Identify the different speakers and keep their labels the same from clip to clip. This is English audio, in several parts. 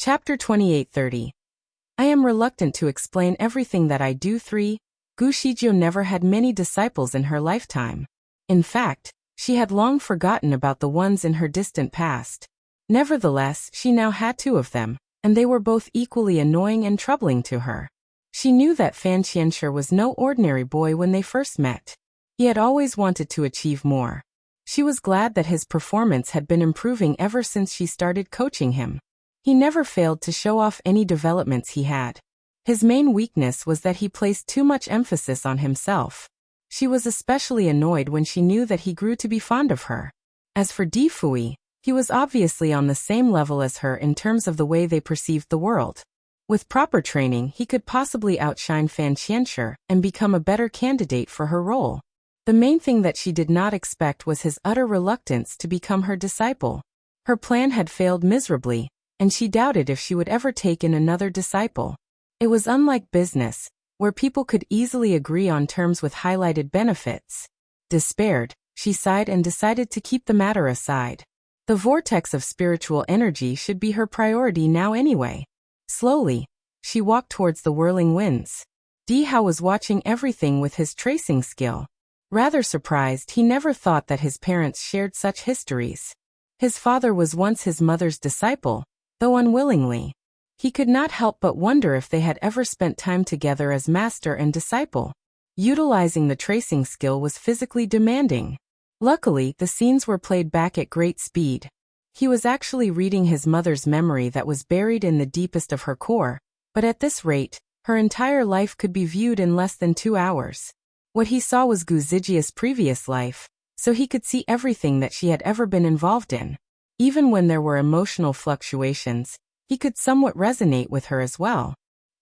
Speaker 1: Chapter 2830. I am reluctant to explain everything that I do. 3. Gu Shizhou never had many disciples in her lifetime. In fact, she had long forgotten about the ones in her distant past. Nevertheless, she now had two of them, and they were both equally annoying and troubling to her. She knew that Fan Qianshi was no ordinary boy when they first met. He had always wanted to achieve more. She was glad that his performance had been improving ever since she started coaching him. He never failed to show off any developments he had. His main weakness was that he placed too much emphasis on himself. She was especially annoyed when she knew that he grew to be fond of her. As for Di Fui, he was obviously on the same level as her in terms of the way they perceived the world. With proper training, he could possibly outshine Fan Qianshi and become a better candidate for her role. The main thing that she did not expect was his utter reluctance to become her disciple. Her plan had failed miserably, and she doubted if she would ever take in another disciple. It was unlike business, where people could easily agree on terms with highlighted benefits. Despaired, she sighed and decided to keep the matter aside. The vortex of spiritual energy should be her priority now anyway. Slowly, she walked towards the whirling winds. Di Hao was watching everything with his tracing skill. Rather surprised, he never thought that his parents shared such histories. His father was once his mother's disciple, though unwillingly. He could not help but wonder if they had ever spent time together as master and disciple. Utilizing the tracing skill was physically demanding. Luckily, the scenes were played back at great speed. He was actually reading his mother's memory that was buried in the deepest of her core, but at this rate, her entire life could be viewed in less than 2 hours. What he saw was Gu Zijia's previous life, so he could see everything that she had ever been involved in. Even when there were emotional fluctuations, he could somewhat resonate with her as well.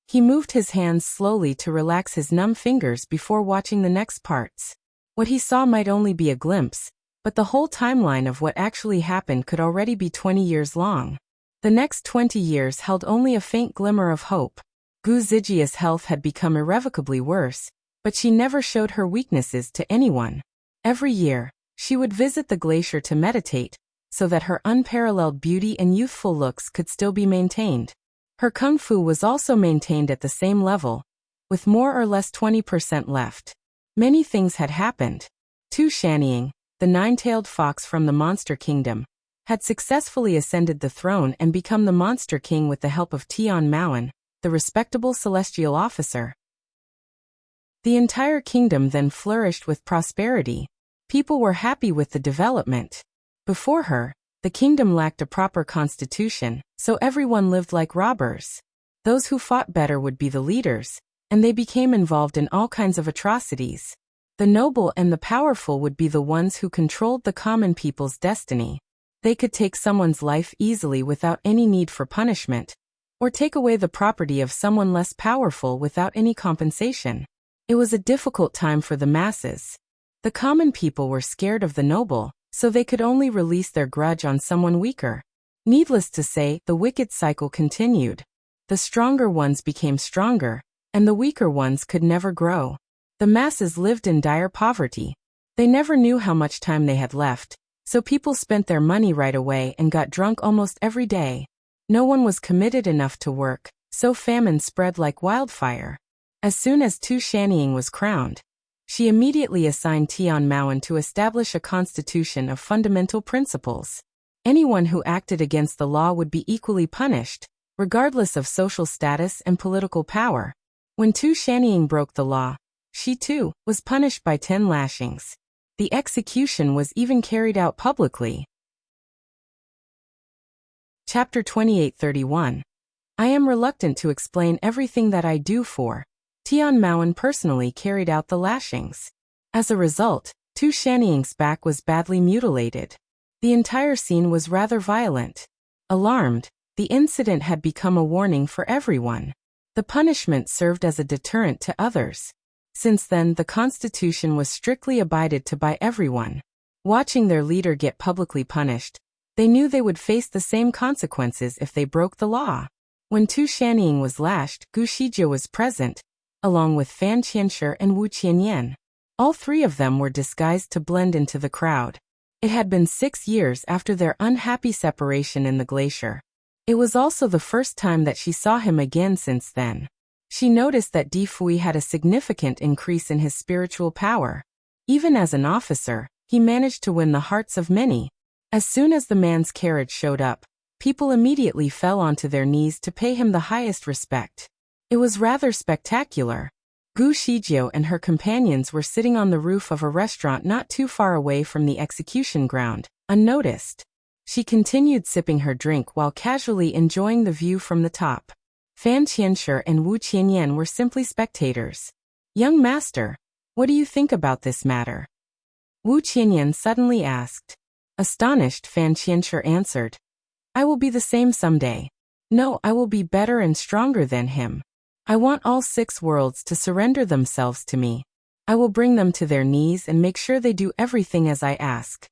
Speaker 1: He moved his hands slowly to relax his numb fingers before watching the next parts. What he saw might only be a glimpse, but the whole timeline of what actually happened could already be 20 years long. The next 20 years held only a faint glimmer of hope. Gu Zijia's health had become irrevocably worse, but she never showed her weaknesses to anyone. Every year, she would visit the glacier to meditate, so that her unparalleled beauty and youthful looks could still be maintained. Her kung fu was also maintained at the same level, with more or less 20% left. Many things had happened. Tu Shanying, the nine-tailed fox from the Monster Kingdom, had successfully ascended the throne and become the Monster King with the help of Tian Maoan, the respectable celestial officer. The entire kingdom then flourished with prosperity. People were happy with the development. Before her, the kingdom lacked a proper constitution, so everyone lived like robbers. Those who fought better would be the leaders, and they became involved in all kinds of atrocities. The noble and the powerful would be the ones who controlled the common people's destiny. They could take someone's life easily without any need for punishment, or take away the property of someone less powerful without any compensation. It was a difficult time for the masses. The common people were scared of the noble, so they could only release their grudge on someone weaker. Needless to say, the wicked cycle continued. The stronger ones became stronger, and the weaker ones could never grow. The masses lived in dire poverty. They never knew how much time they had left, so people spent their money right away and got drunk almost every day. No one was committed enough to work, so famine spread like wildfire. As soon as Tu Shanying was crowned, she immediately assigned Tian Maoan to establish a constitution of fundamental principles. Anyone who acted against the law would be equally punished, regardless of social status and political power. When Tu Shanying broke the law, she too was punished by 10 lashings. The execution was even carried out publicly. Chapter 2831. I am reluctant to explain everything that I do for. Tian Maoan personally carried out the lashings. As a result, Tu Shanying's back was badly mutilated. The entire scene was rather violent. Alarmed, the incident had become a warning for everyone. The punishment served as a deterrent to others. Since then, the constitution was strictly abided to by everyone. Watching their leader get publicly punished, they knew they would face the same consequences if they broke the law. When Tu Shanying was lashed, Gu Shizhou was present, along with Fan Qianshi and Wu Qianyan. All three of them were disguised to blend into the crowd. It had been 6 years after their unhappy separation in the glacier. It was also the first time that she saw him again since then. She noticed that Di Fui had a significant increase in his spiritual power. Even as an officer, he managed to win the hearts of many. As soon as the man's carriage showed up, people immediately fell onto their knees to pay him the highest respect. It was rather spectacular. Gu Shijio and her companions were sitting on the roof of a restaurant not too far away from the execution ground, unnoticed. She continued sipping her drink while casually enjoying the view from the top. Fan Qianshi and Wu Qianyan were simply spectators. "Young master, what do you think about this matter?" Wu Qianyan suddenly asked. Astonished, Fan Qianshi answered, "I will be the same someday. No, I will be better and stronger than him. I want all 6 worlds to surrender themselves to me. I will bring them to their knees and make sure they do everything as I ask."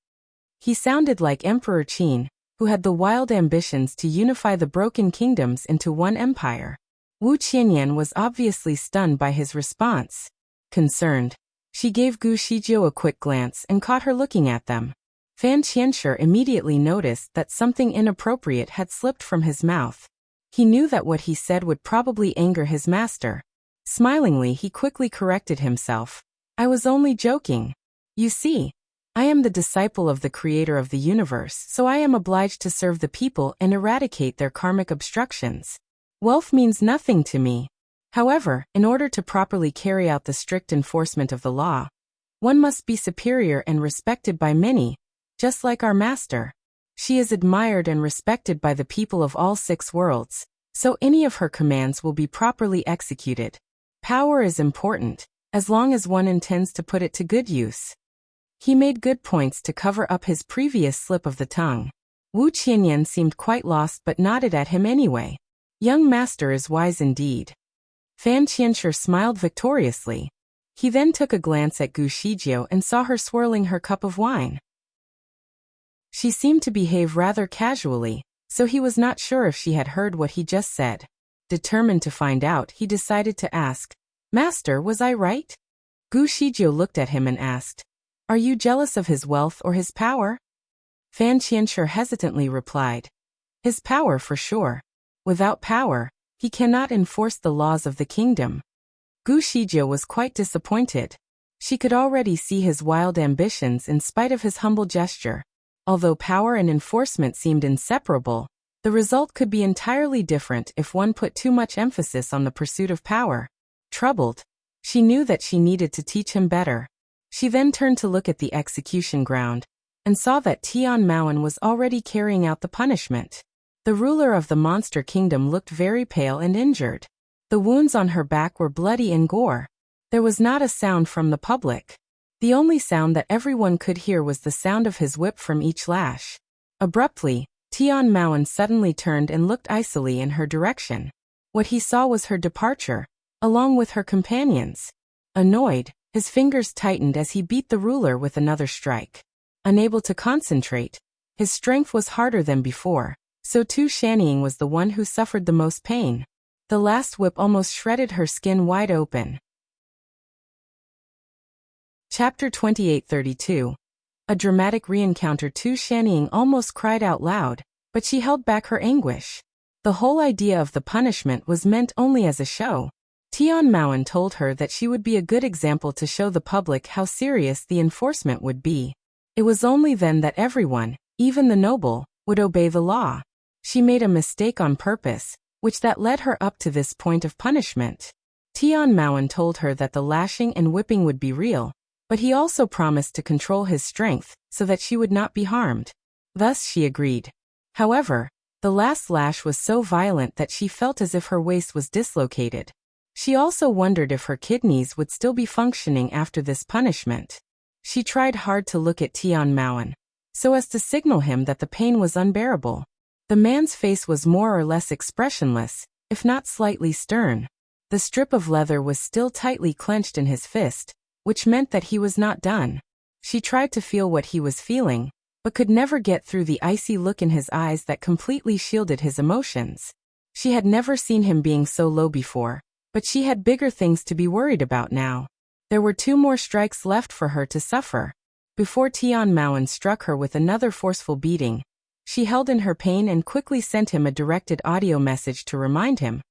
Speaker 1: He sounded like Emperor Qin, who had the wild ambitions to unify the broken kingdoms into one empire. Wu Qianyan was obviously stunned by his response. Concerned, she gave Gu Shijio a quick glance and caught her looking at them. Fan Qianshi immediately noticed that something inappropriate had slipped from his mouth. He knew that what he said would probably anger his master. Smilingly, he quickly corrected himself. "I was only joking. You see, I am the disciple of the creator of the universe, so I am obliged to serve the people and eradicate their karmic obstructions. Wealth means nothing to me. However, in order to properly carry out the strict enforcement of the law, one must be superior and respected by many, just like our master. She is admired and respected by the people of all 6 worlds, so any of her commands will be properly executed. Power is important, as long as one intends to put it to good use." He made good points to cover up his previous slip of the tongue. Wu Qianyan seemed quite lost but nodded at him anyway. "Young master is wise indeed." Fan Qianshi smiled victoriously. He then took a glance at Gu Shijio and saw her swirling her cup of wine. She seemed to behave rather casually, so he was not sure if she had heard what he just said. Determined to find out, he decided to ask, "Master, was I right?" Gu Shijio looked at him and asked, "Are you jealous of his wealth or his power?" Fan Qianshi hesitantly replied, "His power for sure. Without power, he cannot enforce the laws of the kingdom." Gu Shijio was quite disappointed. She could already see his wild ambitions in spite of his humble gesture. Although power and enforcement seemed inseparable, the result could be entirely different if one put too much emphasis on the pursuit of power. Troubled, she knew that she needed to teach him better. She then turned to look at the execution ground, and saw that Tian Maoan was already carrying out the punishment. The ruler of the monster kingdom looked very pale and injured. The wounds on her back were bloody and gore. There was not a sound from the public. The only sound that everyone could hear was the sound of his whip from each lash. Abruptly, Tian Maoan suddenly turned and looked icily in her direction. What he saw was her departure, along with her companions. Annoyed, his fingers tightened as he beat the ruler with another strike. Unable to concentrate, his strength was harder than before, so Tu Shannying was the one who suffered the most pain. The last whip almost shredded her skin wide open. Chapter 2832. A dramatic re-encounter. Tu Shannying almost cried out loud, but she held back her anguish. The whole idea of the punishment was meant only as a show. Tian Maoan told her that she would be a good example to show the public how serious the enforcement would be. It was only then that everyone, even the noble, would obey the law. She made a mistake on purpose, which that led her up to this point of punishment. Tian Maoan told her that the lashing and whipping would be real, but he also promised to control his strength so that she would not be harmed. Thus she agreed. However, the last lash was so violent that she felt as if her waist was dislocated. She also wondered if her kidneys would still be functioning after this punishment. She tried hard to look at Tian Maoan, so as to signal him that the pain was unbearable. The man's face was more or less expressionless, if not slightly stern. The strip of leather was still tightly clenched in his fist, which meant that he was not done. She tried to feel what he was feeling, but could never get through the icy look in his eyes that completely shielded his emotions. She had never seen him being so low before, but she had bigger things to be worried about now. There were 2 more strikes left for her to suffer. Before Tian Maoan struck her with another forceful beating, She held in her pain and quickly sent him a directed audio message to remind him.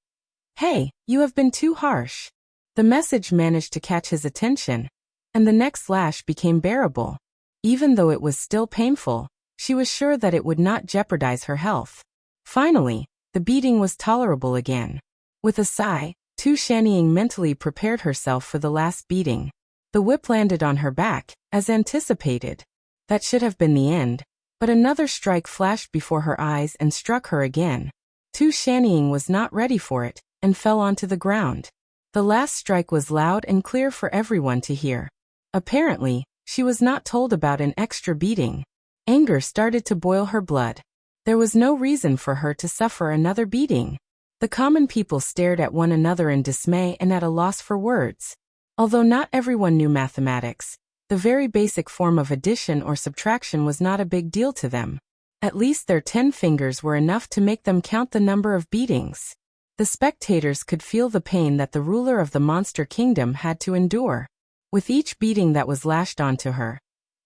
Speaker 1: Hey, you have been too harsh. The message managed to catch his attention, and the next lash became bearable. Even though it was still painful, she was sure that it would not jeopardize her health. Finally, the beating was tolerable again. With a sigh, Tu Shannying mentally prepared herself for the last beating. The whip landed on her back, as anticipated. That should have been the end, but another strike flashed before her eyes and struck her again. Tu Shannying was not ready for it, and fell onto the ground. The last strike was loud and clear for everyone to hear. Apparently, she was not told about an extra beating. Anger started to boil her blood. There was no reason for her to suffer another beating. The common people stared at one another in dismay and at a loss for words. Although not everyone knew mathematics, the very basic form of addition or subtraction was not a big deal to them. At least their 10 fingers were enough to make them count the number of beatings. The spectators could feel the pain that the ruler of the monster kingdom had to endure. With each beating that was lashed onto her,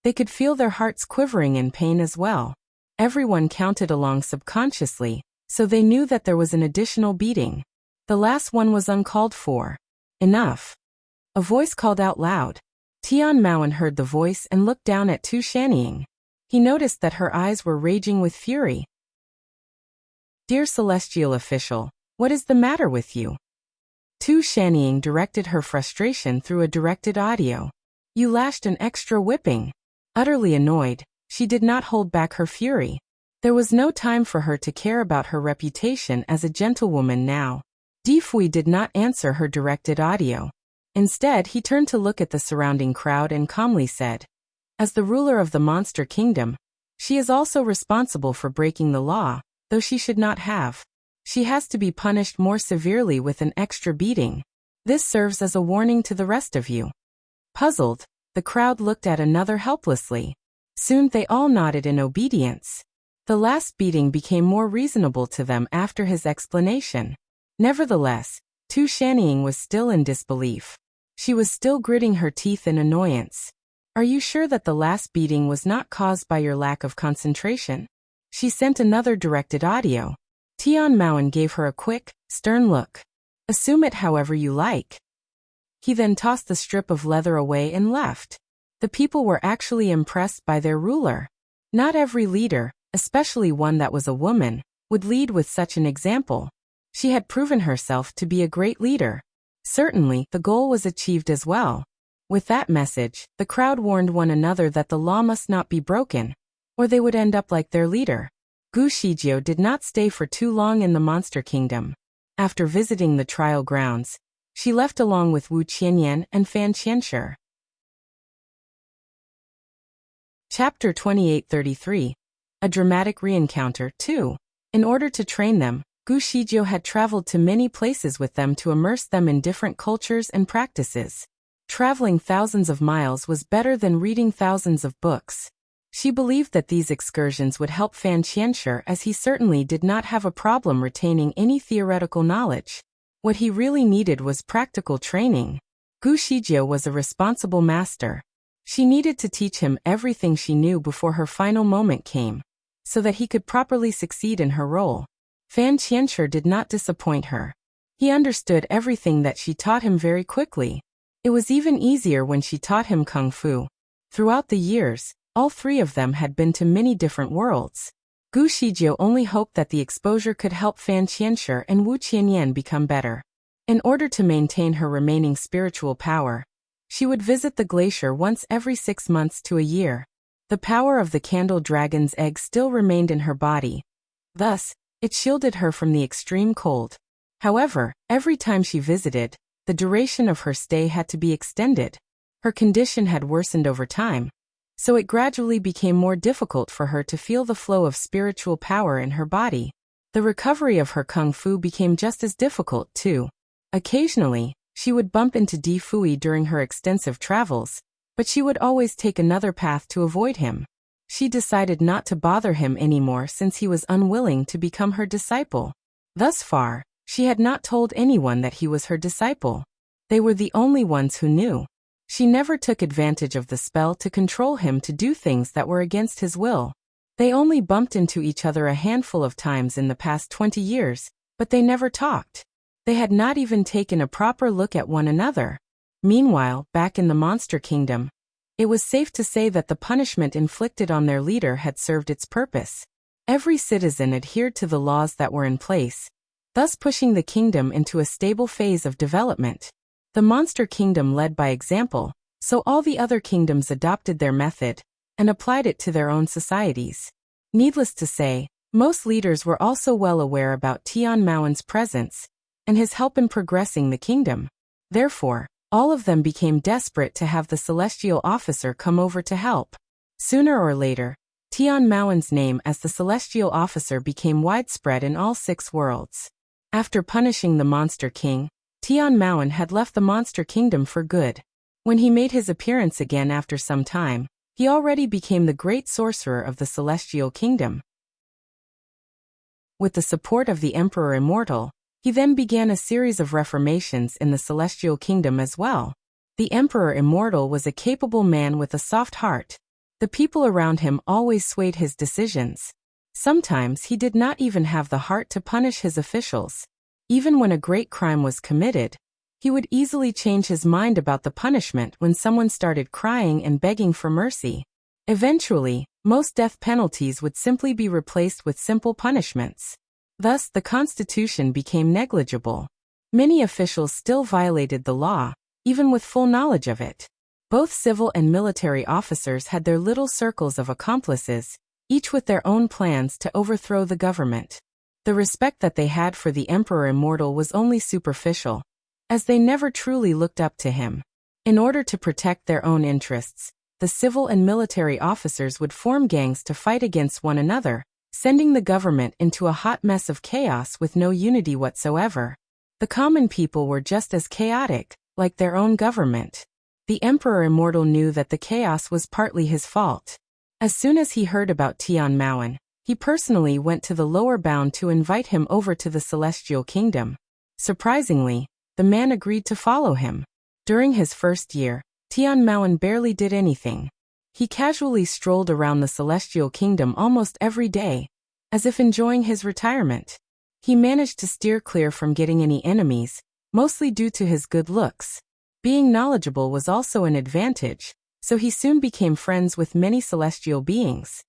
Speaker 1: they could feel their hearts quivering in pain as well. Everyone counted along subconsciously, so they knew that there was an additional beating. The last one was uncalled for. Enough. A voice called out loud. Tian Maoan heard the voice and looked down at Tu Shannying. He noticed that her eyes were raging with fury. Dear celestial official, what is the matter with you? Tu Shannying directed her frustration through a directed audio. You lashed an extra whipping. Utterly annoyed, she did not hold back her fury. There was no time for her to care about her reputation as a gentlewoman now. Di Fui did not answer her directed audio. Instead, he turned to look at the surrounding crowd and calmly said, as the ruler of the monster kingdom, she is also responsible for breaking the law, though she should not have. She has to be punished more severely with an extra beating. This serves as a warning to the rest of you. Puzzled, the crowd looked at another helplessly. Soon they all nodded in obedience. The last beating became more reasonable to them after his explanation. Nevertheless, Tu Shannying was still in disbelief. She was still gritting her teeth in annoyance. Are you sure that the last beating was not caused by your lack of concentration? She sent another directed audio. Tian Maoan gave her a quick, stern look. Assume it however you like. He then tossed the strip of leather away and left. The people were actually impressed by their ruler. Not every leader, especially one that was a woman, would lead with such an example. She had proven herself to be a great leader. Certainly, the goal was achieved as well. With that message, the crowd warned one another that the law must not be broken, or they would end up like their leader. Gu Shijio did not stay for too long in the monster kingdom. After visiting the trial grounds, she left along with Wu Qianyan and Fan Qianshi. Chapter 2833. A dramatic reencounter, 2. In order to train them, Gu Shijio had traveled to many places with them to immerse them in different cultures and practices. Traveling thousands of miles was better than reading thousands of books. She believed that these excursions would help Fan Qianshi, as he certainly did not have a problem retaining any theoretical knowledge. What he really needed was practical training. Gu Shijio was a responsible master. She needed to teach him everything she knew before her final moment came, so that he could properly succeed in her role. Fan Qianshi did not disappoint her. He understood everything that she taught him very quickly. It was even easier when she taught him Kung Fu. Throughout the years, all three of them had been to many different worlds. Gu Shijio only hoped that the exposure could help Fan Qianshi and Wu Qianyan become better. In order to maintain her remaining spiritual power, she would visit the glacier once every 6 months to a year. The power of the candle dragon's egg still remained in her body. Thus, it shielded her from the extreme cold. However, every time she visited, the duration of her stay had to be extended. Her condition had worsened over time, so it gradually became more difficult for her to feel the flow of spiritual power in her body. The recovery of her Kung Fu became just as difficult, too. Occasionally, she would bump into Di Fui during her extensive travels, but she would always take another path to avoid him. She decided not to bother him anymore since he was unwilling to become her disciple. Thus far, she had not told anyone that he was her disciple. They were the only ones who knew. She never took advantage of the spell to control him to do things that were against his will. They only bumped into each other a handful of times in the past 20 years, but they never talked. They had not even taken a proper look at one another. Meanwhile, back in the Monster Kingdom, it was safe to say that the punishment inflicted on their leader had served its purpose. Every citizen adhered to the laws that were in place, thus pushing the kingdom into a stable phase of development. The Monster Kingdom led by example, so all the other kingdoms adopted their method and applied it to their own societies. Needless to say, most leaders were also well aware about Tian Maoen's presence and his help in progressing the kingdom. Therefore, all of them became desperate to have the celestial officer come over to help. Sooner or later, Tian Maoen's name as the celestial officer became widespread in all 6 worlds. After punishing the Monster King, Tian Maoen had left the Monster Kingdom for good. When he made his appearance again after some time, he already became the great sorcerer of the Celestial Kingdom. With the support of the Emperor Immortal, he then began a series of reformations in the Celestial Kingdom as well. The Emperor Immortal was a capable man with a soft heart. The people around him always swayed his decisions. Sometimes he did not even have the heart to punish his officials. Even when a great crime was committed, he would easily change his mind about the punishment when someone started crying and begging for mercy. Eventually, most death penalties would simply be replaced with simple punishments. Thus, the Constitution became negligible. Many officials still violated the law, even with full knowledge of it. Both civil and military officers had their little circles of accomplices, each with their own plans to overthrow the government. The respect that they had for the Emperor Immortal was only superficial, as they never truly looked up to him. In order to protect their own interests, the civil and military officers would form gangs to fight against one another, sending the government into a hot mess of chaos with no unity whatsoever. The common people were just as chaotic, like their own government. The Emperor Immortal knew that the chaos was partly his fault. As soon as he heard about Tian Maoen, he personally went to the lower bound to invite him over to the Celestial Kingdom. Surprisingly, the man agreed to follow him. During his first year, Tian Maoen barely did anything. He casually strolled around the Celestial Kingdom almost every day, as if enjoying his retirement. He managed to steer clear from getting any enemies, mostly due to his good looks. Being knowledgeable was also an advantage, so he soon became friends with many celestial beings.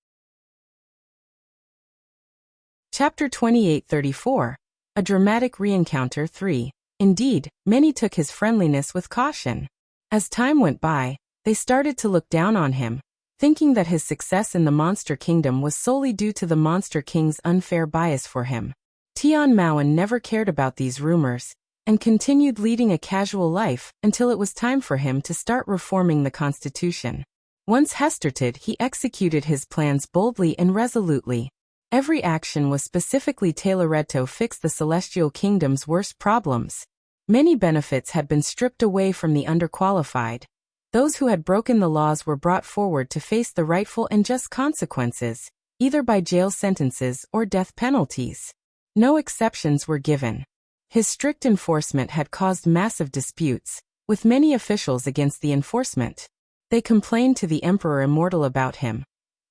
Speaker 1: Chapter 2834, A Dramatic Reencounter 3. Indeed, many took his friendliness with caution. As time went by, they started to look down on him, thinking that his success in the Monster Kingdom was solely due to the Monster King's unfair bias for him. Tian Maoen never cared about these rumors, and continued leading a casual life until it was time for him to start reforming the Constitution. Once started, he executed his plans boldly and resolutely. Every action was specifically tailored to fix the Celestial Kingdom's worst problems. Many benefits had been stripped away from the underqualified. Those who had broken the laws were brought forward to face the rightful and just consequences, either by jail sentences or death penalties. No exceptions were given. His strict enforcement had caused massive disputes, with many officials against the enforcement. They complained to the Emperor Immortal about him.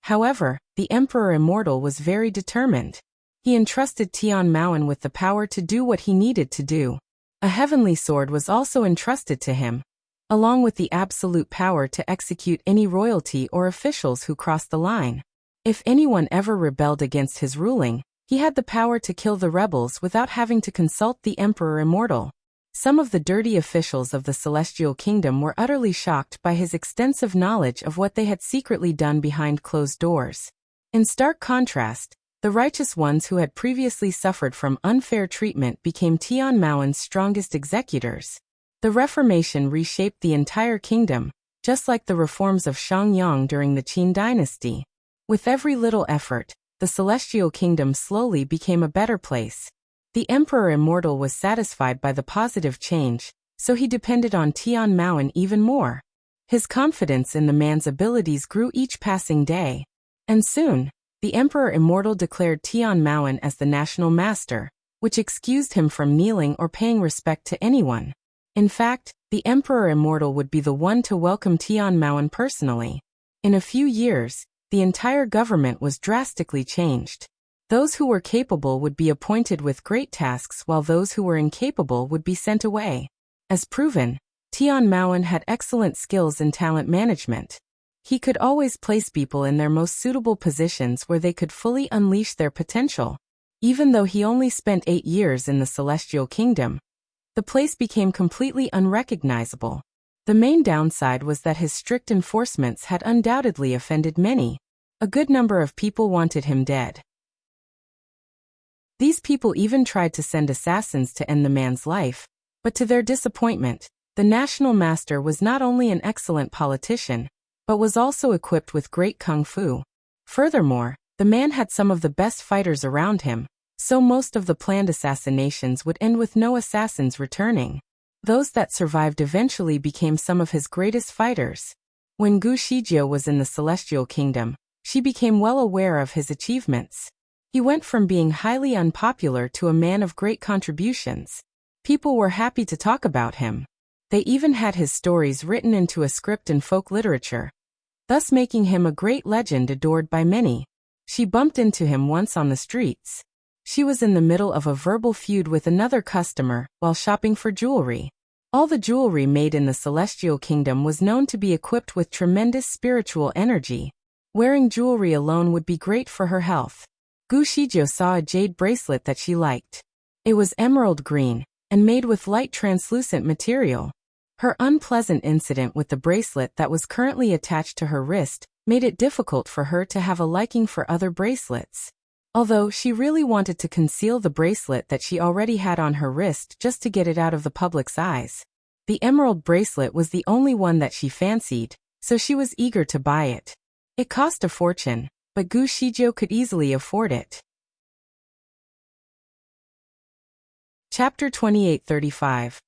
Speaker 1: However, the Emperor Immortal was very determined. He entrusted Tian Maoen with the power to do what he needed to do. A heavenly sword was also entrusted to him, along with the absolute power to execute any royalty or officials who crossed the line. If anyone ever rebelled against his ruling, he had the power to kill the rebels without having to consult the Emperor Immortal. Some of the dirty officials of the Celestial Kingdom were utterly shocked by his extensive knowledge of what they had secretly done behind closed doors. In stark contrast, the righteous ones who had previously suffered from unfair treatment became Tian Maoen's strongest executors. The Reformation reshaped the entire kingdom, just like the reforms of Shangyang during the Qin dynasty. With every little effort, the Celestial Kingdom slowly became a better place. The Emperor Immortal was satisfied by the positive change, so he depended on Tian Maoen even more. His confidence in the man's abilities grew each passing day. And soon, the Emperor Immortal declared Tian Maoen as the national master, which excused him from kneeling or paying respect to anyone. In fact, the Emperor Immortal would be the one to welcome Tian Maoen personally. In a few years, the entire government was drastically changed. Those who were capable would be appointed with great tasks while those who were incapable would be sent away. As proven, Tian Maoan had excellent skills in talent management. He could always place people in their most suitable positions where they could fully unleash their potential. Even though he only spent 8 years in the Celestial Kingdom, the place became completely unrecognizable. The main downside was that his strict enforcements had undoubtedly offended many. A good number of people wanted him dead. These people even tried to send assassins to end the man's life, but to their disappointment, the National Master was not only an excellent politician, but was also equipped with great kung fu. Furthermore, the man had some of the best fighters around him, so most of the planned assassinations would end with no assassins returning. Those that survived eventually became some of his greatest fighters. When Gu Shijie was in the Celestial Kingdom, she became well aware of his achievements. He went from being highly unpopular to a man of great contributions. People were happy to talk about him. They even had his stories written into a script in folk literature, thus making him a great legend adored by many. She bumped into him once on the streets. She was in the middle of a verbal feud with another customer while shopping for jewelry. All the jewelry made in the Celestial Kingdom was known to be equipped with tremendous spiritual energy. Wearing jewelry alone would be great for her health. Gu Shijie saw a jade bracelet that she liked. It was emerald green, and made with light translucent material. Her unpleasant incident with the bracelet that was currently attached to her wrist made it difficult for her to have a liking for other bracelets. Although she really wanted to conceal the bracelet that she already had on her wrist just to get it out of the public's eyes. The emerald bracelet was the only one that she fancied, so she was eager to buy it. It cost a fortune, but Gu Shijie could easily afford it. Chapter 2835.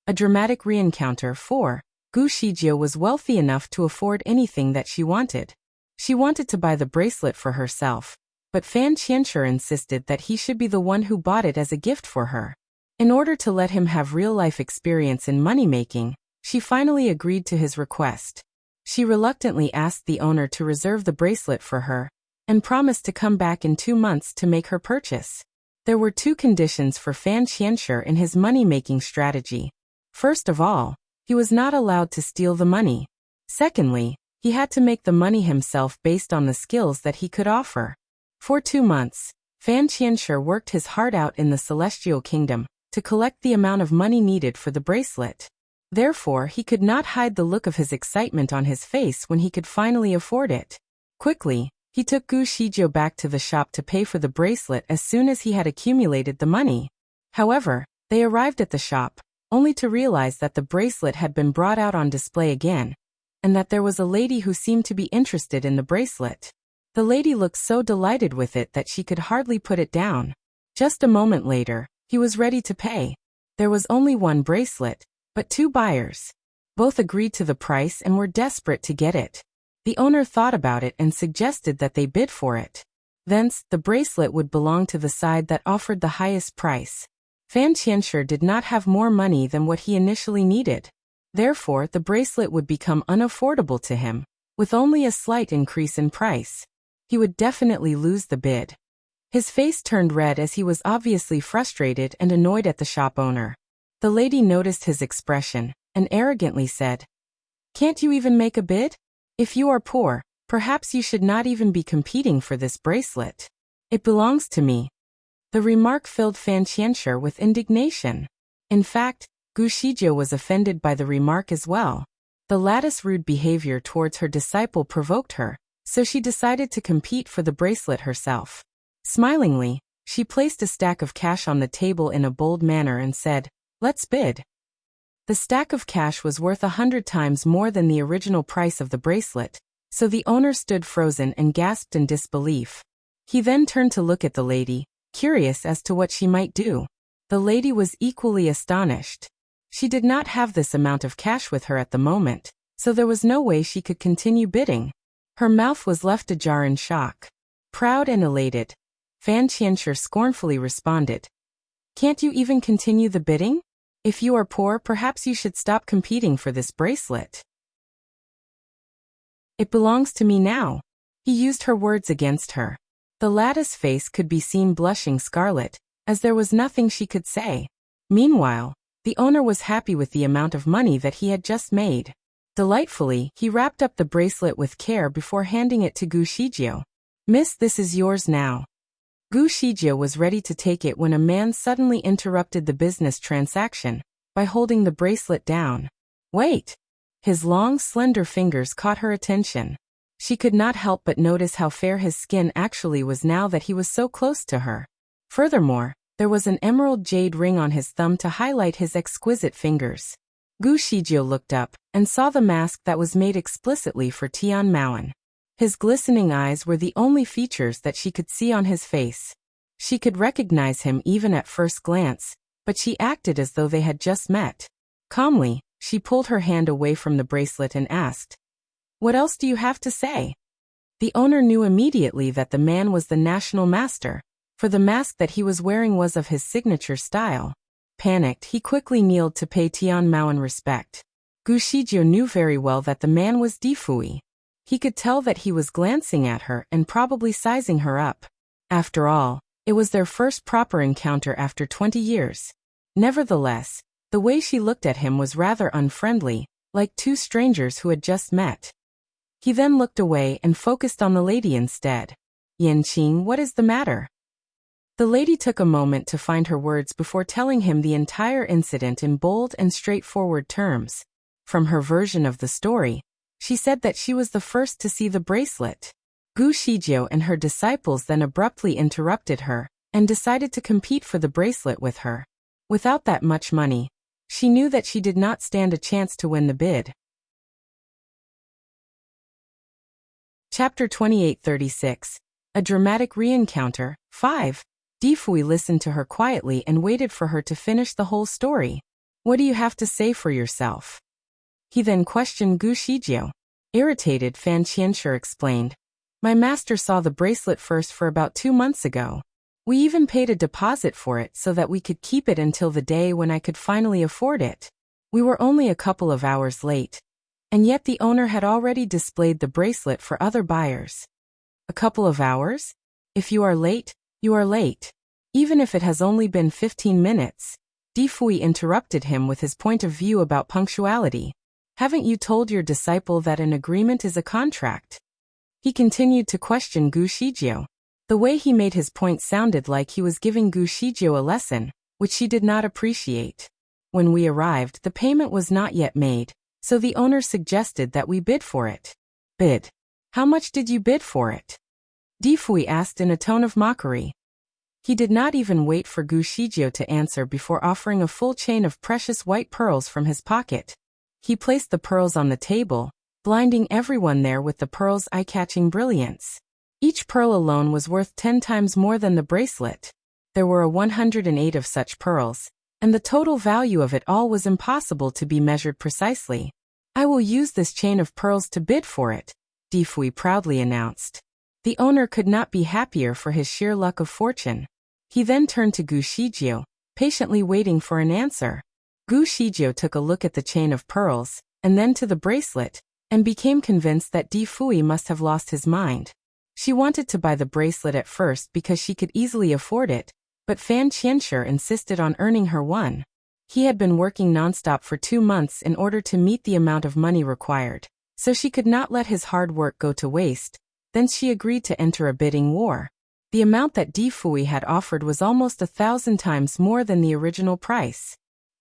Speaker 1: A Dramatic Reencounter 4. Gu Shijie was wealthy enough to afford anything that she wanted. She wanted to buy the bracelet for herself, but Fan Qianshi insisted that he should be the one who bought it as a gift for her. In order to let him have real-life experience in money-making, she finally agreed to his request. She reluctantly asked the owner to reserve the bracelet for her, and promised to come back in 2 months to make her purchase. There were 2 conditions for Fan Qianshi in his money-making strategy. First of all, he was not allowed to steal the money. Secondly, he had to make the money himself based on the skills that he could offer. For 2 months, Fan Qianshi worked his heart out in the Celestial Kingdom to collect the amount of money needed for the bracelet. Therefore, he could not hide the look of his excitement on his face when he could finally afford it. Quickly, he took Gu Shijie back to the shop to pay for the bracelet as soon as he had accumulated the money. However, they arrived at the shop, only to realize that the bracelet had been brought out on display again, and that there was a lady who seemed to be interested in the bracelet. The lady looked so delighted with it that she could hardly put it down. Just a moment later, he was ready to pay. There was only one bracelet, but 2 buyers. Both agreed to the price and were desperate to get it. The owner thought about it and suggested that they bid for it. Thence, the bracelet would belong to the side that offered the highest price. Fan Qianshi did not have more money than what he initially needed. Therefore, the bracelet would become unaffordable to him, with only a slight increase in price. He would definitely lose the bid. His face turned red as he was obviously frustrated and annoyed at the shop owner. The lady noticed his expression, and arrogantly said, "Can't you even make a bid? If you are poor, perhaps you should not even be competing for this bracelet. It belongs to me." The remark filled Fan Qianshi with indignation. In fact, Gu Shijie was offended by the remark as well. The latter's rude behavior towards her disciple provoked her, so she decided to compete for the bracelet herself. Smilingly, she placed a stack of cash on the table in a bold manner and said, "Let's bid." The stack of cash was worth 100 times more than the original price of the bracelet, so the owner stood frozen and gasped in disbelief. He then turned to look at the lady, curious as to what she might do. The lady was equally astonished. She did not have this amount of cash with her at the moment, so there was no way she could continue bidding. Her mouth was left ajar in shock. Proud and elated, Fan Qianshi scornfully responded, "Can't you even continue the bidding? If you are poor, perhaps you should stop competing for this bracelet. It belongs to me now." He used her words against her. The lattice face could be seen blushing scarlet, as there was nothing she could say. Meanwhile, the owner was happy with the amount of money that he had just made. Delightfully, he wrapped up the bracelet with care before handing it to Gu Shijio. "Miss, this is yours now." Gu Shijio was ready to take it when a man suddenly interrupted the business transaction by holding the bracelet down. "Wait!" His long, slender fingers caught her attention. She could not help but notice how fair his skin actually was now that he was so close to her. Furthermore, there was an emerald jade ring on his thumb to highlight his exquisite fingers. Gu Shijio looked up and saw the mask that was made explicitly for Tian Maoan. His glistening eyes were the only features that she could see on his face. She could recognize him even at first glance, but she acted as though they had just met. Calmly, she pulled her hand away from the bracelet and asked, "What else do you have to say?" The owner knew immediately that the man was the national master, for the mask that he was wearing was of his signature style. Panicked, he quickly kneeled to pay Tian Maoan respect. Gu Shijio knew very well that the man was Difui. He could tell that he was glancing at her and probably sizing her up. After all, it was their first proper encounter after 20 years. Nevertheless, the way she looked at him was rather unfriendly, like two strangers who had just met. He then looked away and focused on the lady instead. "Yanqing, what is the matter?" The lady took a moment to find her words before telling him the entire incident in bold and straightforward terms. From her version of the story, she said that she was the first to see the bracelet. Gu Shijio and her disciples then abruptly interrupted her and decided to compete for the bracelet with her. Without that much money, she knew that she did not stand a chance to win the bid. Chapter 2836. A Dramatic Re-Encounter. 5. Difui listened to her quietly and waited for her to finish the whole story. "What do you have to say for yourself?" He then questioned Gu Shijio. Irritated, Fan Qianshi explained, "My master saw the bracelet first for about 2 months ago. We even paid a deposit for it so that we could keep it until the day when I could finally afford it. We were only a couple of hours late. And yet the owner had already displayed the bracelet for other buyers." "A couple of hours? If you are late, you are late. Even if it has only been 15 minutes. Difui interrupted him with his point of view about punctuality. "Haven't you told your disciple that an agreement is a contract?" He continued to question Gu Shijio. The way he made his point sounded like he was giving Gu Shijio a lesson, which she did not appreciate. "When we arrived, the payment was not yet made, so the owner suggested that we bid for it." "Bid? How much did you bid for it?" Difui asked in a tone of mockery. He did not even wait for Gu Shijio to answer before offering a full chain of precious white pearls from his pocket. He placed the pearls on the table, blinding everyone there with the pearls' eye-catching brilliance. Each pearl alone was worth 10 times more than the bracelet. There were 108 of such pearls, and the total value of it all was impossible to be measured precisely. "I will use this chain of pearls to bid for it," Difui proudly announced. The owner could not be happier for his sheer luck of fortune. He then turned to Gu Shijio, patiently waiting for an answer. Gu Shijio took a look at the chain of pearls, and then to the bracelet, and became convinced that Difui must have lost his mind. She wanted to buy the bracelet at first because she could easily afford it, but Fan Qianshi insisted on earning her one. He had been working nonstop for 2 months in order to meet the amount of money required, so she could not let his hard work go to waste. Then she agreed to enter a bidding war. The amount that Difui had offered was almost 1,000 times more than the original price.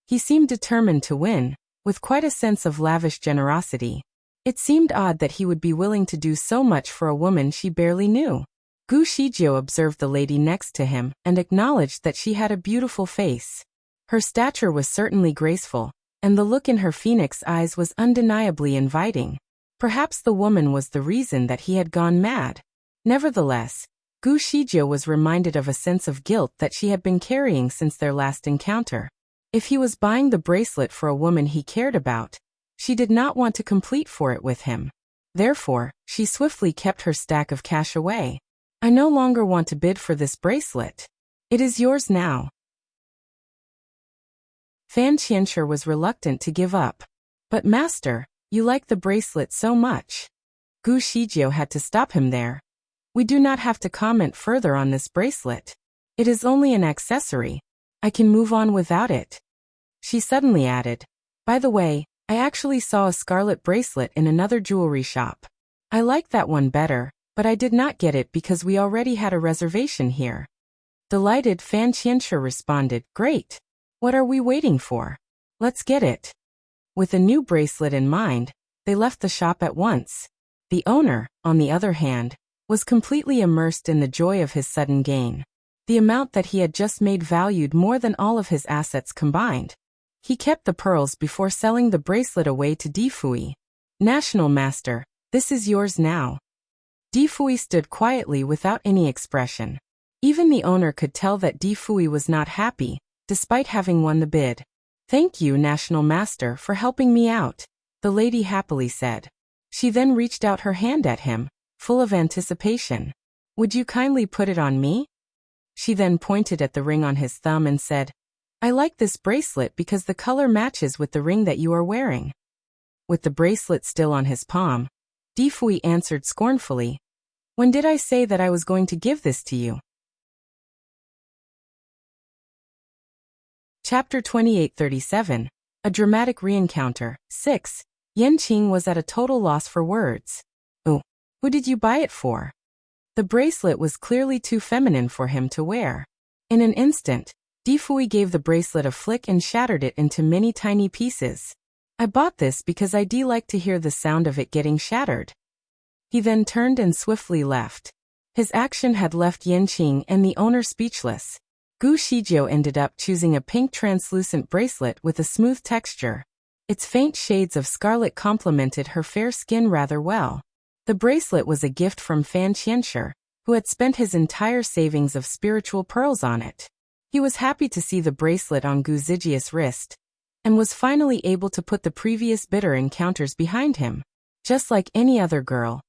Speaker 1: He seemed determined to win, with quite a sense of lavish generosity. It seemed odd that he would be willing to do so much for a woman she barely knew. Gu Shijio observed the lady next to him and acknowledged that she had a beautiful face. Her stature was certainly graceful, and the look in her phoenix eyes was undeniably inviting. Perhaps the woman was the reason that he had gone mad. Nevertheless, Gu Shijio was reminded of a sense of guilt that she had been carrying since their last encounter. If he was buying the bracelet for a woman he cared about, she did not want to complete for it with him. Therefore, she swiftly kept her stack of cash away. "I no longer want to bid for this bracelet. It is yours now." Fan Qianshi was reluctant to give up. "But master, you like the bracelet so much." Gu Shijio had to stop him there. We do not have to comment further on this bracelet. It is only an accessory. I can move on without it. She suddenly added, by the way, I actually saw a scarlet bracelet in another jewelry shop. I like that one better, but I did not get it because we already had a reservation here. Delighted, Fan Qianshi responded, great. What are we waiting for? Let's get it. With a new bracelet in mind, they left the shop at once. The owner, on the other hand, was completely immersed in the joy of his sudden gain. The amount that he had just made valued more than all of his assets combined. He kept the pearls before selling the bracelet away to Difui. National Master, this is yours now. Difui stood quietly without any expression. Even the owner could tell that Difui was not happy, despite having won the bid. Thank you, National Master, for helping me out, the lady happily said. She then reached out her hand at him, full of anticipation. Would you kindly put it on me? She then pointed at the ring on his thumb and said, I like this bracelet because the color matches with the ring that you are wearing. With the bracelet still on his palm, Difui answered scornfully, when did I say that I was going to give this to you? Chapter 2837, A Dramatic Reencounter, 6. Yanqing was at a total loss for words. Oh, who did you buy it for? The bracelet was clearly too feminine for him to wear. In an instant, Difui gave the bracelet a flick and shattered it into many tiny pieces. I bought this because I like to hear the sound of it getting shattered. He then turned and swiftly left. His action had left Yanqing and the owner speechless. Gu Shijio ended up choosing a pink translucent bracelet with a smooth texture. Its faint shades of scarlet complemented her fair skin rather well. The bracelet was a gift from Fan Qianshi, who had spent his entire savings of spiritual pearls on it. He was happy to see the bracelet on Gu Zijia's wrist, and was finally able to put the previous bitter encounters behind him. Just like any other girl,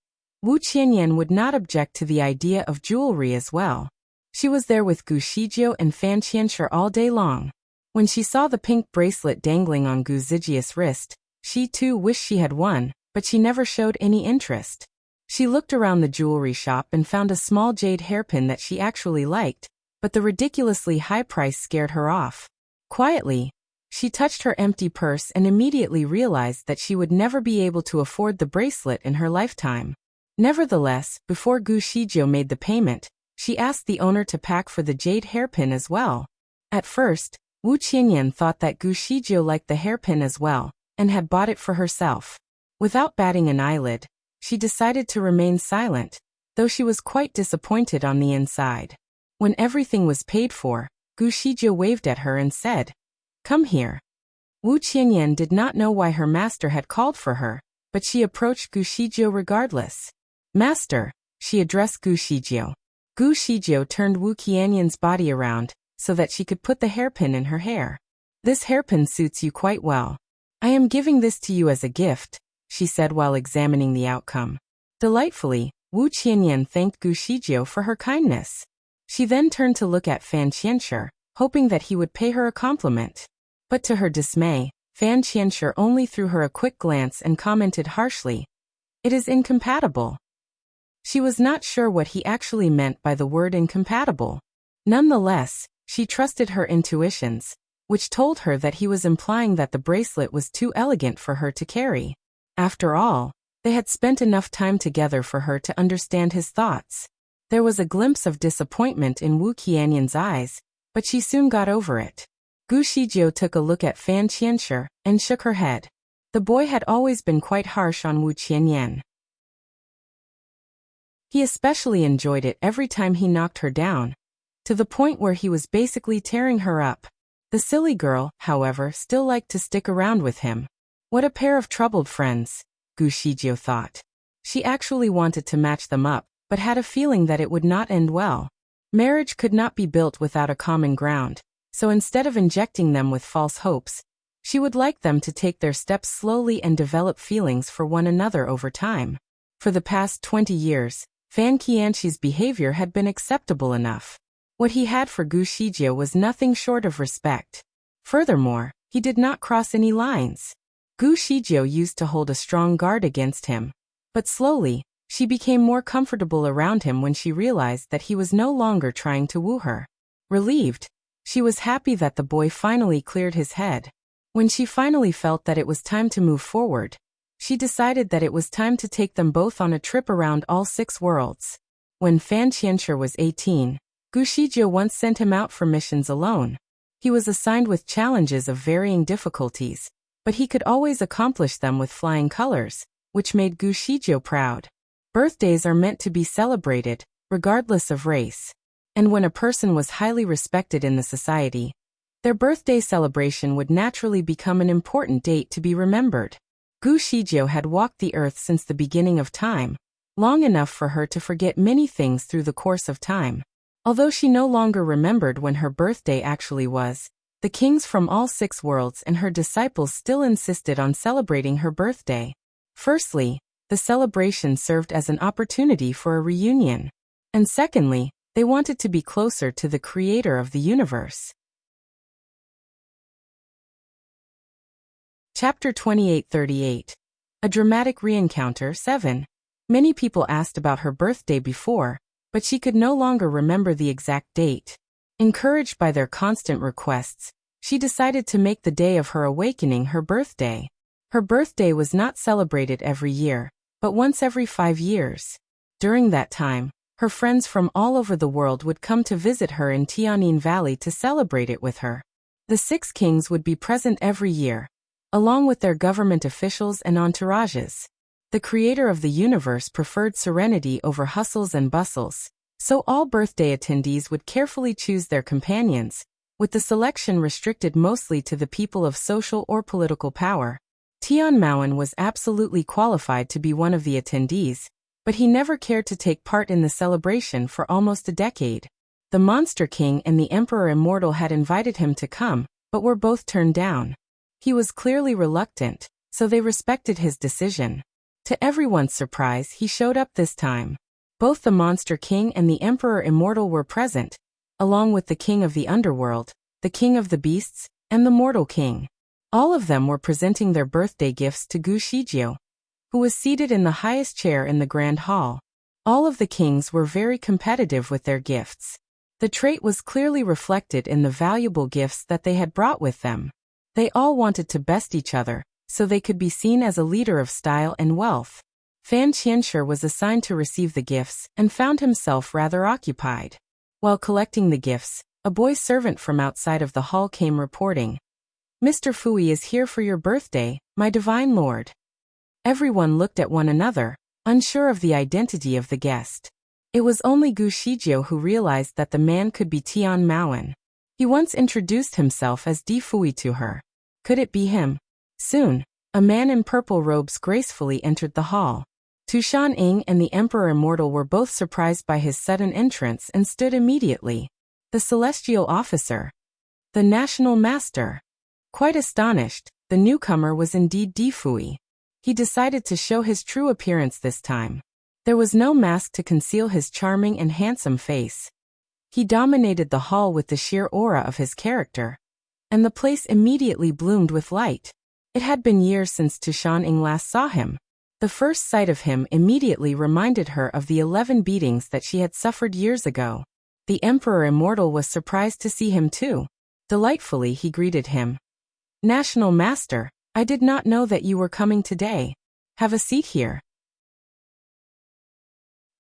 Speaker 1: Wu Qianyan would not object to the idea of jewelry as well. She was there with Gu Shijio and Fan Qianshi all day long. When she saw the pink bracelet dangling on Gu Zijia's wrist, she too wished she had won, but she never showed any interest. She looked around the jewelry shop and found a small jade hairpin that she actually liked, but the ridiculously high price scared her off. Quietly, she touched her empty purse and immediately realized that she would never be able to afford the bracelet in her lifetime. Nevertheless, before Gu Shijio made the payment, she asked the owner to pack for the jade hairpin as well. At first, Wu Qianyan thought that Gu Shijio liked the hairpin as well, and had bought it for herself. Without batting an eyelid, she decided to remain silent, though she was quite disappointed on the inside. When everything was paid for, Gu Shijio waved at her and said, Come here. Wu Qianyan did not know why her master had called for her, but she approached Gu Shijio regardless. Master, she addressed Gu Shijio. Gu Shijio turned Wu Qianyan's body around, so that she could put the hairpin in her hair. This hairpin suits you quite well. I am giving this to you as a gift, she said while examining the outcome. Delightfully, Wu Qianyan thanked Gu Shijio for her kindness. She then turned to look at Fan Qianshi, hoping that he would pay her a compliment. But to her dismay, Fan Qianshi only threw her a quick glance and commented harshly, It is incompatible. She was not sure what he actually meant by the word incompatible. Nonetheless, she trusted her intuitions, which told her that he was implying that the bracelet was too elegant for her to carry. After all, they had spent enough time together for her to understand his thoughts. There was a glimpse of disappointment in Wu Qianyan's eyes, but she soon got over it. Gu Shijio took a look at Fan Qianshi and shook her head. The boy had always been quite harsh on Wu Qianyan. He especially enjoyed it every time he knocked her down, to the point where he was basically tearing her up. The silly girl, however, still liked to stick around with him. What a pair of troubled friends, Gu Shijio thought. She actually wanted to match them up, but had a feeling that it would not end well. Marriage could not be built without a common ground, so instead of injecting them with false hopes, she would like them to take their steps slowly and develop feelings for one another over time. For the past 20 years, Fan Qianqi's behavior had been acceptable enough. What he had for Gu Shijio was nothing short of respect. Furthermore, he did not cross any lines. Gu Shijio used to hold a strong guard against him, But slowly, she became more comfortable around him when she realized that he was no longer trying to woo her. Relieved, she was happy that the boy finally cleared his head. When she finally felt that it was time to move forward, she decided that it was time to take them both on a trip around all 6 worlds. When Fan Qianshi was 18, Gu Shizhou once sent him out for missions alone. He was assigned with challenges of varying difficulties, but he could always accomplish them with flying colors, which made Gu Shizhou proud. Birthdays are meant to be celebrated, regardless of race. And when a person was highly respected in the society, their birthday celebration would naturally become an important date to be remembered. Gu Shizhou had walked the earth since the beginning of time, long enough for her to forget many things through the course of time. Although she no longer remembered when her birthday actually was, the kings from all 6 worlds and her disciples still insisted on celebrating her birthday. Firstly, the celebration served as an opportunity for a reunion. And secondly, they wanted to be closer to the creator of the universe. Chapter 2838. A Dramatic Reencounter 7. Many people asked about her birthday before, but she could no longer remember the exact date. Encouraged by their constant requests, she decided to make the day of her awakening her birthday. Her birthday was not celebrated every year, but once every 5 years. During that time, her friends from all over the world would come to visit her in Tianin Valley to celebrate it with her. The 6 kings would be present every year, along with their government officials and entourages. The creator of the universe preferred serenity over hustles and bustles, so all birthday attendees would carefully choose their companions, with the selection restricted mostly to the people of social or political power. Tian Maoan was absolutely qualified to be one of the attendees, but he never cared to take part in the celebration for almost a decade. The Monster King and the Emperor Immortal had invited him to come, but were both turned down. He was clearly reluctant, so they respected his decision. To everyone's surprise, he showed up this time. Both the Monster King and the Emperor Immortal were present, along with the King of the Underworld, the King of the Beasts, and the Mortal King. All of them were presenting their birthday gifts to Gu Shizhou, who was seated in the highest chair in the Grand Hall. All of the kings were very competitive with their gifts. The trait was clearly reflected in the valuable gifts that they had brought with them. They all wanted to best each other, so they could be seen as a leader of style and wealth. Fan Qianshi was assigned to receive the gifts and found himself rather occupied. While collecting the gifts, a boy servant from outside of the hall came reporting, "Mr. Fui is here for your birthday, my divine lord." Everyone looked at one another, unsure of the identity of the guest. It was only Gu Shizhou who realized that the man could be Tian Maoan. He once introduced himself as Di Fui to her. Could it be him? Soon, a man in purple robes gracefully entered the hall. Tushan Ying and the Emperor Immortal were both surprised by his sudden entrance and stood immediately. The celestial officer. The national master. Quite astonished, the newcomer was indeed Di Fui. He decided to show his true appearance this time. There was no mask to conceal his charming and handsome face. He dominated the hall with the sheer aura of his character, and the place immediately bloomed with light. It had been years since Tushan Ying last saw him. The first sight of him immediately reminded her of the 11 beatings that she had suffered years ago. The Emperor Immortal was surprised to see him too. Delightfully he greeted him. "National Master, I did not know that you were coming today. Have a seat here."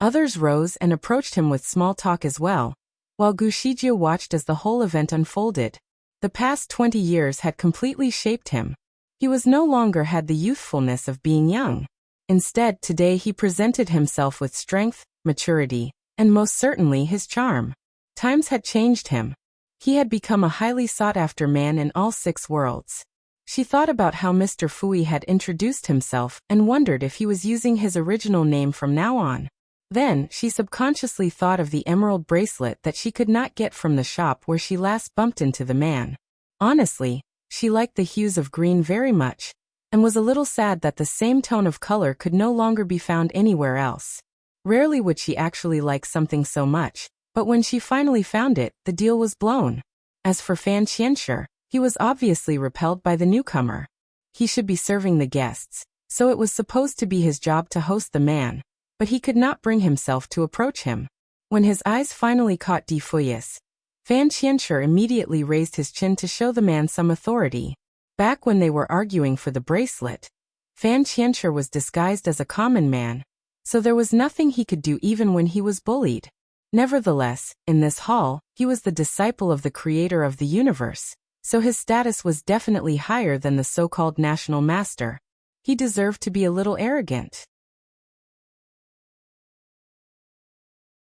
Speaker 1: Others rose and approached him with small talk as well, while Gu Shizhou watched as the whole event unfolded. The past 20 years had completely shaped him. He was no longer had the youthfulness of being young. Instead, today he presented himself with strength, maturity, and most certainly his charm. Times had changed him. He had become a highly sought-after man in all 6 worlds. She thought about how Mr. Fui had introduced himself and wondered if he was using his original name from now on. Then, she subconsciously thought of the emerald bracelet that she could not get from the shop where she last bumped into the man. Honestly, she liked the hues of green very much, and was a little sad that the same tone of color could no longer be found anywhere else. Rarely would she actually like something so much, but when she finally found it, the deal was blown. As for Fan Qianshi, he was obviously repelled by the newcomer. He should be serving the guests, so it was supposed to be his job to host the man, but he could not bring himself to approach him. When his eyes finally caught Di Fuyas, Fan Qianshi immediately raised his chin to show the man some authority. Back when they were arguing for the bracelet, Fan Qianshi was disguised as a common man, so there was nothing he could do even when he was bullied. Nevertheless, in this hall, he was the disciple of the creator of the universe, so his status was definitely higher than the so-called national master. He deserved to be a little arrogant.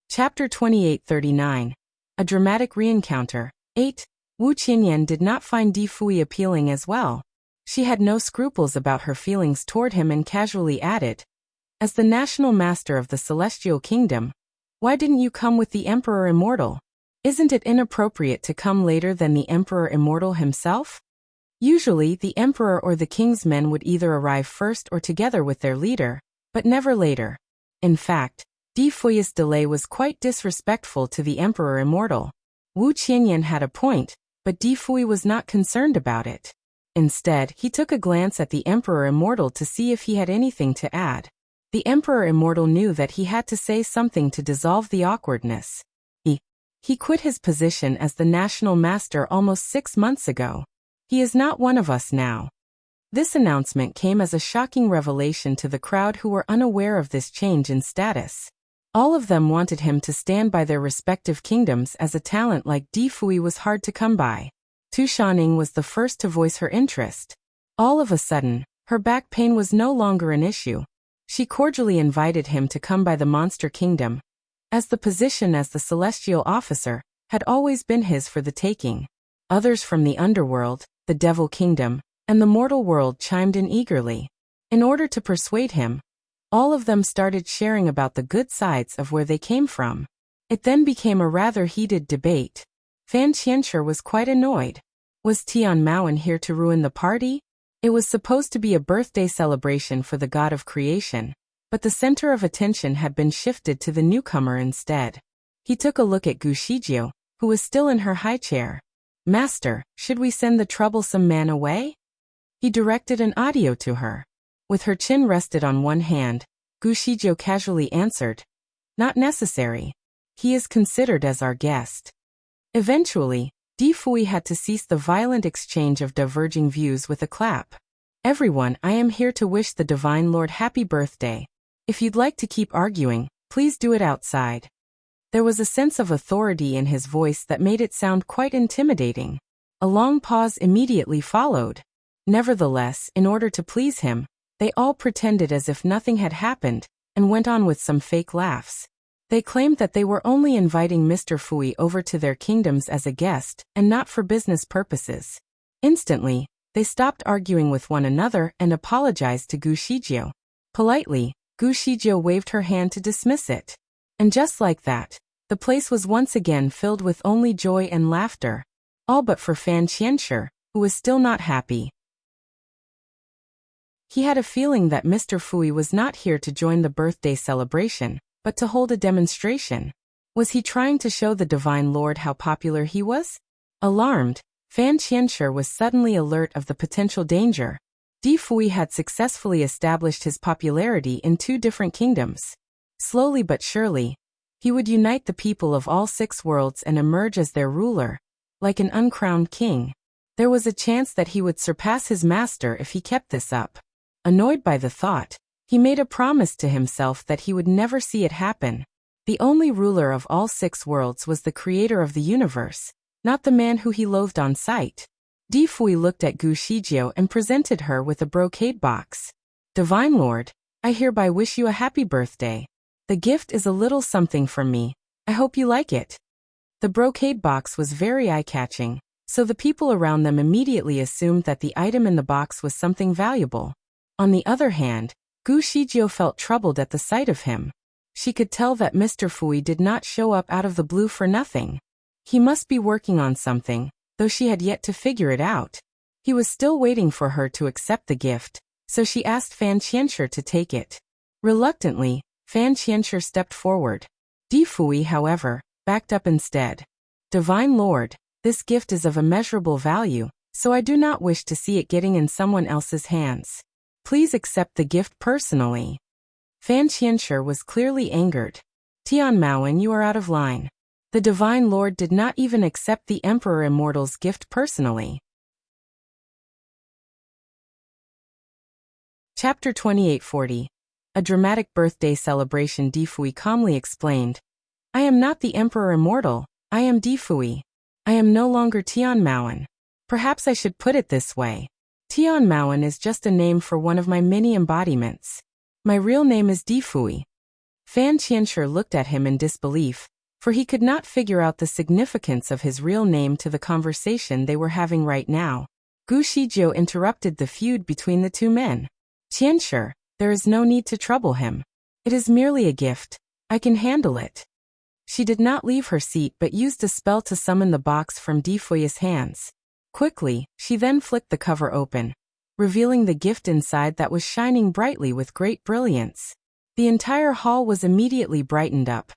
Speaker 1: Chapter 2839. A Dramatic Reencounter. 8. Wu Qinyan did not find Di Fui appealing as well. She had no scruples about her feelings toward him and casually added, "As the national master of the Celestial Kingdom, why didn't you come with the Emperor Immortal? Isn't it inappropriate to come later than the Emperor Immortal himself?" Usually, the Emperor or the King's men would either arrive first or together with their leader, but never later. In fact, Di Fui's delay was quite disrespectful to the Emperor Immortal. Wu Qinyan had a point, but Di Fui was not concerned about it. Instead, he took a glance at the Emperor Immortal to see if he had anything to add. The Emperor Immortal knew that he had to say something to dissolve the awkwardness. He quit his position as the national master almost 6 months ago. He is not one of us now. This announcement came as a shocking revelation to the crowd who were unaware of this change in status. All of them wanted him to stand by their respective kingdoms, as a talent like Di Fui was hard to come by. Tu Shanning was the first to voice her interest. All of a sudden, her back pain was no longer an issue. She cordially invited him to come by the Monster Kingdom, as the position as the Celestial Officer had always been his for the taking. Others from the Underworld, the Devil Kingdom, and the Mortal World chimed in eagerly. In order to persuade him, all of them started sharing about the good sides of where they came from. It then became a rather heated debate. Fan Qianshi was quite annoyed. Was Tian Maoan here to ruin the party? It was supposed to be a birthday celebration for the god of creation, but the center of attention had been shifted to the newcomer instead. He took a look at Gu Shijie, who was still in her high chair. "Master, should we send the troublesome man away?" He directed an audio to her. With her chin rested on one hand, Gu Shijie casually answered, "Not necessary. He is considered as our guest." Eventually, Di Fui had to cease the violent exchange of diverging views with a clap. "Everyone, I am here to wish the Divine Lord happy birthday. If you'd like to keep arguing, please do it outside." There was a sense of authority in his voice that made it sound quite intimidating. A long pause immediately followed. Nevertheless, in order to please him, they all pretended as if nothing had happened, and went on with some fake laughs. They claimed that they were only inviting Mr. Fui over to their kingdoms as a guest, and not for business purposes. Instantly, they stopped arguing with one another and apologized to Gu Shijie. Politely, Gu Shijie waved her hand to dismiss it. And just like that, the place was once again filled with only joy and laughter, all but for Fan Qianshi, who was still not happy. He had a feeling that Mr. Fui was not here to join the birthday celebration, but to hold a demonstration. Was he trying to show the Divine Lord how popular he was? Alarmed, Fan Qianshi was suddenly alert of the potential danger. Di Fui had successfully established his popularity in 2 different kingdoms. Slowly but surely, he would unite the people of all 6 worlds and emerge as their ruler, like an uncrowned king. There was a chance that he would surpass his master if he kept this up. Annoyed by the thought, he made a promise to himself that he would never see it happen. The only ruler of all 6 worlds was the creator of the universe, not the man who he loathed on sight. Di Fui looked at Gu Shijie and presented her with a brocade box. "Divine Lord, I hereby wish you a happy birthday. The gift is a little something from me. I hope you like it." The brocade box was very eye-catching, so the people around them immediately assumed that the item in the box was something valuable. On the other hand, Gu Shijie felt troubled at the sight of him. She could tell that Mr. Fui did not show up out of the blue for nothing. He must be working on something, though she had yet to figure it out. He was still waiting for her to accept the gift, so she asked Fan Qianshi to take it. Reluctantly, Fan Qianshi stepped forward. Di Fui, however, backed up instead. "Divine Lord, this gift is of immeasurable value, so I do not wish to see it getting in someone else's hands." Please accept the gift personally. Fan Qianshi was clearly angered. Tian Maoan, you are out of line. The Divine Lord did not even accept the Emperor Immortal's gift personally. Chapter 2840. A dramatic birthday celebration. Di Fui calmly explained. I am not the Emperor Immortal, I am Di Fui. I am no longer Tian Maoan. Perhaps I should put it this way. Tian Maoan is just a name for one of my many embodiments. My real name is Di Fui. Fan Qianshi looked at him in disbelief, for he could not figure out the significance of his real name to the conversation they were having right now. Gu Shijiu interrupted the feud between the two men. Qianshi, there is no need to trouble him. It is merely a gift. I can handle it. She did not leave her seat but used a spell to summon the box from Di Fui's hands. Quickly, she then flicked the cover open, revealing the gift inside that was shining brightly with great brilliance. The entire hall was immediately brightened up,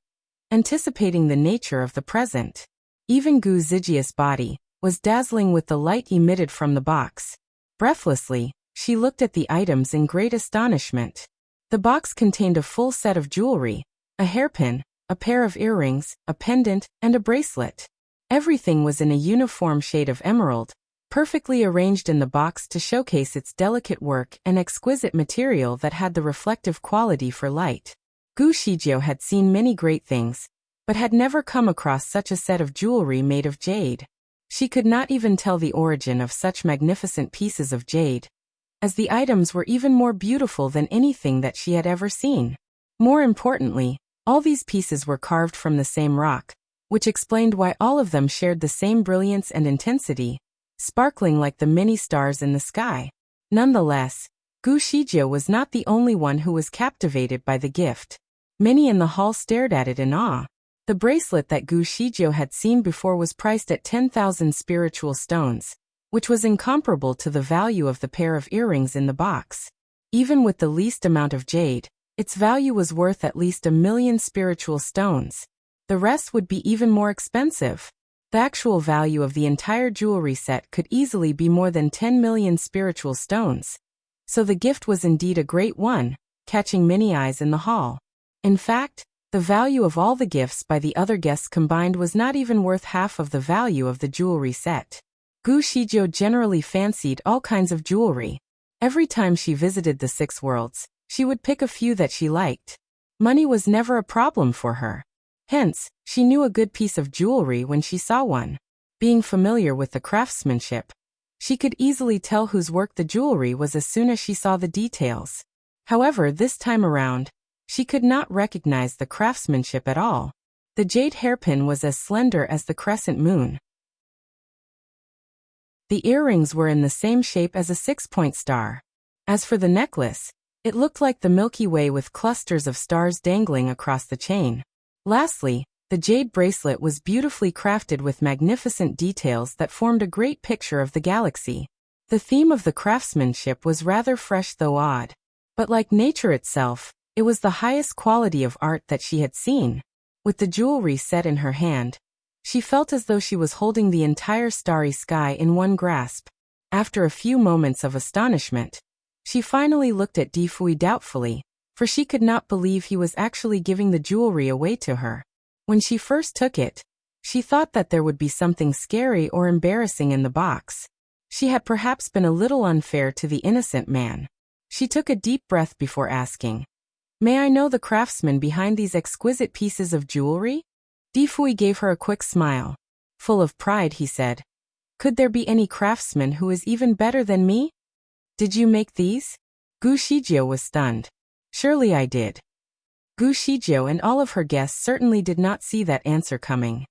Speaker 1: anticipating the nature of the present. Even Gu Zijia's body was dazzling with the light emitted from the box. Breathlessly, she looked at the items in great astonishment. The box contained a full set of jewelry, a hairpin, a pair of earrings, a pendant, and a bracelet. Everything was in a uniform shade of emerald, perfectly arranged in the box to showcase its delicate work and exquisite material that had the reflective quality for light. Gu Shijiu had seen many great things, but had never come across such a set of jewelry made of jade. She could not even tell the origin of such magnificent pieces of jade, as the items were even more beautiful than anything that she had ever seen. More importantly, all these pieces were carved from the same rock, which explained why all of them shared the same brilliance and intensity, sparkling like the many stars in the sky. Nonetheless, Gu Shijiu was not the only one who was captivated by the gift. Many in the hall stared at it in awe. The bracelet that Gu Shijiu had seen before was priced at 10,000 spiritual stones, which was incomparable to the value of the pair of earrings in the box. Even with the least amount of jade, its value was worth at least 1,000,000 spiritual stones. The rest would be even more expensive. The actual value of the entire jewelry set could easily be more than 10 million spiritual stones. So the gift was indeed a great one, catching many eyes in the hall. In fact, the value of all the gifts by the other guests combined was not even worth half of the value of the jewelry set. Gu Shijiu generally fancied all kinds of jewelry. Every time she visited the 6 worlds, she would pick a few that she liked. Money was never a problem for her. Hence, she knew a good piece of jewelry when she saw one. Being familiar with the craftsmanship, she could easily tell whose work the jewelry was as soon as she saw the details. However, this time around, she could not recognize the craftsmanship at all. The jade hairpin was as slender as the crescent moon. The earrings were in the same shape as a 6-point star. As for the necklace, it looked like the Milky Way with clusters of stars dangling across the chain. Lastly, the jade bracelet was beautifully crafted with magnificent details that formed a great picture of the galaxy. The theme of the craftsmanship was rather fresh though odd. But like nature itself, it was the highest quality of art that she had seen. With the jewelry set in her hand, she felt as though she was holding the entire starry sky in one grasp. After a few moments of astonishment, she finally looked at Di Fui doubtfully, for she could not believe he was actually giving the jewelry away to her. When she first took it, she thought that there would be something scary or embarrassing in the box. She had perhaps been a little unfair to the innocent man. She took a deep breath before asking, "May I know the craftsman behind these exquisite pieces of jewelry?" Di Fui gave her a quick smile. Full of pride, he said, "Could there be any craftsman who is even better than me? Did you make these?" Gu Shijiu was stunned. "Surely I did." Gu Shijiu and all of her guests certainly did not see that answer coming.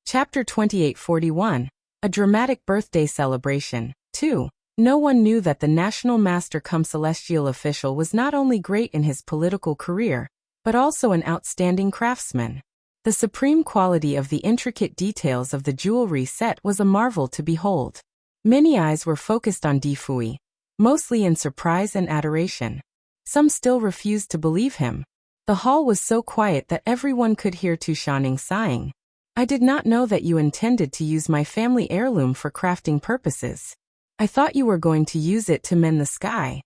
Speaker 1: Chapter 2841. A dramatic birthday celebration. 2. No one knew that the National Master cum Celestial official was not only great in his political career, but also an outstanding craftsman. The supreme quality of the intricate details of the jewelry set was a marvel to behold. Many eyes were focused on Di Fui, mostly in surprise and adoration. Some still refused to believe him. The hall was so quiet that everyone could hear Tu Shaning sighing. "I did not know that you intended to use my family heirloom for crafting purposes." I thought you were going to use it to mend the sky.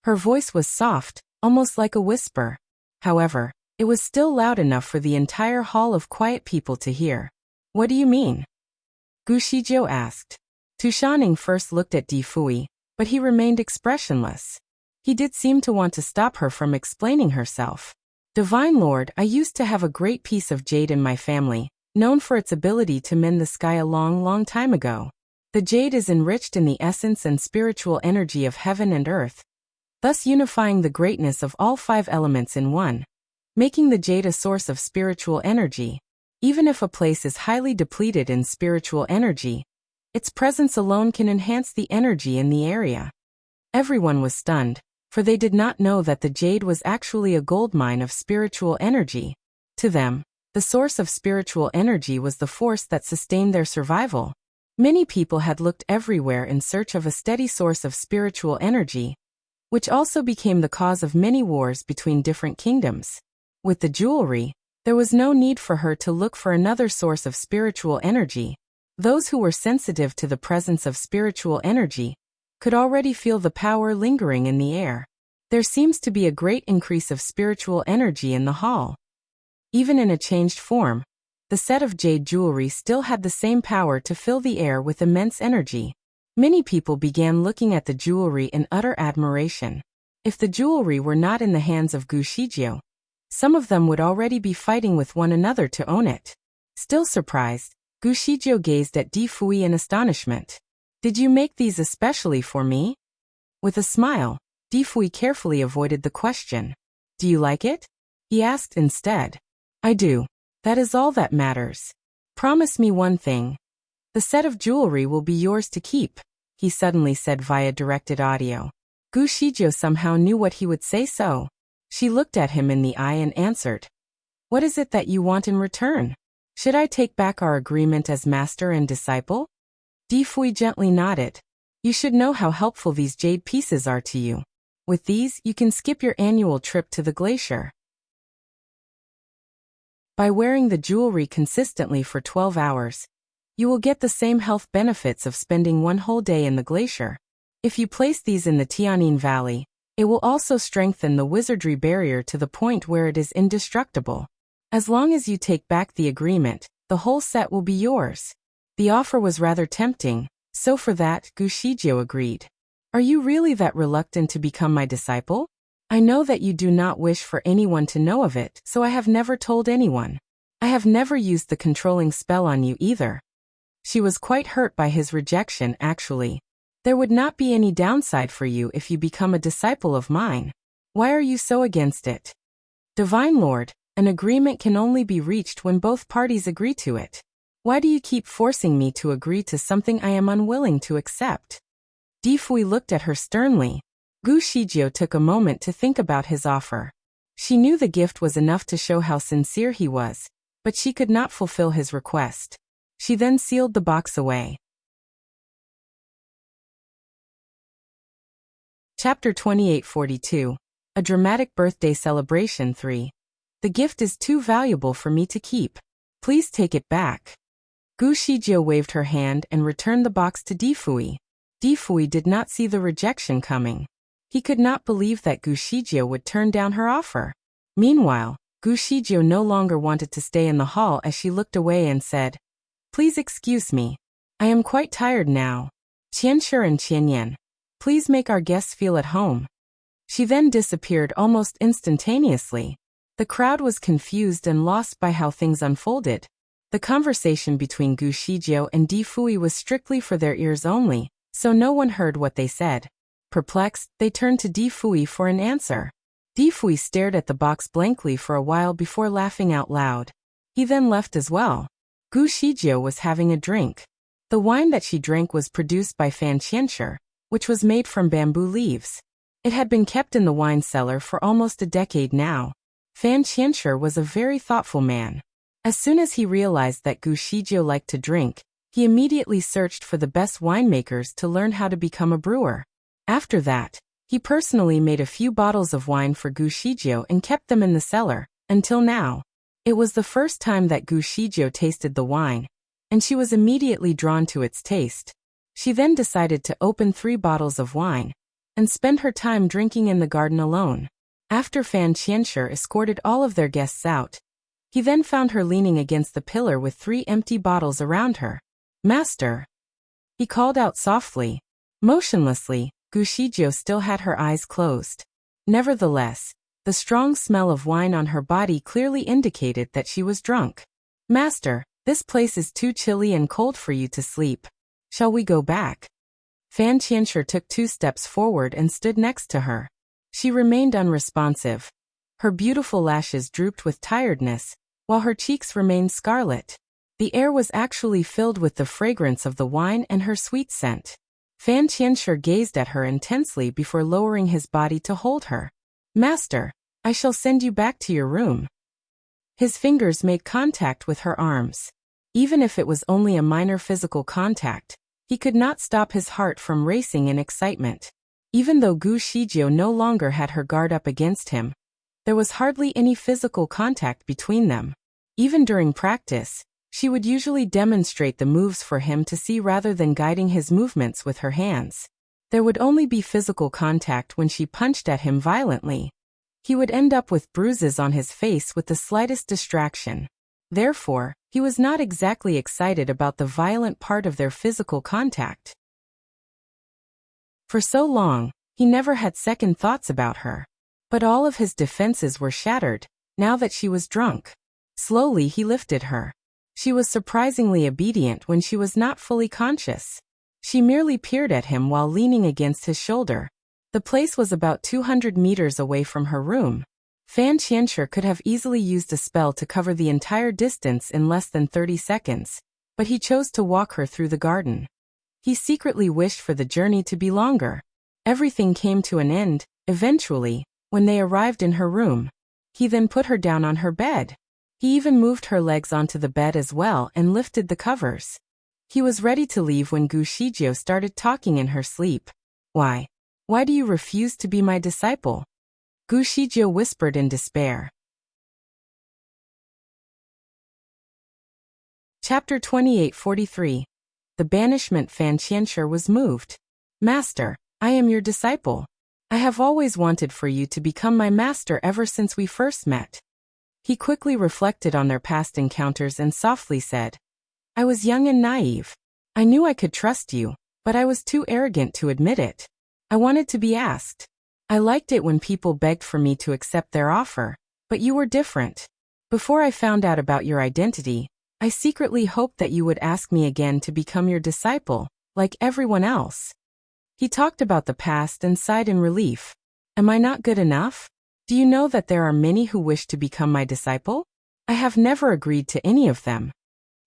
Speaker 1: Her voice was soft, almost like a whisper. However, it was still loud enough for the entire hall of quiet people to hear. What do you mean? Gu Shijiu asked. Tu Shanning first looked at Di Fui, but he remained expressionless. He did seem to want to stop her from explaining herself. Divine Lord, I used to have a great piece of jade in my family, known for its ability to mend the sky a long, long time ago. The jade is enriched in the essence and spiritual energy of heaven and earth, thus unifying the greatness of all 5 elements in one, making the jade a source of spiritual energy. Even if a place is highly depleted in spiritual energy, its presence alone can enhance the energy in the area. Everyone was stunned, for they did not know that the jade was actually a gold mine of spiritual energy. To them, the source of spiritual energy was the force that sustained their survival. Many people had looked everywhere in search of a steady source of spiritual energy, which also became the cause of many wars between different kingdoms. With the jewelry, there was no need for her to look for another source of spiritual energy. Those who were sensitive to the presence of spiritual energy could already feel the power lingering in the air. There seems to be a great increase of spiritual energy in the hall. Even in a changed form, the set of jade jewelry still had the same power to fill the air with immense energy. Many people began looking at the jewelry in utter admiration. If the jewelry were not in the hands of Gu Shijiu, some of them would already be fighting with one another to own it. Still surprised, Gu Shijiu gazed at Di Fui in astonishment. Did you make these especially for me? With a smile, Di Fui carefully avoided the question. Do you like it? He asked instead. I do. That is all that matters. Promise me one thing. The set of jewelry will be yours to keep, he suddenly said via directed audio. Gu Shijiu somehow knew what he would say, so she looked at him in the eye and answered. What is it that you want in return? Should I take back our agreement as master and disciple? Di Fui gently nodded. You should know how helpful these jade pieces are to you. With these, you can skip your annual trip to the glacier. By wearing the jewelry consistently for 12 hours, you will get the same health benefits of spending one whole day in the glacier. If you place these in the Tianyin Valley, it will also strengthen the wizardry barrier to the point where it is indestructible. As long as you take back the agreement, the whole set will be yours. The offer was rather tempting, so for that, Gu Shijiu agreed. Are you really that reluctant to become my disciple? I know that you do not wish for anyone to know of it, so I have never told anyone. I have never used the controlling spell on you either. She was quite hurt by his rejection, actually. There would not be any downside for you if you become a disciple of mine. Why are you so against it? Divine Lord, an agreement can only be reached when both parties agree to it. Why do you keep forcing me to agree to something I am unwilling to accept? Di Fui looked at her sternly. Gu Shijiu took a moment to think about his offer. She knew the gift was enough to show how sincere he was, but she could not fulfill his request. She then sealed the box away. Chapter 2842. A Dramatic Birthday Celebration 3. The gift is too valuable for me to keep. Please take it back. Gu Shijiu waved her hand and returned the box to Di Fui. Di Fui did not see the rejection coming. He could not believe that Gu Shijiu would turn down her offer. Meanwhile, Gu Shijiu no longer wanted to stay in the hall as she looked away and said, Please excuse me. I am quite tired now. Qianshi and Qianyan, please make our guests feel at home. She then disappeared almost instantaneously. The crowd was confused and lost by how things unfolded. The conversation between Gu Shijiu and Di Fui was strictly for their ears only, so no one heard what they said. Perplexed, they turned to Di Fui for an answer. Di Fui stared at the box blankly for a while before laughing out loud. He then left as well. Gu Shijiu was having a drink. The wine that she drank was produced by Fan Qianshi, which was made from bamboo leaves. It had been kept in the wine cellar for almost a decade now. Fan Qianshi was a very thoughtful man. As soon as he realized that Gu Shijiu liked to drink, he immediately searched for the best winemakers to learn how to become a brewer. After that, he personally made a few bottles of wine for Gu Shijiu and kept them in the cellar, until now. It was the first time that Gu Shijiu tasted the wine, and she was immediately drawn to its taste. She then decided to open 3 bottles of wine and spend her time drinking in the garden alone. After Fan Qianshi escorted all of their guests out, he then found her leaning against the pillar with 3 empty bottles around her. "Master," he called out softly. Motionlessly, Gu Shizhou still had her eyes closed. Nevertheless, the strong smell of wine on her body clearly indicated that she was drunk. "Master, this place is too chilly and cold for you to sleep. Shall we go back?" Fan Qianshi took 2 steps forward and stood next to her. She remained unresponsive. Her beautiful lashes drooped with tiredness, while her cheeks remained scarlet. The air was actually filled with the fragrance of the wine and her sweet scent. Fan Qianshi gazed at her intensely before lowering his body to hold her. "Master, I shall send you back to your room." His fingers made contact with her arms. Even if it was only a minor physical contact, he could not stop his heart from racing in excitement. Even though Gu Shizhou no longer had her guard up against him, there was hardly any physical contact between them. Even during practice, she would usually demonstrate the moves for him to see rather than guiding his movements with her hands. There would only be physical contact when she punched at him violently. He would end up with bruises on his face with the slightest distraction. Therefore, he was not exactly excited about the violent part of their physical contact. For so long, he never had second thoughts about her. But all of his defenses were shattered, now that she was drunk. Slowly he lifted her. She was surprisingly obedient when she was not fully conscious. She merely peered at him while leaning against his shoulder. The place was about 200 meters away from her room. Fan Qianshi could have easily used a spell to cover the entire distance in less than 30 seconds, but he chose to walk her through the garden. He secretly wished for the journey to be longer. Everything came to an end, eventually, when they arrived in her room. He then put her down on her bed. He even moved her legs onto the bed as well and lifted the covers. He was ready to leave when Gu Shizhou started talking in her sleep. Why do you refuse to be my disciple?" Gu Shizhou whispered in despair. Chapter 2843. The banishment. Fan Qianshi was moved. "Master, I am your disciple. I have always wanted for you to become my master ever since we first met." He quickly reflected on their past encounters and softly said, "I was young and naive. I knew I could trust you, but I was too arrogant to admit it. I wanted to be asked. I liked it when people begged for me to accept their offer, but you were different. Before I found out about your identity, I secretly hoped that you would ask me again to become your disciple, like everyone else." He talked about the past and sighed in relief. "Am I not good enough? Do you know that there are many who wish to become my disciple? I have never agreed to any of them."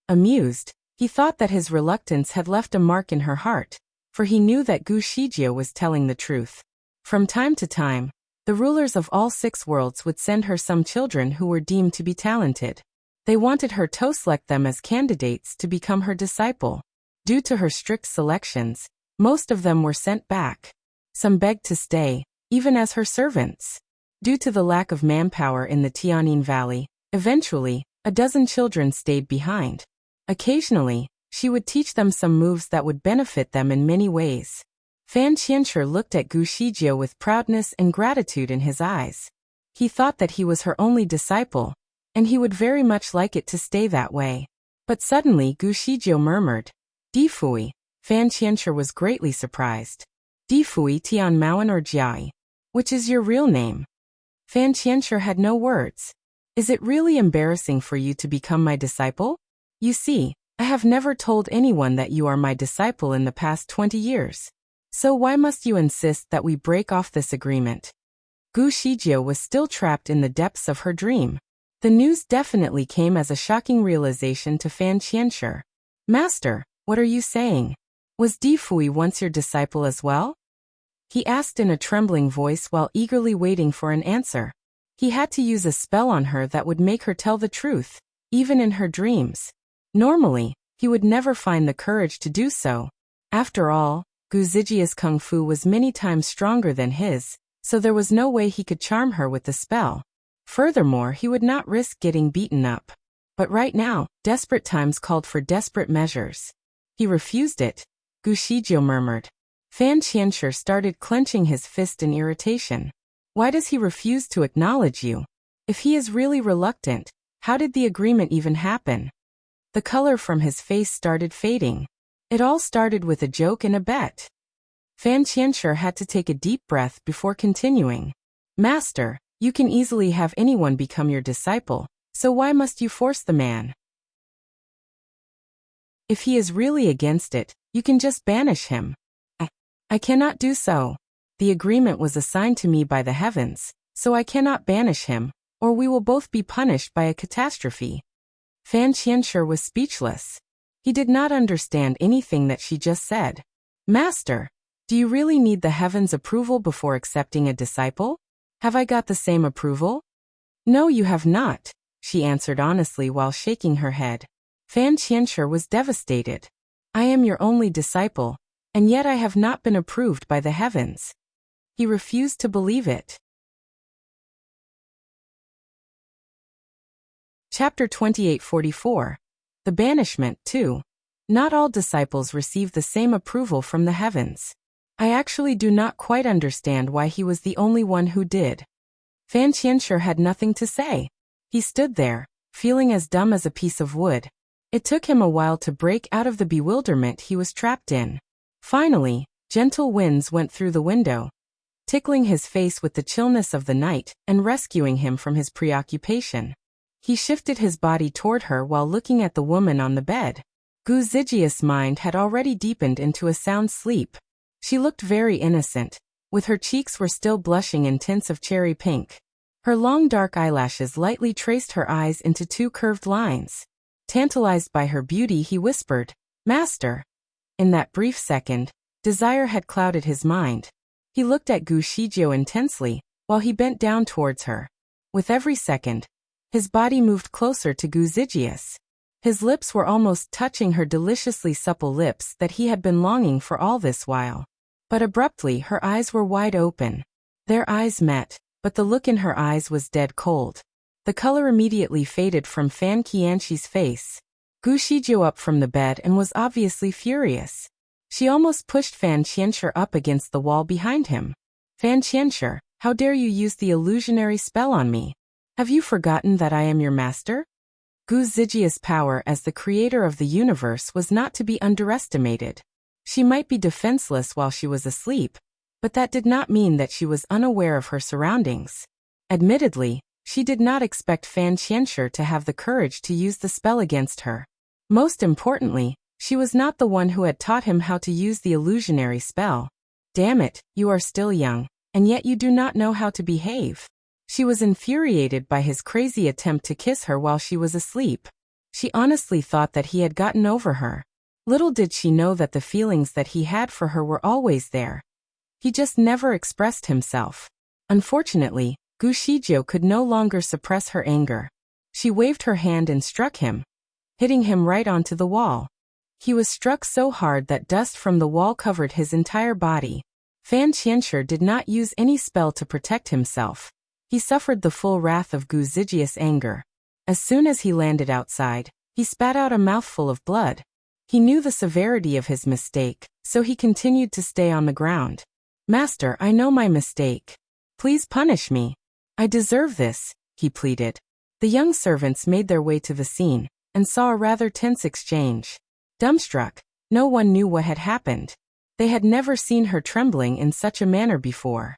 Speaker 1: Amused, he thought that his reluctance had left a mark in her heart, for he knew that Gu Shizhou was telling the truth. From time to time, the rulers of all 6 worlds would send her some children who were deemed to be talented. They wanted her to select them as candidates to become her disciple. Due to her strict selections, most of them were sent back. Some begged to stay, even as her servants. Due to the lack of manpower in the Tianin Valley, eventually, a dozen children stayed behind. Occasionally, she would teach them some moves that would benefit them in many ways. Fan Qianshi looked at Gu Shizhou with proudness and gratitude in his eyes. He thought that he was her only disciple, and he would very much like it to stay that way. But suddenly Gu Shizhou murmured, "Difui." Fan Qianshi was greatly surprised. "Difui Tian Maoan or Jiai? Which is your real name?" Fan Qianshi had no words. "Is it really embarrassing for you to become my disciple? You see, I have never told anyone that you are my disciple in the past 20 years. So why must you insist that we break off this agreement?" Gu Shizhou was still trapped in the depths of her dream. The news definitely came as a shocking realization to Fan Qianshi. "Master, what are you saying? Was Difui once your disciple as well?" he asked in a trembling voice while eagerly waiting for an answer. He had to use a spell on her that would make her tell the truth, even in her dreams. Normally, he would never find the courage to do so. After all, Gu Zijia's kung fu was many times stronger than his, so there was no way he could charm her with the spell. Furthermore, he would not risk getting beaten up. But right now, desperate times called for desperate measures. He refused it. Gushijou murmured. Fan Qianshi started clenching his fist in irritation. Why does he refuse to acknowledge you? If he is really reluctant, how did the agreement even happen? The color from his face started fading. It all started with a joke and a bet. Fan Qianshi had to take a deep breath before continuing. Master, you can easily have anyone become your disciple, so why must you force the man? If he is really against it, you can just banish him. I cannot do so. The agreement was assigned to me by the heavens, so I cannot banish him, or we will both be punished by a catastrophe. Fan Qianshi was speechless. He did not understand anything that she just said. Master, do you really need the heavens' approval before accepting a disciple? Have I got the same approval? No, you have not, she answered honestly while shaking her head. Fan Qianshi was devastated. I am your only disciple, and yet I have not been approved by the heavens. He refused to believe it. Chapter 28:44. The Banishment 2. Not all disciples receive the same approval from the heavens. I actually do not quite understand why he was the only one who did. Fan Qianshi had nothing to say. He stood there, feeling as dumb as a piece of wood. It took him a while to break out of the bewilderment he was trapped in. Finally, gentle winds went through the window, tickling his face with the chillness of the night and rescuing him from his preoccupation. He shifted his body toward her while looking at the woman on the bed. Gu Zijia's mind had already deepened into a sound sleep. She looked very innocent, with her cheeks were still blushing in tints of cherry pink. Her long dark eyelashes lightly traced her eyes into two curved lines. Tantalized by her beauty, he whispered, "Master." In that brief second, desire had clouded his mind. He looked at Gushijou intensely, while he bent down towards her. With every second, his body moved closer to Gu Zijia's. His lips were almost touching her deliciously supple lips that he had been longing for all this while. But abruptly her eyes were wide open. Their eyes met, but the look in her eyes was dead cold. The color immediately faded from Fan Qianshi's face. Gushijou up from the bed and was obviously furious. She almost pushed Fan Qianshi up against the wall behind him. Fan Qianshi, how dare you use the illusionary spell on me? Have you forgotten that I am your master? Gu Zijia's power as the creator of the universe was not to be underestimated. She might be defenseless while she was asleep, but that did not mean that she was unaware of her surroundings. Admittedly, she did not expect Fan Qianshi to have the courage to use the spell against her. Most importantly, she was not the one who had taught him how to use the illusionary spell. Damn it, you are still young, and yet you do not know how to behave. She was infuriated by his crazy attempt to kiss her while she was asleep. She honestly thought that he had gotten over her. Little did she know that the feelings that he had for her were always there. He just never expressed himself. Unfortunately, Gushijou could no longer suppress her anger. She waved her hand and struck him, hitting him right onto the wall. He was struck so hard that dust from the wall covered his entire body. Fan Qianshi did not use any spell to protect himself. He suffered the full wrath of Gu Zijia's anger. As soon as he landed outside, he spat out a mouthful of blood. He knew the severity of his mistake, so he continued to stay on the ground. Master, I know my mistake. Please punish me. I deserve this, he pleaded. The young servants made their way to the scene, and saw a rather tense exchange. Dumbstruck, no one knew what had happened. They had never seen her trembling in such a manner before.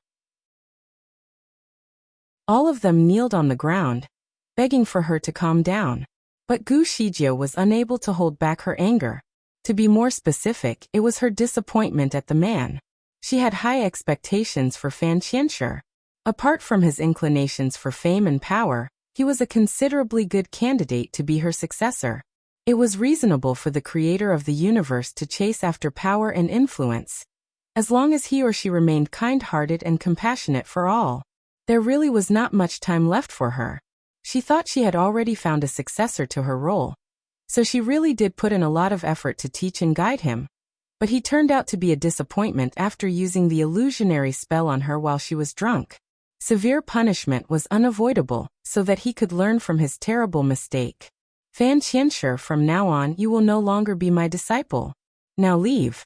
Speaker 1: All of them kneeled on the ground, begging for her to calm down. But Gushijou was unable to hold back her anger. To be more specific, it was her disappointment at the man. She had high expectations for Fan Qianshi. Apart from his inclinations for fame and power, he was a considerably good candidate to be her successor. It was reasonable for the creator of the universe to chase after power and influence, as long as he or she remained kind-hearted and compassionate for all. There really was not much time left for her. She thought she had already found a successor to her role, so she really did put in a lot of effort to teach and guide him. But he turned out to be a disappointment after using the illusionary spell on her while she was drunk. Severe punishment was unavoidable, so that he could learn from his terrible mistake. Fan Qianshi, from now on you will no longer be my disciple. Now leave.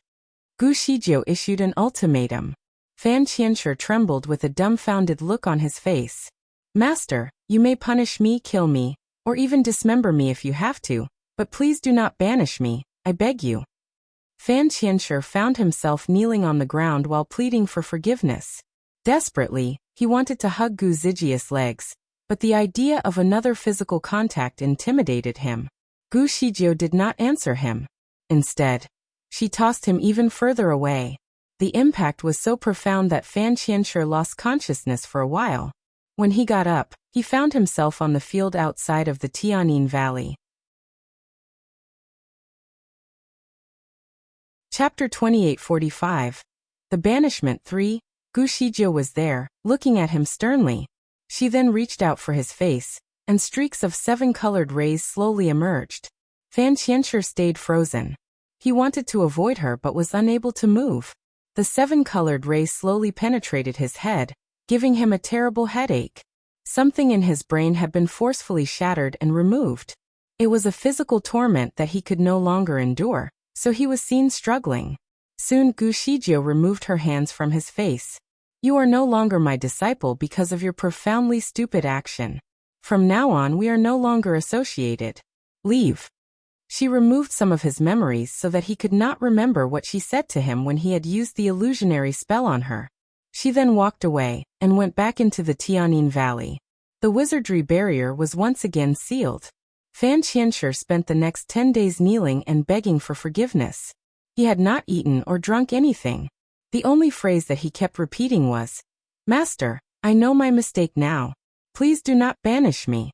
Speaker 1: Gu Shizhou issued an ultimatum. Fan Qianshi trembled with a dumbfounded look on his face. Master, you may punish me, kill me, or even dismember me if you have to, but please do not banish me, I beg you. Fan Qianshi found himself kneeling on the ground while pleading for forgiveness. Desperately, he wanted to hug Gu Zijia's legs, but the idea of another physical contact intimidated him. Gu Shizhou did not answer him. Instead, she tossed him even further away. The impact was so profound that Fan Qianshi lost consciousness for a while. When he got up, he found himself on the field outside of the Tianyin Valley. Chapter 2845. The Banishment 3. Gu Shizhou was there, looking at him sternly. She then reached out for his face, and streaks of 7-colored rays slowly emerged. Fan Qianshi stayed frozen. He wanted to avoid her but was unable to move. The 7-colored rays slowly penetrated his head, giving him a terrible headache. Something in his brain had been forcefully shattered and removed. It was a physical torment that he could no longer endure, so he was seen struggling. Soon Gu Shizhou removed her hands from his face. You are no longer my disciple because of your profoundly stupid action. From now on we are no longer associated. Leave. She removed some of his memories so that he could not remember what she said to him when he had used the illusionary spell on her. She then walked away, and went back into the Tianyin Valley. The wizardry barrier was once again sealed. Fan Qianshi spent the next 10 days kneeling and begging for forgiveness. He had not eaten or drunk anything. The only phrase that he kept repeating was, Master, I know my mistake now. Please do not banish me.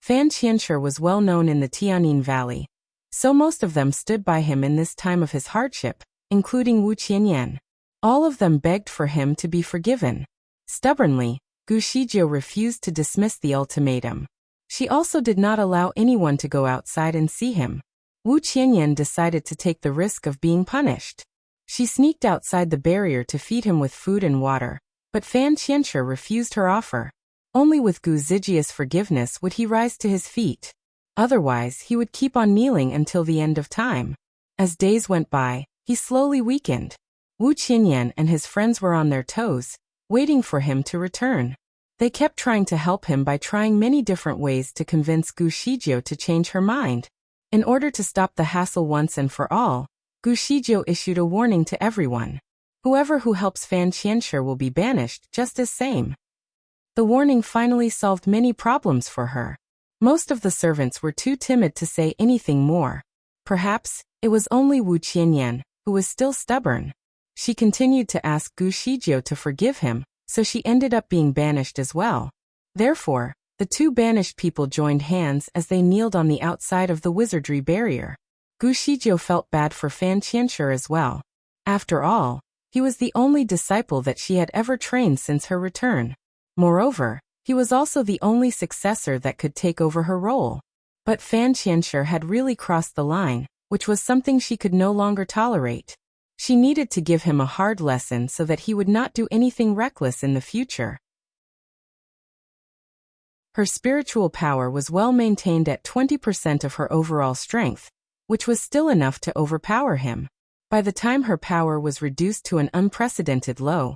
Speaker 1: Fan Qianshi was well known in the Tianyin Valley, so most of them stood by him in this time of his hardship, including Wu Qianyan. All of them begged for him to be forgiven. Stubbornly, Gu Shizhou refused to dismiss the ultimatum. She also did not allow anyone to go outside and see him. Wu Qianyan decided to take the risk of being punished. She sneaked outside the barrier to feed him with food and water, but Fan Qianshi refused her offer. Only with Gu Zijia's forgiveness would he rise to his feet. Otherwise, he would keep on kneeling until the end of time. As days went by, he slowly weakened. Wu Qianyan and his friends were on their toes, waiting for him to return. They kept trying to help him by trying many different ways to convince Gu Shizhou to change her mind. In order to stop the hassle once and for all, Gu Shizhou issued a warning to everyone. Whoever who helps Fan Qianshi will be banished just as same. The warning finally solved many problems for her. Most of the servants were too timid to say anything more. Perhaps, it was only Wu Qianyan, who was still stubborn. She continued to ask Gu Shizhou to forgive him, so she ended up being banished as well. Therefore, the two banished people joined hands as they kneeled on the outside of the wizardry barrier. Gu Shizhou felt bad for Fan Qianshi as well. After all, he was the only disciple that she had ever trained since her return. Moreover, he was also the only successor that could take over her role. But Fan Qianshi had really crossed the line, which was something she could no longer tolerate. She needed to give him a hard lesson so that he would not do anything reckless in the future. Her spiritual power was well maintained at 20% of her overall strength, which was still enough to overpower him. By the time her power was reduced to an unprecedented low,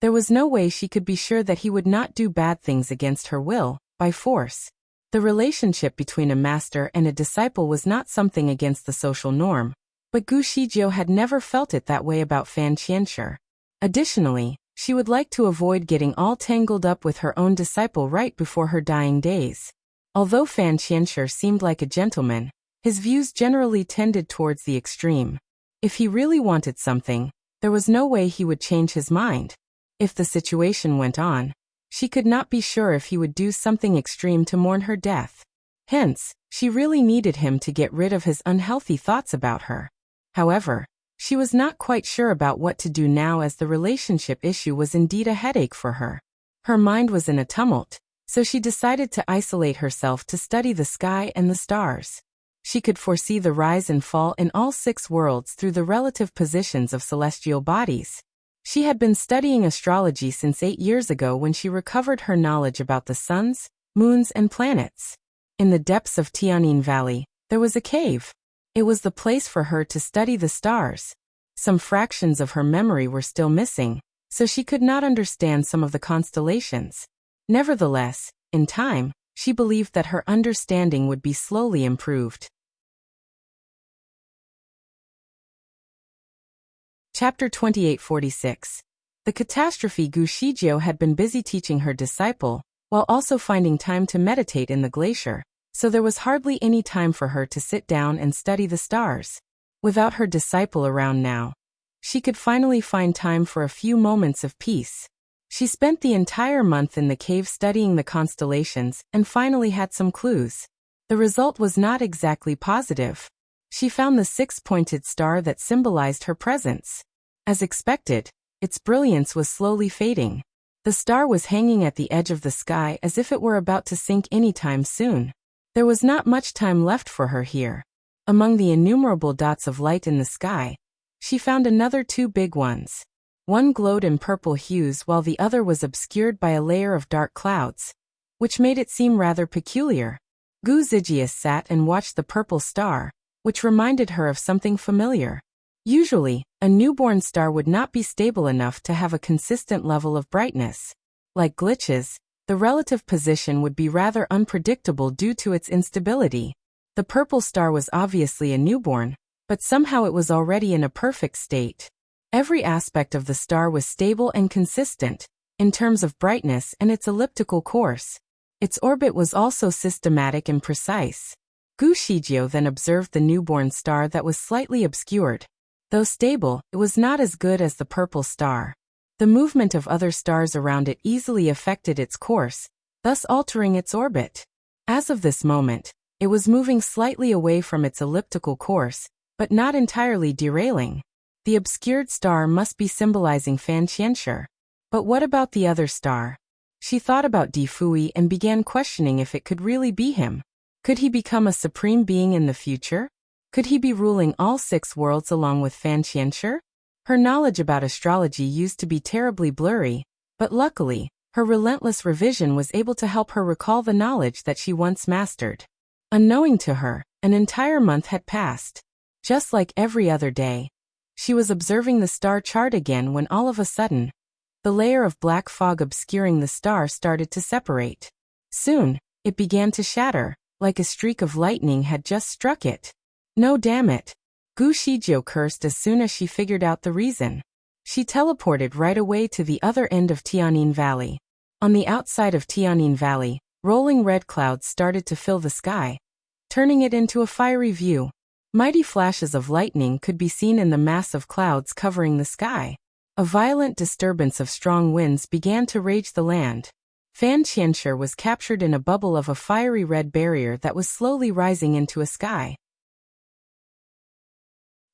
Speaker 1: there was no way she could be sure that he would not do bad things against her will, by force. The relationship between a master and a disciple was not something against the social norm, but Gu Shizhou had never felt it that way about Fan Qianshi. Additionally, she would like to avoid getting all tangled up with her own disciple right before her dying days. Although Fan Qianshi seemed like a gentleman, his views generally tended towards the extreme. If he really wanted something, there was no way he would change his mind. If the situation went on, she could not be sure if he would do something extreme to mourn her death. Hence, she really needed him to get rid of his unhealthy thoughts about her. However, she was not quite sure about what to do now as the relationship issue was indeed a headache for her. Her mind was in a tumult, so she decided to isolate herself to study the sky and the stars. She could foresee the rise and fall in all 6 worlds through the relative positions of celestial bodies. She had been studying astrology since 8 years ago when she recovered her knowledge about the suns, moons, and planets. In the depths of Tianyin Valley, there was a cave. It was the place for her to study the stars. Some fractions of her memory were still missing, so she could not understand some of the constellations. Nevertheless, in time, she believed that her understanding would be slowly improved. Chapter 2846. The catastrophe. Gu Shijiu had been busy teaching her disciple, while also finding time to meditate in the glacier, so there was hardly any time for her to sit down and study the stars. Without her disciple around now, she could finally find time for a few moments of peace. She spent the entire month in the cave studying the constellations and finally had some clues. The result was not exactly positive. She found the six-pointed star that symbolized her presence. As expected, its brilliance was slowly fading. The star was hanging at the edge of the sky as if it were about to sink anytime soon. There was not much time left for her here. Among the innumerable dots of light in the sky, she found another two big ones. One glowed in purple hues while the other was obscured by a layer of dark clouds, which made it seem rather peculiar. Gu Zijius sat and watched the purple star, which reminded her of something familiar. Usually, a newborn star would not be stable enough to have a consistent level of brightness. Like glitches, the relative position would be rather unpredictable due to its instability. The purple star was obviously a newborn, but somehow it was already in a perfect state. Every aspect of the star was stable and consistent, in terms of brightness and its elliptical course. Its orbit was also systematic and precise. Gu Shijiu then observed the newborn star that was slightly obscured. Though stable, it was not as good as the purple star. The movement of other stars around it easily affected its course, thus altering its orbit. As of this moment, it was moving slightly away from its elliptical course, but not entirely derailing. The obscured star must be symbolizing Fan Qianshi. But what about the other star? She thought about Di Fui and began questioning if it could really be him. Could he become a supreme being in the future? Could he be ruling all 6 worlds along with Fan Qianshi? Her knowledge about astrology used to be terribly blurry, but luckily, her relentless revision was able to help her recall the knowledge that she once mastered. Unknowing to her, an entire month had passed. Just like every other day, she was observing the star chart again when all of a sudden, the layer of black fog obscuring the star started to separate. Soon, it began to shatter, like a streak of lightning had just struck it. No, damn it. Gu Shijiu cursed as soon as she figured out the reason. She teleported right away to the other end of Tianyin Valley. On the outside of Tianyin Valley, rolling red clouds started to fill the sky, turning it into a fiery view. Mighty flashes of lightning could be seen in the mass of clouds covering the sky. A violent disturbance of strong winds began to rage the land. Fan Qianshi was captured in a bubble of a fiery red barrier that was slowly rising into a sky.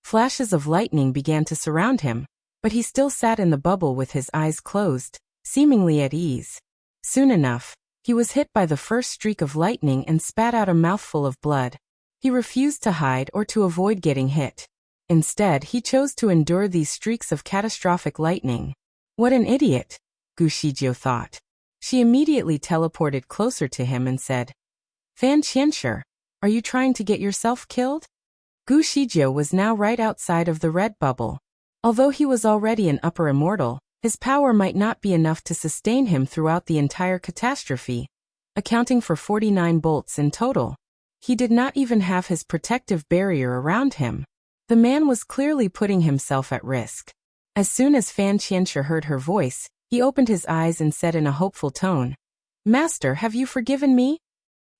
Speaker 1: Flashes of lightning began to surround him, but he still sat in the bubble with his eyes closed, seemingly at ease. Soon enough, he was hit by the first streak of lightning and spat out a mouthful of blood. He refused to hide or to avoid getting hit. Instead, he chose to endure these streaks of catastrophic lightning. What an idiot, Gu Shijiu thought. She immediately teleported closer to him and said, Fan Qianshi, are you trying to get yourself killed? Gu Shijiu was now right outside of the red bubble. Although he was already an upper immortal, his power might not be enough to sustain him throughout the entire catastrophe, accounting for 49 bolts in total. He did not even have his protective barrier around him. The man was clearly putting himself at risk. As soon as Fan Qianshi heard her voice, he opened his eyes and said in a hopeful tone, Master, have you forgiven me?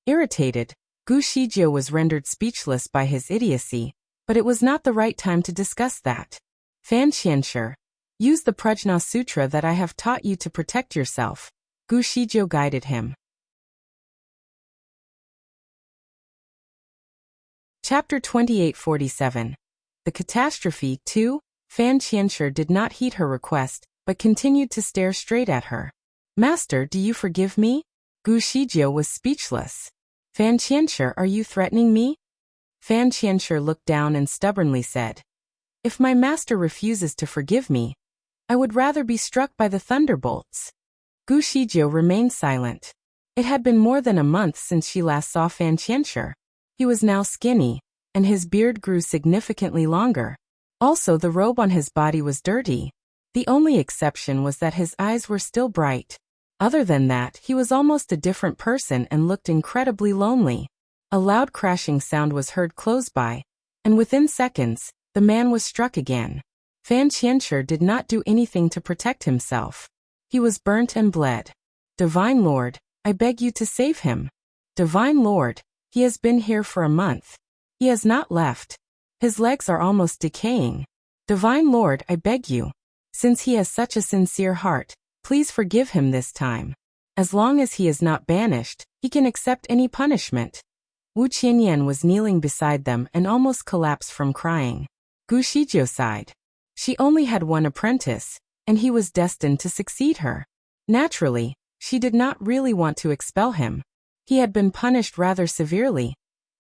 Speaker 1: Irritated, Gu Shijiu was rendered speechless by his idiocy, but it was not the right time to discuss that. Fan Qianshi, use the Prajna Sutra that I have taught you to protect yourself. Gu Shijiu guided him. Chapter 2847. The Catastrophe 2. Fan Qianshi did not heed her request, but continued to stare straight at her. Master, do you forgive me? Gu Shijiu was speechless. Fan Qianshi, are you threatening me? Fan Qianshi looked down and stubbornly said, If my master refuses to forgive me, I would rather be struck by the thunderbolts. Gu Shijiu remained silent. It had been more than a month since she last saw Fan Qianshi. He was now skinny, and his beard grew significantly longer. Also, the robe on his body was dirty. The only exception was that his eyes were still bright. Other than that, he was almost a different person and looked incredibly lonely. A loud crashing sound was heard close by, and within seconds, the man was struck again. Fan Qianshi did not do anything to protect himself. He was burnt and bled. Divine Lord, I beg you to save him. Divine Lord, he has been here for a month. He has not left. His legs are almost decaying. Divine Lord, I beg you. Since he has such a sincere heart, please forgive him this time. As long as he is not banished, he can accept any punishment. Wu Qianyan was kneeling beside them and almost collapsed from crying. Gu Shizhou sighed. She only had one apprentice, and he was destined to succeed her. Naturally, she did not really want to expel him. He had been punished rather severely.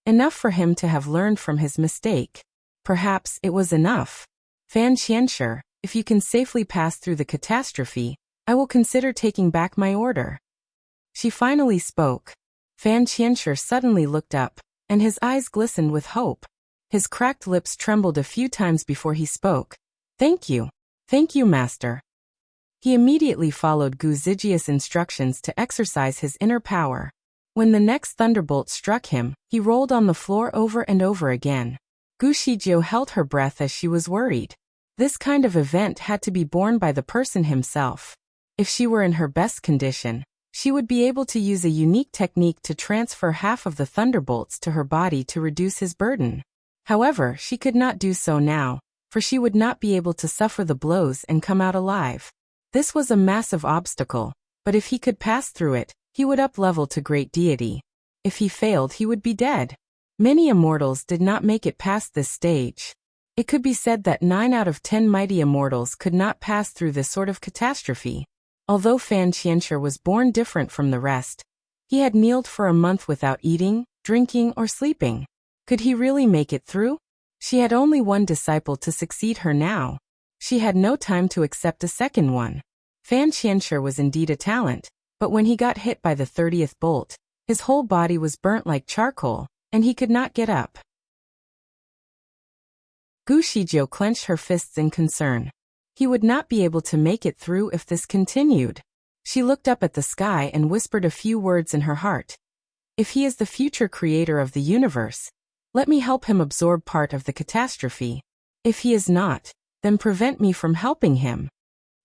Speaker 1: Enough for him to have learned from his mistake. Perhaps it was enough. Fan Qianshi, if you can safely pass through the catastrophe, I will consider taking back my order. She finally spoke. Fan Qianshi suddenly looked up, and his eyes glistened with hope. His cracked lips trembled a few times before he spoke. Thank you. Thank you, Master. He immediately followed Gu Zijia's instructions to exercise his inner power. When the next thunderbolt struck him, he rolled on the floor over and over again. Gu Shizhou held her breath as she was worried. This kind of event had to be borne by the person himself. If she were in her best condition, she would be able to use a unique technique to transfer half of the thunderbolts to her body to reduce his burden. However, she could not do so now, for she would not be able to suffer the blows and come out alive. This was a massive obstacle, but if he could pass through it, he would up-level to great deity. If he failed, he would be dead. Many immortals did not make it past this stage. It could be said that 9 out of 10 mighty immortals could not pass through this sort of catastrophe. Although Fan Qianshi was born different from the rest, he had kneeled for a month without eating, drinking, or sleeping. Could he really make it through? She had only one disciple to succeed her now. She had no time to accept a second one. Fan Qianshi was indeed a talent, but when he got hit by the 30th bolt, his whole body was burnt like charcoal, and he could not get up. Gu Shizhou clenched her fists in concern. He would not be able to make it through if this continued. She looked up at the sky and whispered a few words in her heart. If he is the future creator of the universe, let me help him absorb part of the catastrophe. If he is not, then prevent me from helping him.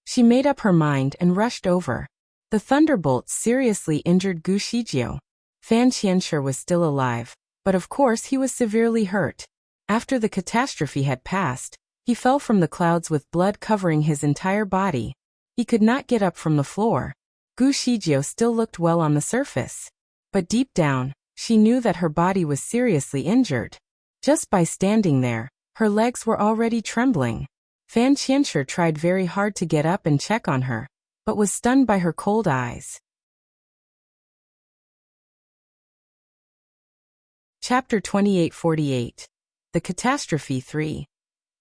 Speaker 1: She made up her mind and rushed over. The thunderbolts seriously injured Gu Shizhou. Fan Qianshi was still alive, but of course he was severely hurt. After the catastrophe had passed, he fell from the clouds with blood covering his entire body. He could not get up from the floor. Gu Shizhou still looked well on the surface. But deep down, she knew that her body was seriously injured. Just by standing there, her legs were already trembling. Fan Qianshi tried very hard to get up and check on her, but was stunned by her cold eyes. Chapter 2848. The Catastrophe 3.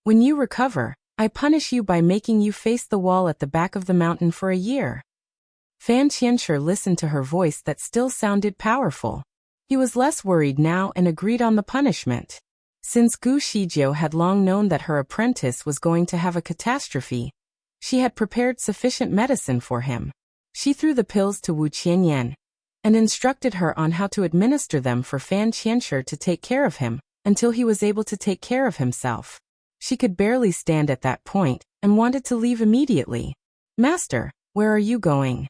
Speaker 1: When you recover, I punish you by making you face the wall at the back of the mountain for a year. Fan Qianshi listened to her voice that still sounded powerful. He was less worried now and agreed on the punishment. Since Gu Shizhou had long known that her apprentice was going to have a catastrophe, she had prepared sufficient medicine for him. She threw the pills to Wu Qianyan and instructed her on how to administer them for Fan Qianshi to take care of him until he was able to take care of himself. She could barely stand at that point and wanted to leave immediately. Master, where are you going?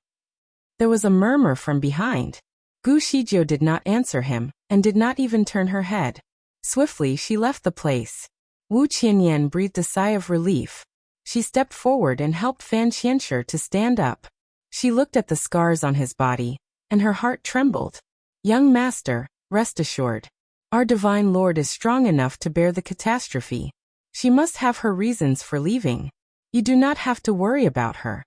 Speaker 1: There was a murmur from behind. Gu Shizhou did not answer him and did not even turn her head. Swiftly she left the place. Wu Qianyan breathed a sigh of relief. She stepped forward and helped Fan Qianshi to stand up. She looked at the scars on his body, and her heart trembled. Young master, rest assured. Our divine lord is strong enough to bear the catastrophe. She must have her reasons for leaving. You do not have to worry about her.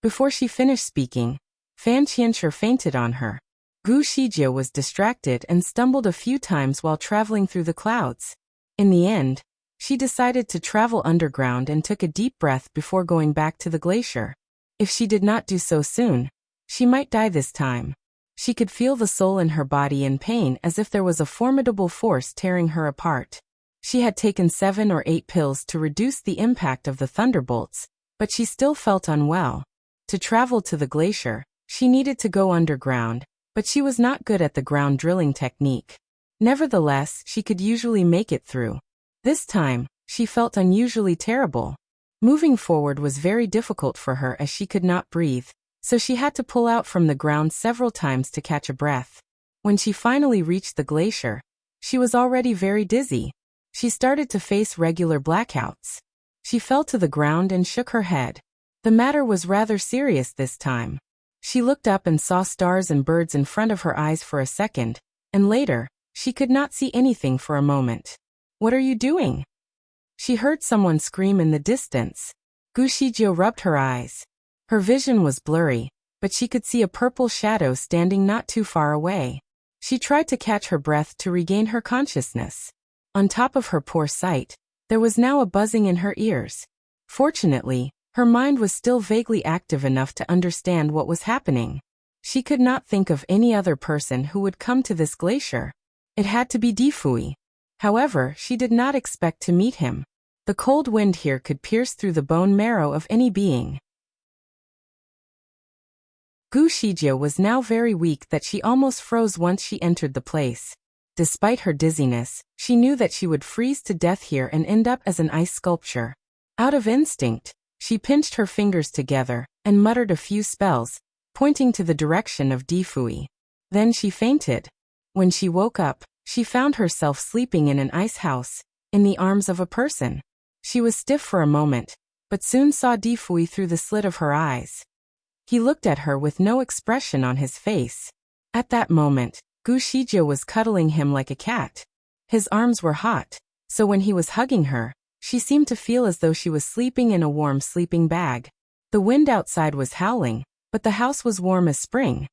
Speaker 1: Before she finished speaking, Fan Qianshi fainted on her. Gu Shizhou was distracted and stumbled a few times while traveling through the clouds. In the end, she decided to travel underground and took a deep breath before going back to the glacier. If she did not do so soon, she might die this time. She could feel the soul in her body in pain as if there was a formidable force tearing her apart. She had taken 7 or 8 pills to reduce the impact of the thunderbolts, but she still felt unwell. To travel to the glacier, she needed to go underground, but she was not good at the ground drilling technique. Nevertheless, she could usually make it through. This time, she felt unusually terrible. Moving forward was very difficult for her as she could not breathe, so she had to pull out from the ground several times to catch a breath. When she finally reached the glacier, she was already very dizzy. She started to face regular blackouts. She fell to the ground and shook her head. The matter was rather serious this time. She looked up and saw stars and birds in front of her eyes for a second, and later, she could not see anything for a moment. "What are you doing?" She heard someone scream in the distance. Gushijou rubbed her eyes. Her vision was blurry, but she could see a purple shadow standing not too far away. She tried to catch her breath to regain her consciousness. On top of her poor sight, there was now a buzzing in her ears. Fortunately, her mind was still vaguely active enough to understand what was happening. She could not think of any other person who would come to this glacier. It had to be Difui. However, she did not expect to meet him. The cold wind here could pierce through the bone marrow of any being. Gushijou was now very weak that she almost froze once she entered the place. Despite her dizziness, she knew that she would freeze to death here and end up as an ice sculpture. Out of instinct, she pinched her fingers together and muttered a few spells, pointing to the direction of Difui. Then she fainted. When she woke up, she found herself sleeping in an ice house, in the arms of a person. She was stiff for a moment, but soon saw Difui through the slit of her eyes. He looked at her with no expression on his face. At that moment, Gushijou was cuddling him like a cat. His arms were hot, so when he was hugging her, she seemed to feel as though she was sleeping in a warm sleeping bag. The wind outside was howling, but the house was warm as spring.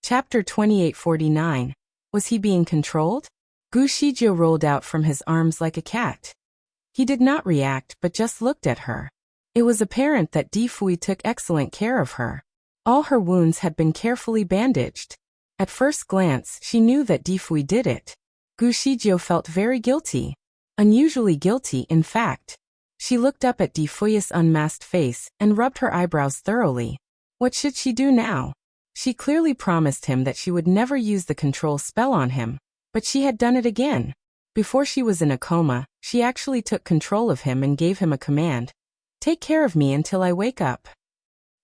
Speaker 1: Chapter 2849. Was he being controlled? Gushijou rolled out from his arms like a cat. He did not react but just looked at her. It was apparent that Difui took excellent care of her. All her wounds had been carefully bandaged. At first glance, she knew that Difui did it. Gushijou felt very guilty. Unusually guilty, in fact. She looked up at Difui's unmasked face and rubbed her eyebrows thoroughly. What should she do now? She clearly promised him that she would never use the control spell on him, but she had done it again. Before she was in a coma, she actually took control of him and gave him a command. "Take care of me until I wake up."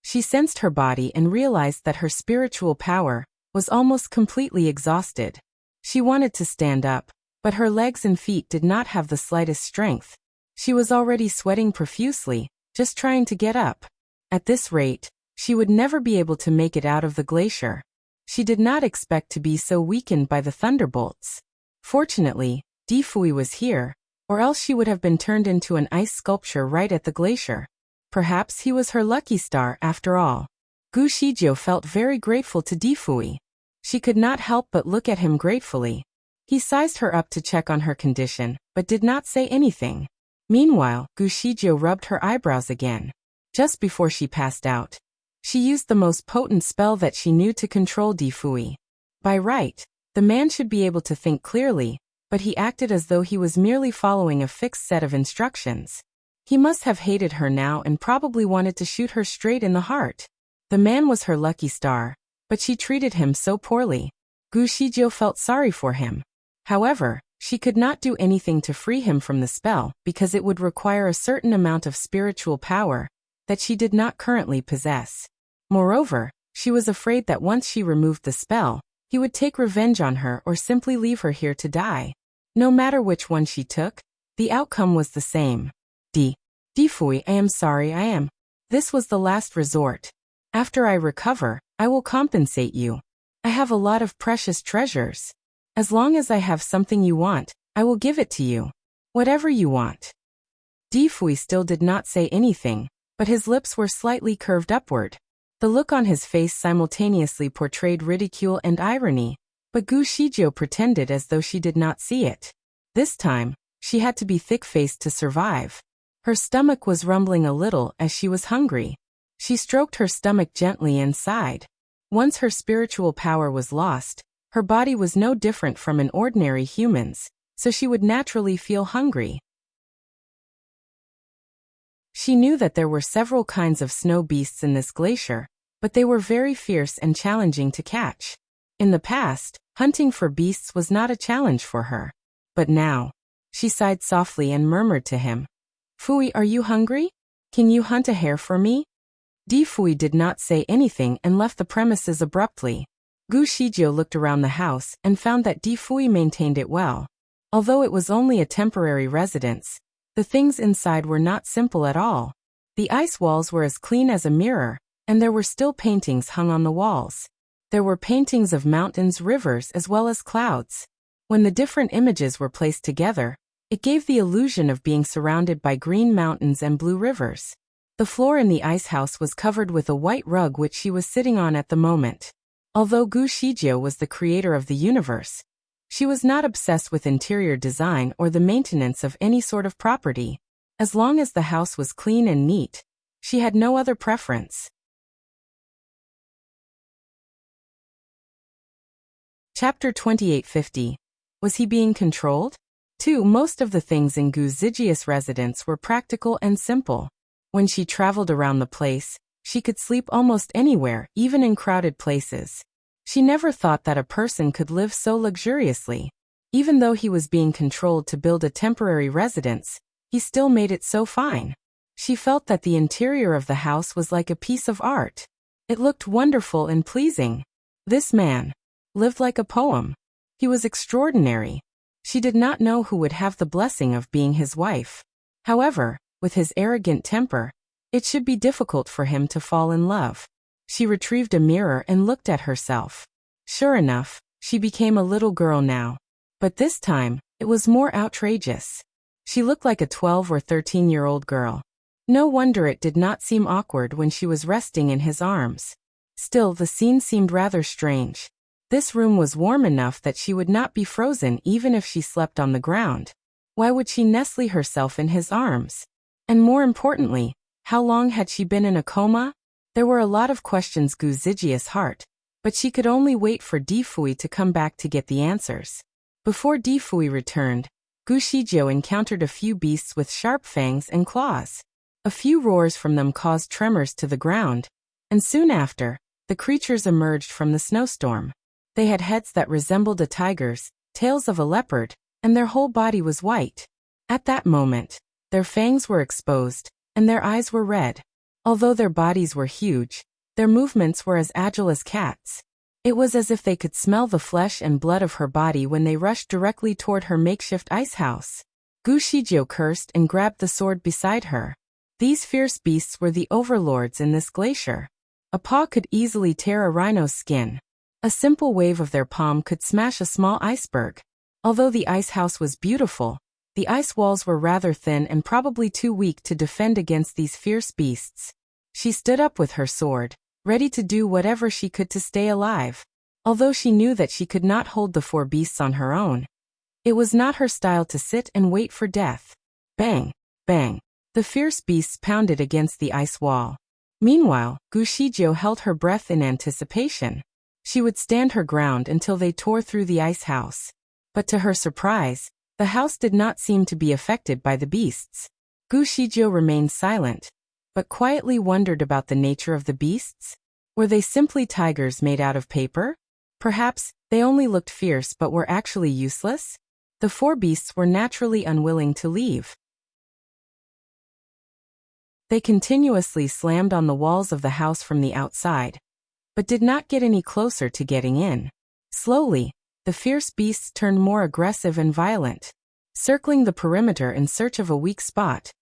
Speaker 1: She sensed her body and realized that her spiritual power was almost completely exhausted. She wanted to stand up, but her legs and feet did not have the slightest strength. She was already sweating profusely, just trying to get up. At this rate, she would never be able to make it out of the glacier. She did not expect to be so weakened by the thunderbolts. Fortunately, Difui was here, or else she would have been turned into an ice sculpture right at the glacier. Perhaps he was her lucky star after all. Gushijou felt very grateful to Difui. She could not help but look at him gratefully. He sized her up to check on her condition, but did not say anything. Meanwhile, Gushijou rubbed her eyebrows again. Just before she passed out, she used the most potent spell that she knew to control Difui. By right, the man should be able to think clearly, but he acted as though he was merely following a fixed set of instructions. He must have hated her now and probably wanted to shoot her straight in the heart. The man was her lucky star, but she treated him so poorly. Gushijou felt sorry for him. However, she could not do anything to free him from the spell because it would require a certain amount of spiritual power that she did not currently possess. Moreover, she was afraid that once she removed the spell, he would take revenge on her or simply leave her here to die. No matter which one she took, the outcome was the same. Difui, I am sorry, I am. This was the last resort. After I recover, I will compensate you. I have a lot of precious treasures. As long as I have something you want, I will give it to you. Whatever you want. Difui still did not say anything, but his lips were slightly curved upward. The look on his face simultaneously portrayed ridicule and irony, but Gushijou pretended as though she did not see it. This time, she had to be thick-faced to survive. Her stomach was rumbling a little as she was hungry. She stroked her stomach gently and sighed. Once her spiritual power was lost, Her body was no different from an ordinary human's, so she would naturally feel hungry. She knew that there were several kinds of snow beasts in this glacier, but they were very fierce and challenging to catch. In the past, hunting for beasts was not a challenge for her. But now, she sighed softly and murmured to him, "Fui, are you hungry? Can you hunt a hare for me?" Fui did not say anything and left the premises abruptly. Gu Shijio looked around the house and found that Fui maintained it well. Although it was only a temporary residence, the things inside were not simple at all. The ice walls were as clean as a mirror, and there were still paintings hung on the walls. There were paintings of mountains, rivers, as well as clouds. When the different images were placed together, it gave the illusion of being surrounded by green mountains and blue rivers. The floor in the ice house was covered with a white rug which she was sitting on at the moment. Although Gu Shijio was the creator of the universe, she was not obsessed with interior design or the maintenance of any sort of property. As long as the house was clean and neat, she had no other preference. Chapter 2850. Was he being controlled? 2. Most of the things in Gu Zijia's residence were practical and simple. When she traveled around the place, she could sleep almost anywhere, even in crowded places. She never thought that a person could live so luxuriously. Even though he was being controlled to build a temporary residence, he still made it so fine. She felt that the interior of the house was like a piece of art. It looked wonderful and pleasing. This man lived like a poem. He was extraordinary. She did not know who would have the blessing of being his wife. However, with his arrogant temper, it should be difficult for him to fall in love. She retrieved a mirror and looked at herself. Sure enough, she became a little girl now. But this time, it was more outrageous. She looked like a 12 or 13-year-old girl. No wonder it did not seem awkward when she was resting in his arms. Still, the scene seemed rather strange. This room was warm enough that she would not be frozen even if she slept on the ground. Why would she nestle herself in his arms? And more importantly, how long had she been in a coma? There were a lot of questions Gu Zijia's heart, but she could only wait for Fui to come back to get the answers. Before Fui returned, Gu Shijio encountered a few beasts with sharp fangs and claws. A few roars from them caused tremors to the ground, and soon after, the creatures emerged from the snowstorm. They had heads that resembled a tiger's, tails of a leopard, and their whole body was white. At that moment, their fangs were exposed, and their eyes were red. Although their bodies were huge, their movements were as agile as cats. It was as if they could smell the flesh and blood of her body when they rushed directly toward her makeshift ice house. Gu Shijio cursed and grabbed the sword beside her. These fierce beasts were the overlords in this glacier. A paw could easily tear a rhino's skin. A simple wave of their palm could smash a small iceberg. Although the ice house was beautiful, the ice walls were rather thin and probably too weak to defend against these fierce beasts. She stood up with her sword, ready to do whatever she could to stay alive. Although she knew that she could not hold the 4 beasts on her own, it was not her style to sit and wait for death. Bang! Bang! The fierce beasts pounded against the ice wall. Meanwhile, Gu Shijio held her breath in anticipation. She would stand her ground until they tore through the ice house. But to her surprise, the house did not seem to be affected by the beasts. Gu Shijio remained silent, but quietly wondered about the nature of the beasts. Were they simply tigers made out of paper? Perhaps they only looked fierce but were actually useless? The 4 beasts were naturally unwilling to leave. They continuously slammed on the walls of the house from the outside, but did not get any closer to getting in. Slowly, the fierce beasts turned more aggressive and violent. Circling the perimeter in search of a weak spot,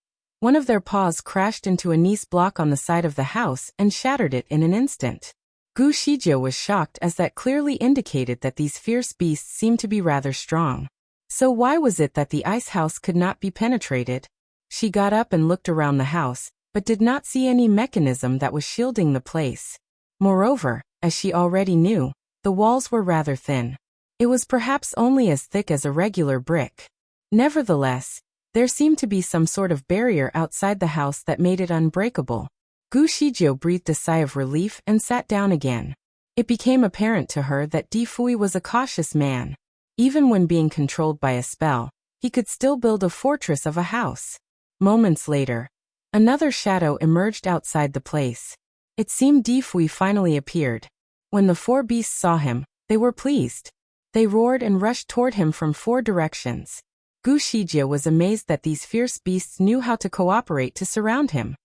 Speaker 1: one of their paws crashed into a gneiss block on the side of the house and shattered it in an instant. Gu Shijio was shocked as that clearly indicated that these fierce beasts seemed to be rather strong. So why was it that the ice house could not be penetrated? She got up and looked around the house, but did not see any mechanism that was shielding the place. Moreover, as she already knew, the walls were rather thin. It was perhaps only as thick as a regular brick. Nevertheless, there seemed to be some sort of barrier outside the house that made it unbreakable. Gu Shijio breathed a sigh of relief and sat down again. It became apparent to her that Difui was a cautious man. Even when being controlled by a spell, he could still build a fortress of a house. Moments later, another shadow emerged outside the place. It seemed Difui finally appeared. When the four beasts saw him, they were pleased. They roared and rushed toward him from four directions. Gu Shijie was amazed that these fierce beasts knew how to cooperate to surround him.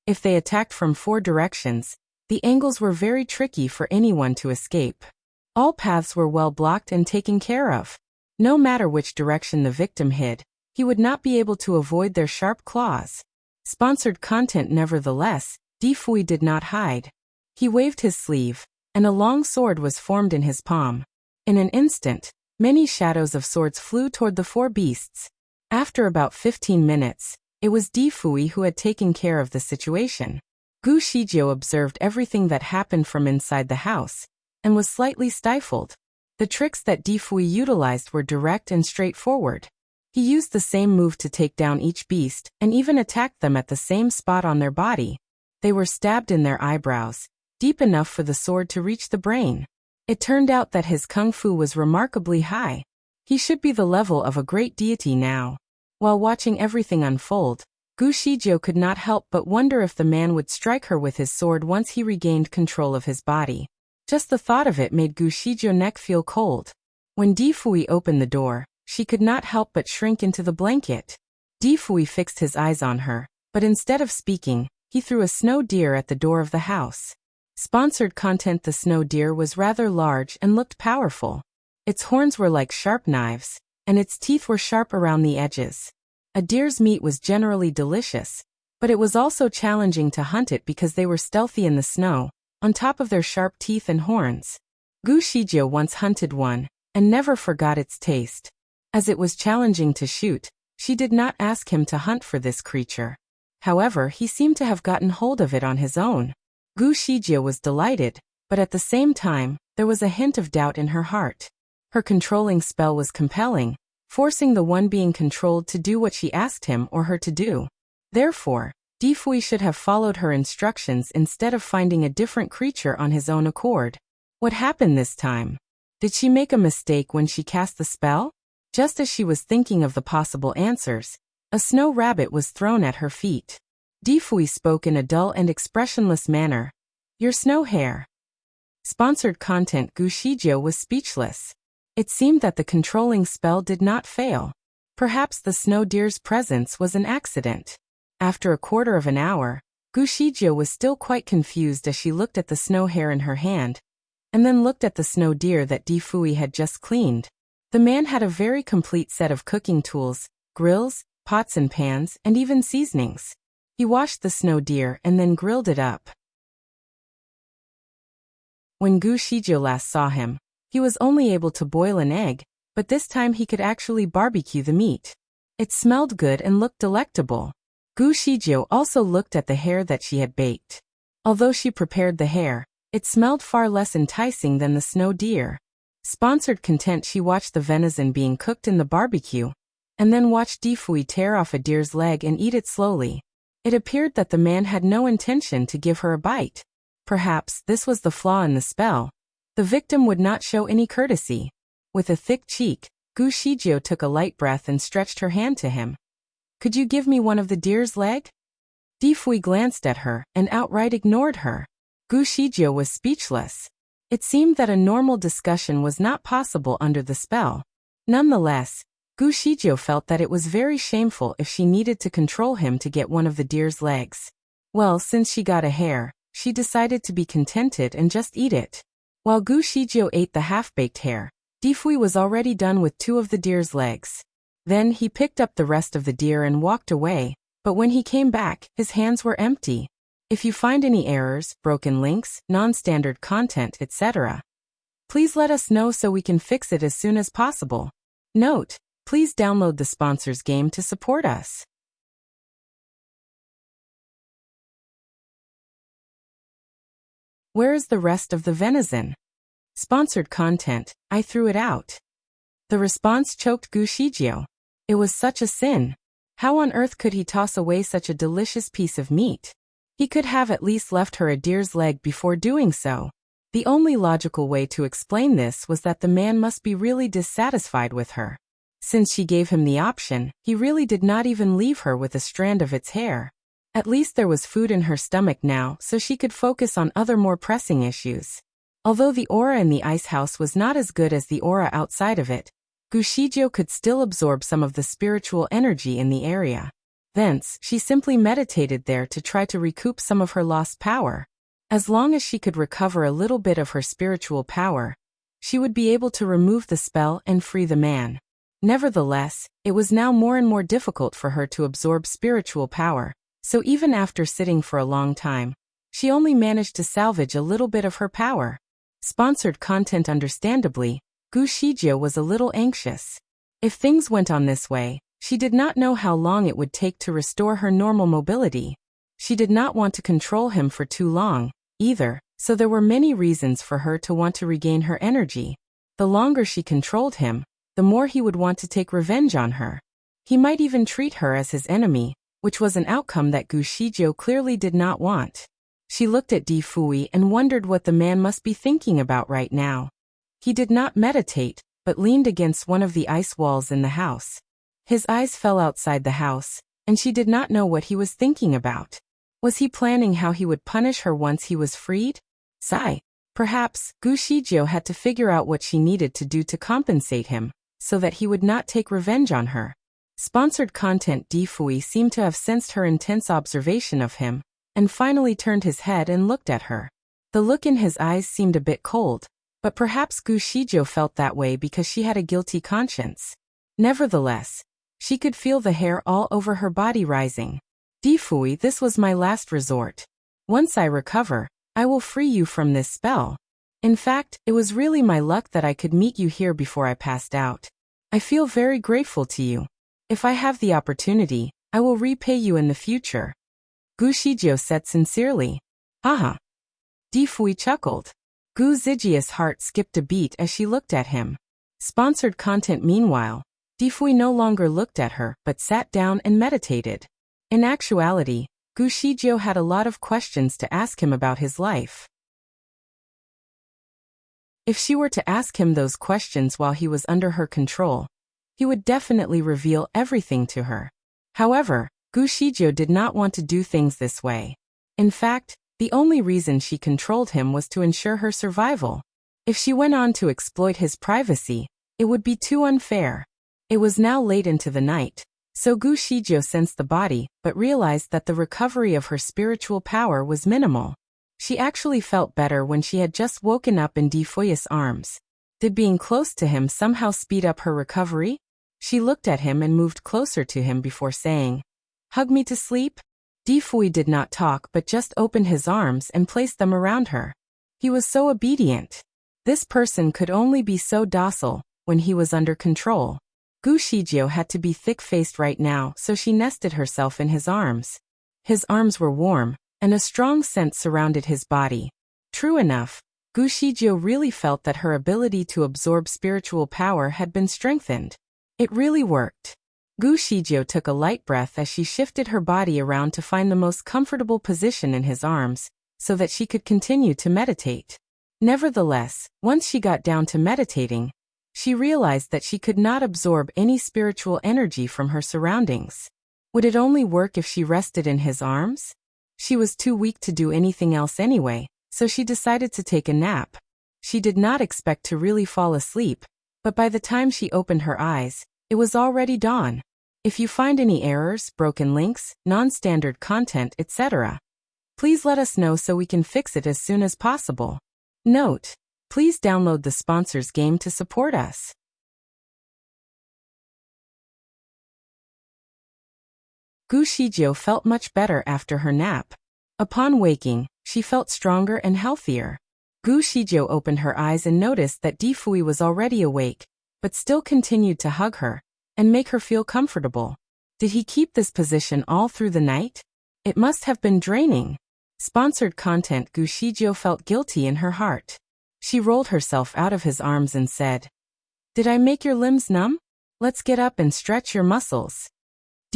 Speaker 1: If they attacked from four directions, the angles were very tricky for anyone to escape. All paths were well blocked and taken care of. No matter which direction the victim hid, he would not be able to avoid their sharp claws. Sponsored content nevertheless, Difui did not hide. He waved his sleeve, and a long sword was formed in his palm. In an instant, many shadows of swords flew toward the four beasts. After about 15 minutes, it was Difui who had taken care of the situation. Gu Shijie observed everything that happened from inside the house, and was slightly stifled. The tricks that Difui utilized were direct and straightforward. He used the same move to take down each beast, and even attacked them at the same spot on their body. They were stabbed in their eyebrows, deep enough for the sword to reach the brain. It turned out that his kung fu was remarkably high. He should be the level of a great deity now. While watching everything unfold, Gu Shijie could not help but wonder if the man would strike her with his sword once he regained control of his body. Just the thought of it made Gu Shijie's neck feel cold. When Difui opened the door, she could not help but shrink into the blanket. Difui fixed his eyes on her, but instead of speaking, he threw a snow deer at the door of the house. Sponsored content. The snow deer was rather large and looked powerful. Its horns were like sharp knives, and its teeth were sharp around the edges. A deer's meat was generally delicious, but it was also challenging to hunt it because they were stealthy in the snow, on top of their sharp teeth and horns. Gu Shijie once hunted one, and never forgot its taste. As it was challenging to shoot, she did not ask him to hunt for this creature. However, he seemed to have gotten hold of it on his own. Gu Shijie was delighted, but at the same time, there was a hint of doubt in her heart. Her controlling spell was compelling, forcing the one being controlled to do what she asked him or her to do. Therefore, Difui should have followed her instructions instead of finding a different creature on his own accord. What happened this time? Did she make a mistake when she cast the spell? Just as she was thinking of the possible answers, a snow rabbit was thrown at her feet. Difui spoke in a dull and expressionless manner. "Your snow hare." Sponsored content. Gu Shijie was speechless. It seemed that the controlling spell did not fail. Perhaps the snow deer's presence was an accident. After a quarter of an hour, Gu Shijie was still quite confused as she looked at the snow hare in her hand, and then looked at the snow deer that Difui had just cleaned. The man had a very complete set of cooking tools, grills, pots and pans, and even seasonings. He washed the snow deer and then grilled it up. When Gu Shijie last saw him, he was only able to boil an egg, but this time he could actually barbecue the meat. It smelled good and looked delectable. Gu Shijie also looked at the hare that she had baked. Although she prepared the hare, it smelled far less enticing than the snow deer. Sponsored content. She watched the venison being cooked in the barbecue, and then watched Difui tear off a deer's leg and eat it slowly. It appeared that the man had no intention to give her a bite. Perhaps this was the flaw in the spell. The victim would not show any courtesy. With a thick cheek, Gu Shijie took a light breath and stretched her hand to him. "Could you give me one of the deer's leg?" Difui glanced at her and outright ignored her. Gu Shijie was speechless. It seemed that a normal discussion was not possible under the spell. Nonetheless, Gu Shijie felt that it was very shameful if she needed to control him to get one of the deer's legs. Well, since she got a hare, she decided to be contented and just eat it. While Gu Shijie ate the half-baked hare, Difui was already done with 2 of the deer's legs. Then he picked up the rest of the deer and walked away, but when he came back, his hands were empty. If you find any errors, broken links, non-standard content, etc., please let us know so we can fix it as soon as possible. Note: please download the sponsors game to support us. Where is the rest of the venison? Sponsored content. I threw it out. The response choked Gu Shijie. It was such a sin. How on earth could he toss away such a delicious piece of meat? He could have at least left her a deer's leg before doing so. The only logical way to explain this was that the man must be really dissatisfied with her. Since she gave him the option, he really did not even leave her with a strand of its hair. At least there was food in her stomach now, so she could focus on other more pressing issues. Although the aura in the ice house was not as good as the aura outside of it, Gushijo could still absorb some of the spiritual energy in the area. Thence, she simply meditated there to try to recoup some of her lost power. As long as she could recover a little bit of her spiritual power, she would be able to remove the spell and free the man. Nevertheless, it was now more and more difficult for her to absorb spiritual power, so even after sitting for a long time, she only managed to salvage a little bit of her power. Sponsored content. Understandably, Gushijo was a little anxious. If things went on this way, she did not know how long it would take to restore her normal mobility. She did not want to control him for too long, either, so there were many reasons for her to want to regain her energy. The longer she controlled him, the more he would want to take revenge on her. He might even treat her as his enemy, which was an outcome that Gushijo clearly did not want. She looked at Di Fui and wondered what the man must be thinking about right now. He did not meditate, but leaned against one of the ice walls in the house. His eyes fell outside the house, and she did not know what he was thinking about. Was he planning how he would punish her once he was freed? Sigh. Perhaps Gushijo had to figure out what she needed to do to compensate him, so that he would not take revenge on her. Sponsored content. Di Fui seemed to have sensed her intense observation of him, and finally turned his head and looked at her. The look in his eyes seemed a bit cold, but perhaps Gushijo felt that way because she had a guilty conscience. Nevertheless, she could feel the hair all over her body rising. Di Fui, this was my last resort. Once I recover, I will free you from this spell. In fact, it was really my luck that I could meet you here before I passed out. I feel very grateful to you. If I have the opportunity, I will repay you in the future. Gushijo said sincerely. Haha. Di Fui chuckled. Gu Zijia's heart skipped a beat as she looked at him. Sponsored content. Meanwhile, Di Fui no longer looked at her but sat down and meditated. In actuality, Gushijo had a lot of questions to ask him about his life. If she were to ask him those questions while he was under her control, he would definitely reveal everything to her. However, Gushijo did not want to do things this way. In fact, the only reason she controlled him was to ensure her survival. If she went on to exploit his privacy, it would be too unfair. It was now late into the night, so Gushijo sensed the body but realized that the recovery of her spiritual power was minimal. She actually felt better when she had just woken up in Di Fui's arms. Did being close to him somehow speed up her recovery? She looked at him and moved closer to him before saying, "Hug me to sleep?" Di Fui did not talk but just opened his arms and placed them around her. He was so obedient. This person could only be so docile when he was under control. Gushijo had to be thick-faced right now, so she nested herself in his arms. His arms were warm, and a strong scent surrounded his body. True enough, Gushijo really felt that her ability to absorb spiritual power had been strengthened. It really worked. Gushijo took a light breath as she shifted her body around to find the most comfortable position in his arms, so that she could continue to meditate. Nevertheless, once she got down to meditating, she realized that she could not absorb any spiritual energy from her surroundings. Would it only work if she rested in his arms? She was too weak to do anything else anyway, so she decided to take a nap. She did not expect to really fall asleep, but by the time she opened her eyes, it was already dawn. If you find any errors, broken links, non-standard content, etc., please let us know so we can fix it as soon as possible. Note: please download the sponsors game to support us. Gushijo felt much better after her nap. Upon waking, she felt stronger and healthier. Gushijo opened her eyes and noticed that Di Fui was already awake, but still continued to hug her and make her feel comfortable. Did he keep this position all through the night? It must have been draining. Sponsored content. Gushijo felt guilty in her heart. She rolled herself out of his arms and said, "Did I make your limbs numb? Let's get up and stretch your muscles."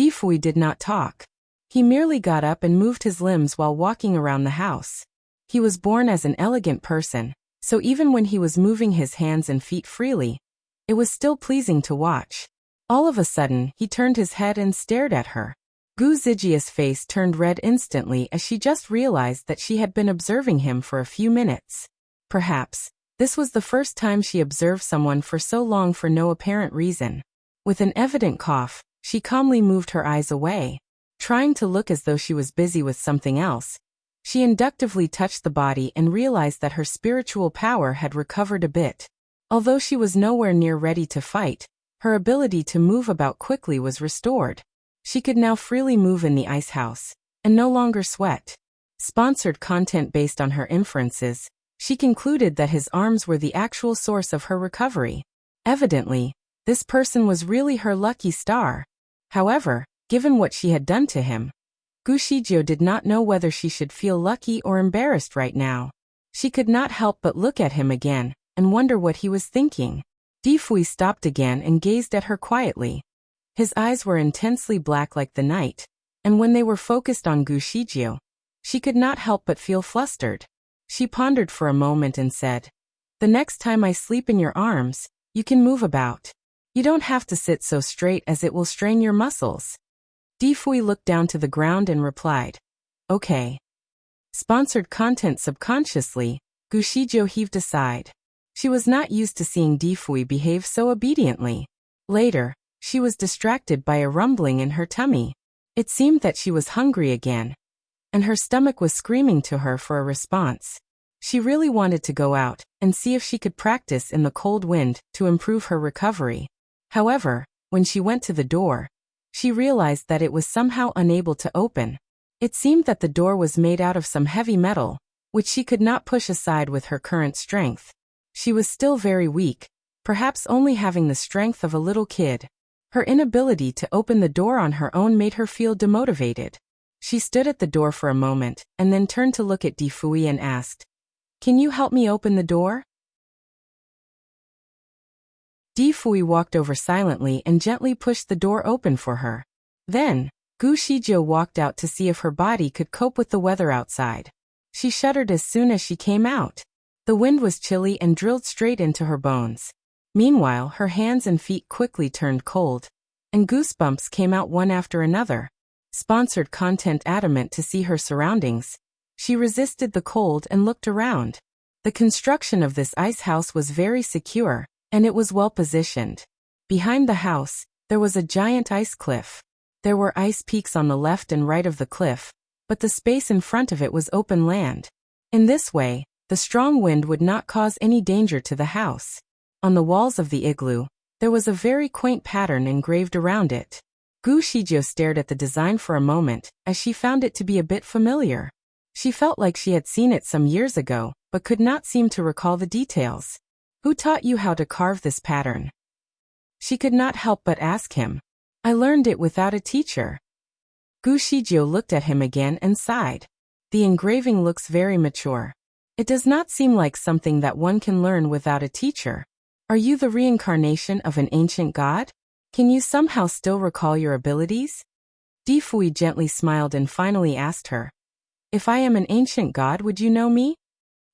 Speaker 1: Difui did not talk. He merely got up and moved his limbs while walking around the house. He was born as an elegant person, so even when he was moving his hands and feet freely, it was still pleasing to watch. All of a sudden, he turned his head and stared at her. Gu Zijia's face turned red instantly as she just realized that she had been observing him for a few minutes. Perhaps, this was the first time she observed someone for so long for no apparent reason. With an evident cough, she calmly moved her eyes away. Trying to look as though she was busy with something else, she inductively touched the body and realized that her spiritual power had recovered a bit. Although she was nowhere near ready to fight, her ability to move about quickly was restored. She could now freely move in the ice house, and no longer sweat. Sponsored content based on her inferences, she concluded that his arms were the actual source of her recovery. Evidently, this person was really her lucky star. However, given what she had done to him, Gu Shijio did not know whether she should feel lucky or embarrassed right now. She could not help but look at him again, and wonder what he was thinking. Difui stopped again and gazed at her quietly. His eyes were intensely black like the night, and when they were focused on Gu Shijio, she could not help but feel flustered. She pondered for a moment and said, "The next time I sleep in your arms, you can move about. You don't have to sit so straight as it will strain your muscles." Difui looked down to the ground and replied, "Okay." Sponsored content subconsciously, Gu Shijio heaved a sigh. She was not used to seeing Difui behave so obediently. Later, she was distracted by a rumbling in her tummy. It seemed that she was hungry again, and her stomach was screaming to her for a response. She really wanted to go out and see if she could practice in the cold wind to improve her recovery. However, when she went to the door, she realized that it was somehow unable to open. It seemed that the door was made out of some heavy metal, which she could not push aside with her current strength. She was still very weak, perhaps only having the strength of a little kid. Her inability to open the door on her own made her feel demotivated. She stood at the door for a moment, and then turned to look at Difui and asked, "Can you help me open the door?" Difui walked over silently and gently pushed the door open for her. Then, Gu Shijio walked out to see if her body could cope with the weather outside. She shuddered as soon as she came out. The wind was chilly and drilled straight into her bones. Meanwhile, her hands and feet quickly turned cold, and goosebumps came out one after another. Sponsored content adamant to see her surroundings, she resisted the cold and looked around. The construction of this ice house was very secure, and it was well positioned. Behind the house, there was a giant ice cliff. There were ice peaks on the left and right of the cliff, but the space in front of it was open land. In this way, the strong wind would not cause any danger to the house. On the walls of the igloo, there was a very quaint pattern engraved around it. Gu Shijio stared at the design for a moment, as she found it to be a bit familiar. She felt like she had seen it some years ago, but could not seem to recall the details. "Who taught you how to carve this pattern?" She could not help but ask him. "I learned it without a teacher." Gu Shijio looked at him again and sighed. "The engraving looks very mature. It does not seem like something that one can learn without a teacher. Are you the reincarnation of an ancient god? Can you somehow still recall your abilities?" Difui gently smiled and finally asked her, "If I am an ancient god, would you know me?"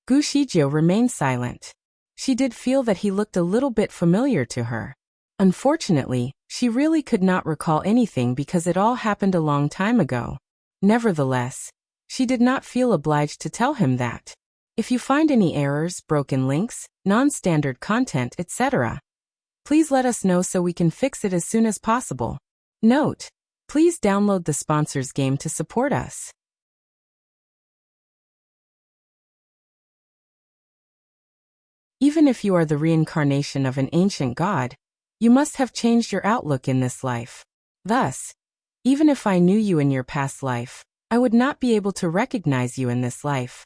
Speaker 1: Gu Shijio remained silent. She did feel that he looked a little bit familiar to her. Unfortunately, she really could not recall anything because it all happened a long time ago. Nevertheless, she did not feel obliged to tell him that. If you find any errors, broken links, non-standard content, etc., please let us know so we can fix it as soon as possible. Note: please download the sponsors game to support us. Even if you are the reincarnation of an ancient god, you must have changed your outlook in this life. Thus, even if I knew you in your past life, I would not be able to recognize you in this life.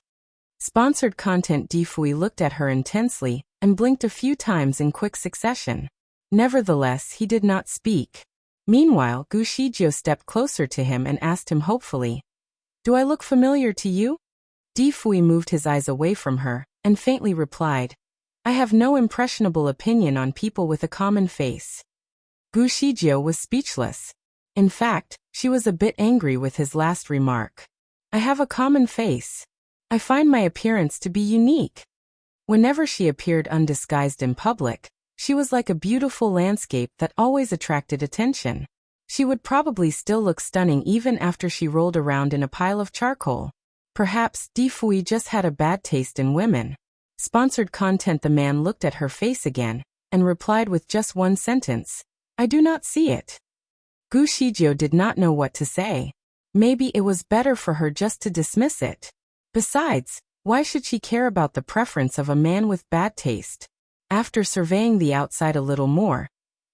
Speaker 1: Sponsored content. Difui looked at her intensely and blinked a few times in quick succession. Nevertheless, he did not speak. Meanwhile, Gu Shijio stepped closer to him and asked him hopefully, "Do I look familiar to you?" Difui moved his eyes away from her and faintly replied, "I have no impressionable opinion on people with a common face." Gu Shijio was speechless. In fact, she was a bit angry with his last remark. I have a common face. I find my appearance to be unique. Whenever she appeared undisguised in public, she was like a beautiful landscape that always attracted attention. She would probably still look stunning even after she rolled around in a pile of charcoal. Perhaps Di Fui just had a bad taste in women. Sponsored content. The man looked at her face again, and replied with just one sentence. I do not see it. Gu Shizhou did not know what to say. Maybe it was better for her just to dismiss it. Besides, why should she care about the preference of a man with bad taste? After surveying the outside a little more,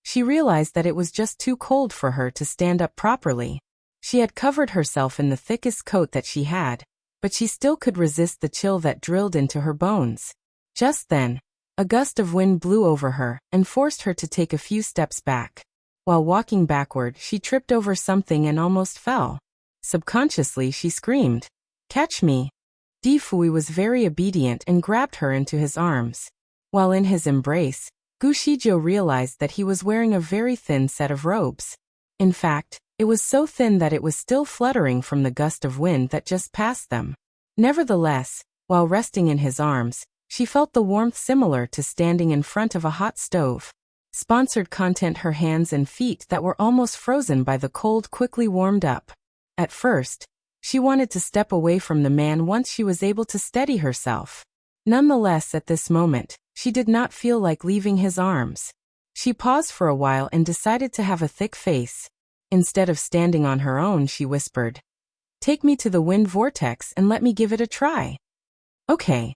Speaker 1: she realized that it was just too cold for her to stand up properly. She had covered herself in the thickest coat that she had, but she still could resist the chill that drilled into her bones. Just then, a gust of wind blew over her and forced her to take a few steps back. While walking backward, she tripped over something and almost fell. Subconsciously, she screamed, "Catch me!" Di Fui was very obedient and grabbed her into his arms. While in his embrace, Gu Shizhou realized that he was wearing a very thin set of robes. In fact, it was so thin that it was still fluttering from the gust of wind that just passed them. Nevertheless, while resting in his arms, she felt the warmth similar to standing in front of a hot stove. Sponsored content. Her hands and feet that were almost frozen by the cold quickly warmed up. At first, she wanted to step away from the man once she was able to steady herself. Nonetheless, at this moment, she did not feel like leaving his arms. She paused for a while and decided to have a thick face. Instead of standing on her own, she whispered, "Take me to the wind vortex and let me give it a try." Okay.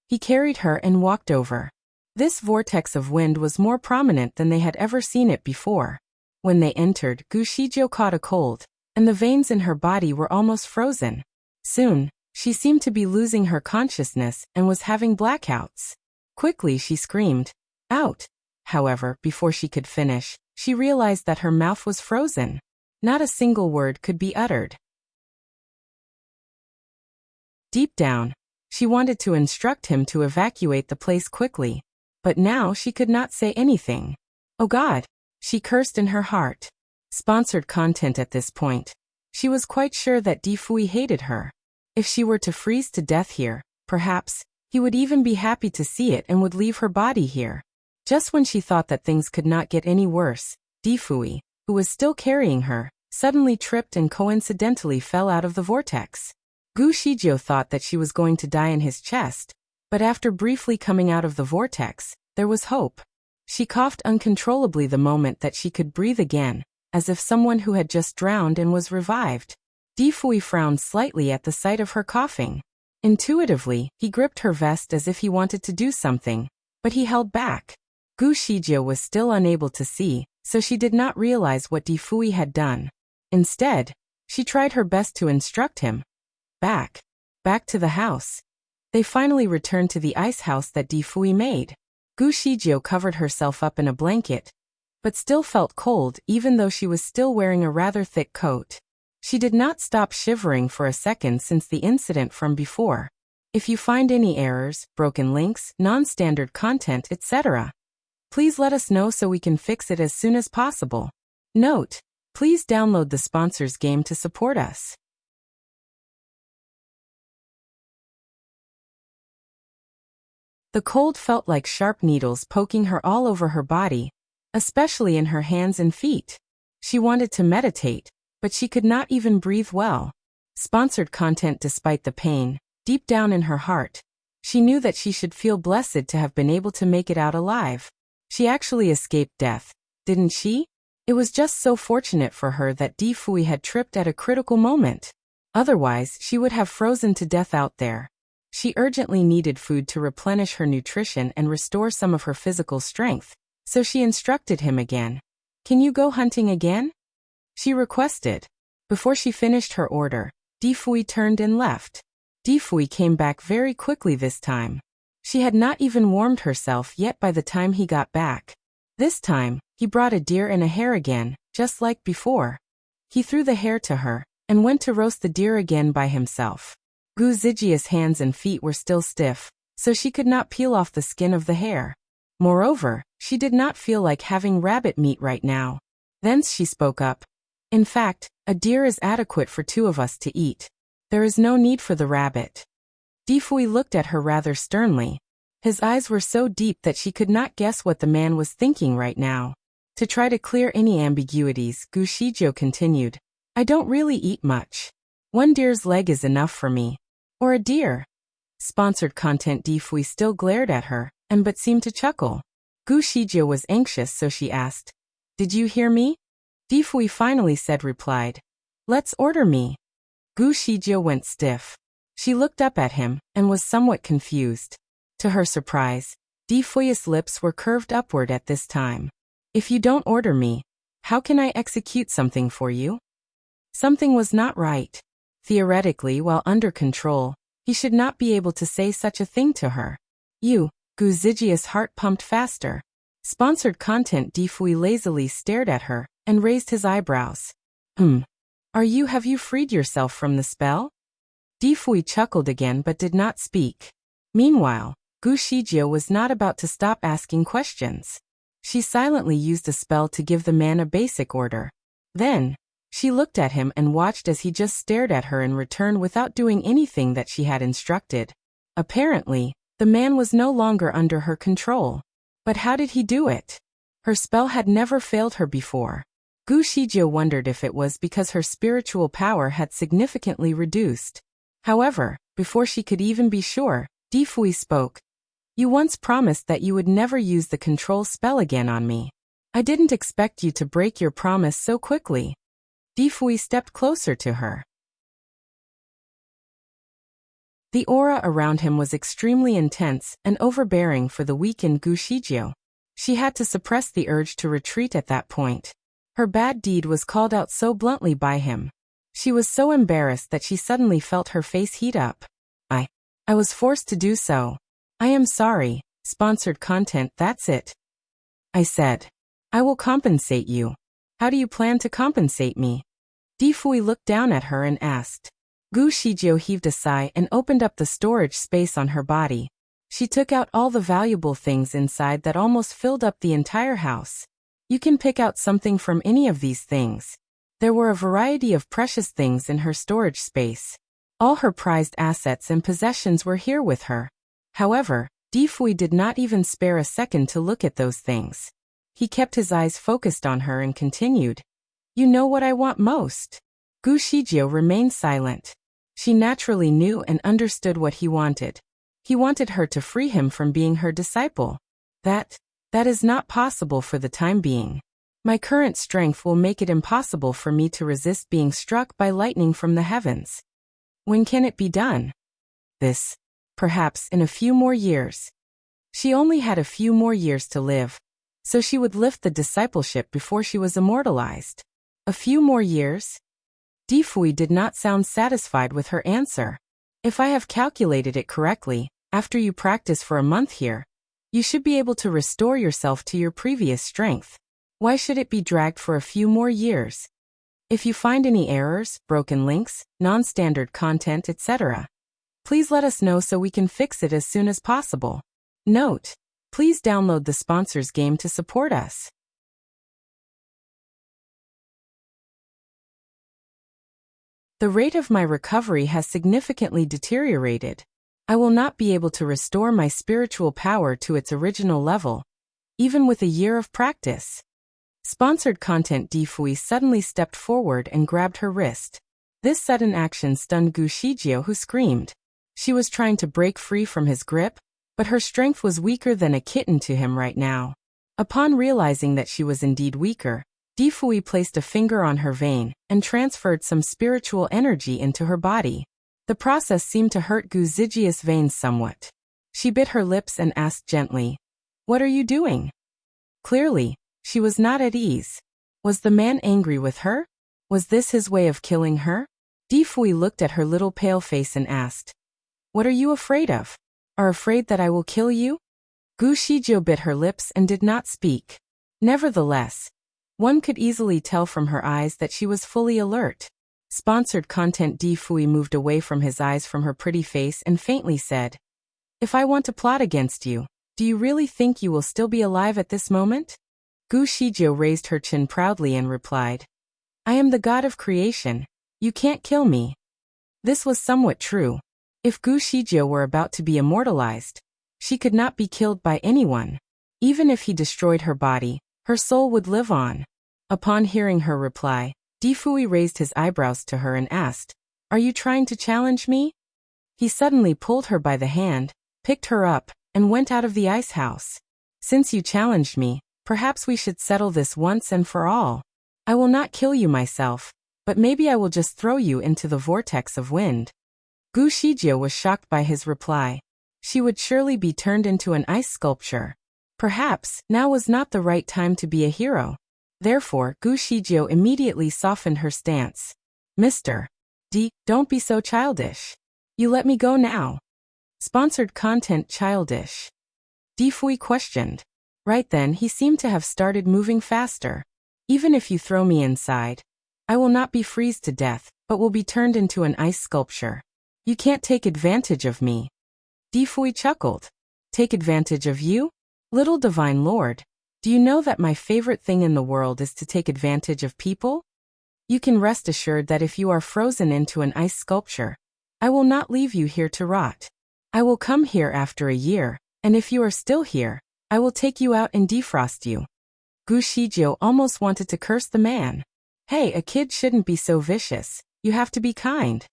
Speaker 1: He carried her and walked over. This vortex of wind was more prominent than they had ever seen it before. When they entered, Gu Shizhou caught a cold, and the veins in her body were almost frozen. Soon, she seemed to be losing her consciousness and was having blackouts. Quickly she screamed, "Out!" However, before she could finish, she realized that her mouth was frozen. Not a single word could be uttered. Deep down, she wanted to instruct him to evacuate the place quickly, but now she could not say anything. Oh God, she cursed in her heart. Sponsored content. At this point, she was quite sure that Di Fui hated her. If she were to freeze to death here, perhaps, he would even be happy to see it and would leave her body here. Just when she thought that things could not get any worse, Di Fui, who was still carrying her, suddenly tripped and coincidentally fell out of the vortex. Gu Shizhou thought that she was going to die in his chest, but after briefly coming out of the vortex, there was hope. She coughed uncontrollably the moment that she could breathe again, as if someone who had just drowned and was revived. Di Fui frowned slightly at the sight of her coughing. Intuitively, he gripped her vest as if he wanted to do something, but he held back. Gu Shizhou was still unable to see, so she did not realize what Di Fui had done. Instead, she tried her best to instruct him. Back to the house. They finally returned to the ice house that Di Fui made. Gu Shizhou covered herself up in a blanket, but still felt cold even though she was still wearing a rather thick coat. She did not stop shivering for a second since the incident from before. If you find any errors, broken links, non-standard content, etc., please let us know so we can fix it as soon as possible. Note: please download the sponsors game to support us. The cold felt like sharp needles poking her all over her body, especially in her hands and feet. She wanted to meditate, but she could not even breathe well. Sponsored content. Despite the pain, deep down in her heart, she knew that she should feel blessed to have been able to make it out alive. She actually escaped death, didn't she? It was just so fortunate for her that Di Fui had tripped at a critical moment. Otherwise, she would have frozen to death out there. She urgently needed food to replenish her nutrition and restore some of her physical strength, so she instructed him again. "Can you go hunting again?" she requested. Before she finished her order, Di Fui turned and left. Di Fui came back very quickly this time. She had not even warmed herself yet by the time he got back. This time, he brought a deer and a hare again, just like before. He threw the hare to her, and went to roast the deer again by himself. Gu Zijia's hands and feet were still stiff, so she could not peel off the skin of the hare. Moreover, she did not feel like having rabbit meat right now. Thence she spoke up. In fact, a deer is adequate for 2 of us to eat. There is no need for the rabbit. Difui looked at her rather sternly. His eyes were so deep that she could not guess what the man was thinking right now. To try to clear any ambiguities, Gu Shizhou continued. I don't really eat much. 1 deer's leg is enough for me. Or a deer. Sponsored content. Difui still glared at her, but seemed to chuckle. Gu Shizhou was anxious, so she asked, Did you hear me? Difui finally replied, Let's order me. Gu Shizhou went stiff. She looked up at him, and was somewhat confused. To her surprise, Difui's lips were curved upward at this time. If you don't order me, how can I execute something for you? Something was not right. Theoretically, while under control, he should not be able to say such a thing to her. You, Gu Zijia's heart pumped faster. Sponsored content. Difui lazily stared at her, and raised his eyebrows. Have you freed yourself from the spell? Difui chuckled again but did not speak. Meanwhile, Gu Shizhou was not about to stop asking questions. She silently used a spell to give the man a basic order. Then, she looked at him and watched as he just stared at her in return without doing anything that she had instructed. Apparently, the man was no longer under her control. But how did he do it? Her spell had never failed her before. Gu Shizhou wondered if it was because her spiritual power had significantly reduced. However, before she could even be sure, Difui spoke. You once promised that you would never use the control spell again on me. I didn't expect you to break your promise so quickly. Difui stepped closer to her. The aura around him was extremely intense and overbearing for the weakened Gu Shizhou. She had to suppress the urge to retreat at that point. Her bad deed was called out so bluntly by him. She was so embarrassed that she suddenly felt her face heat up. I was forced to do so. I am sorry. Sponsored content. That's it. I said. I will compensate you. How do you plan to compensate me? Difui looked down at her and asked. Gu Shizhou heaved a sigh and opened up the storage space on her body. She took out all the valuable things inside that almost filled up the entire house. You can pick out something from any of these things. There were a variety of precious things in her storage space. All her prized assets and possessions were here with her. However, Difui did not even spare a second to look at those things. He kept his eyes focused on her and continued. You know what I want most? Gu Shizhou remained silent. She naturally knew and understood what he wanted. He wanted her to free him from being her disciple. That is not possible for the time being. My current strength will make it impossible for me to resist being struck by lightning from the heavens. When can it be done? Perhaps in a few more years. She only had a few more years to live, so she would lift the discipleship before she was immortalized. A few more years? Difui did not sound satisfied with her answer. If I have calculated it correctly, after you practice for a month here, you should be able to restore yourself to your previous strength. Why should it be dragged for a few more years? If you find any errors, broken links, non-standard content, etc., please let us know so we can fix it as soon as possible. Note: please download the sponsors game to support us. The rate of my recovery has significantly deteriorated. I will not be able to restore my spiritual power to its original level, even with a year of practice. Sponsored content. Difui suddenly stepped forward and grabbed her wrist. This sudden action stunned Gu Shizhou, who screamed. She was trying to break free from his grip, but her strength was weaker than a kitten to him right now. Upon realizing that she was indeed weaker, Difui placed a finger on her vein and transferred some spiritual energy into her body. The process seemed to hurt Gu Zijia's veins somewhat. She bit her lips and asked gently, "What are you doing?" Clearly, she was not at ease. Was the man angry with her? Was this his way of killing her? Difui looked at her little pale face and asked, "What are you afraid of? Are afraid that I will kill you?" Gu Shizhou bit her lips and did not speak. Nevertheless, one could easily tell from her eyes that she was fully alert. Sponsored content. Difui moved away from his eyes from her pretty face and faintly said, "If I want to plot against you, do you really think you will still be alive at this moment?" Gu Shizhou raised her chin proudly and replied, I am the god of creation. You can't kill me. This was somewhat true. If Gu Shijie were about to be immortalized, she could not be killed by anyone. Even if he destroyed her body, her soul would live on. Upon hearing her reply, Difui raised his eyebrows to her and asked, "Are you trying to challenge me?" He suddenly pulled her by the hand, picked her up, and went out of the ice house. "Since you challenged me, perhaps we should settle this once and for all. I will not kill you myself, but maybe I will just throw you into the vortex of wind." Gu Shijie was shocked by his reply. She would surely be turned into an ice sculpture. Perhaps now was not the right time to be a hero. Therefore, Gu Shijie immediately softened her stance. "Mr. D, don't be so childish. You let me go now." Sponsored content. Childish? Difui questioned. Right then he seemed to have started moving faster. "Even if you throw me inside, I will not be freezed to death, but will be turned into an ice sculpture. You can't take advantage of me." Difui chuckled. "Take advantage of you? Little divine lord, do you know that my favorite thing in the world is to take advantage of people? You can rest assured that if you are frozen into an ice sculpture, I will not leave you here to rot. I will come here after a year, and if you are still here, I will take you out and defrost you." Gu Shijie almost wanted to curse the man. Hey, a kid shouldn't be so vicious. You have to be kind.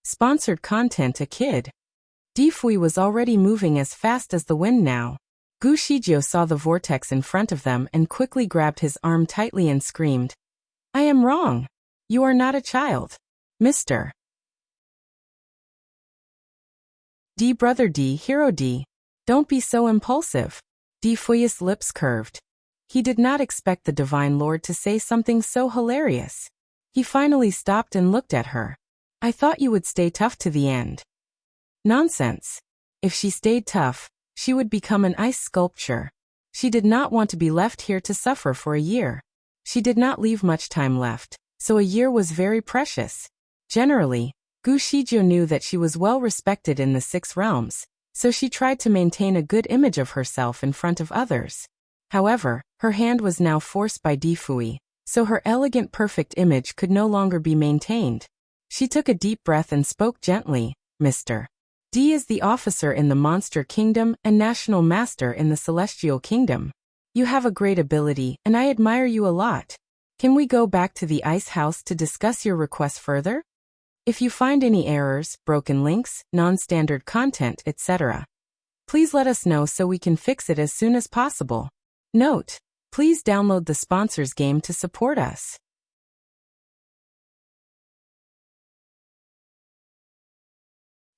Speaker 1: Sponsored content. A kid? Difui was already moving as fast as the wind now. Gu Shijie saw the vortex in front of them and quickly grabbed his arm tightly and screamed, "I am wrong. You are not a child. Mr. D. Brother D. Hero D. Don't be so impulsive." Difui's lips curved. He did not expect the Divine Lord to say something so hilarious. He finally stopped and looked at her. "I thought you would stay tough to the end." Nonsense. If she stayed tough, she would become an ice sculpture. She did not want to be left here to suffer for a year. She did not leave much time left, so a year was very precious. Generally, Gu Shijie knew that she was well respected in the 6 realms, so she tried to maintain a good image of herself in front of others. However, her hand was now forced by Difui, so her elegant perfect image could no longer be maintained. She took a deep breath and spoke gently, "Mr. D is the officer in the Monster Kingdom and National Master in the Celestial Kingdom. You have a great ability, and I admire you a lot. Can we go back to the ice house to discuss your request further? If you find any errors, broken links, non-standard content, etc., please let us know so we can fix it as soon as possible. Note: please download the sponsors game to support us."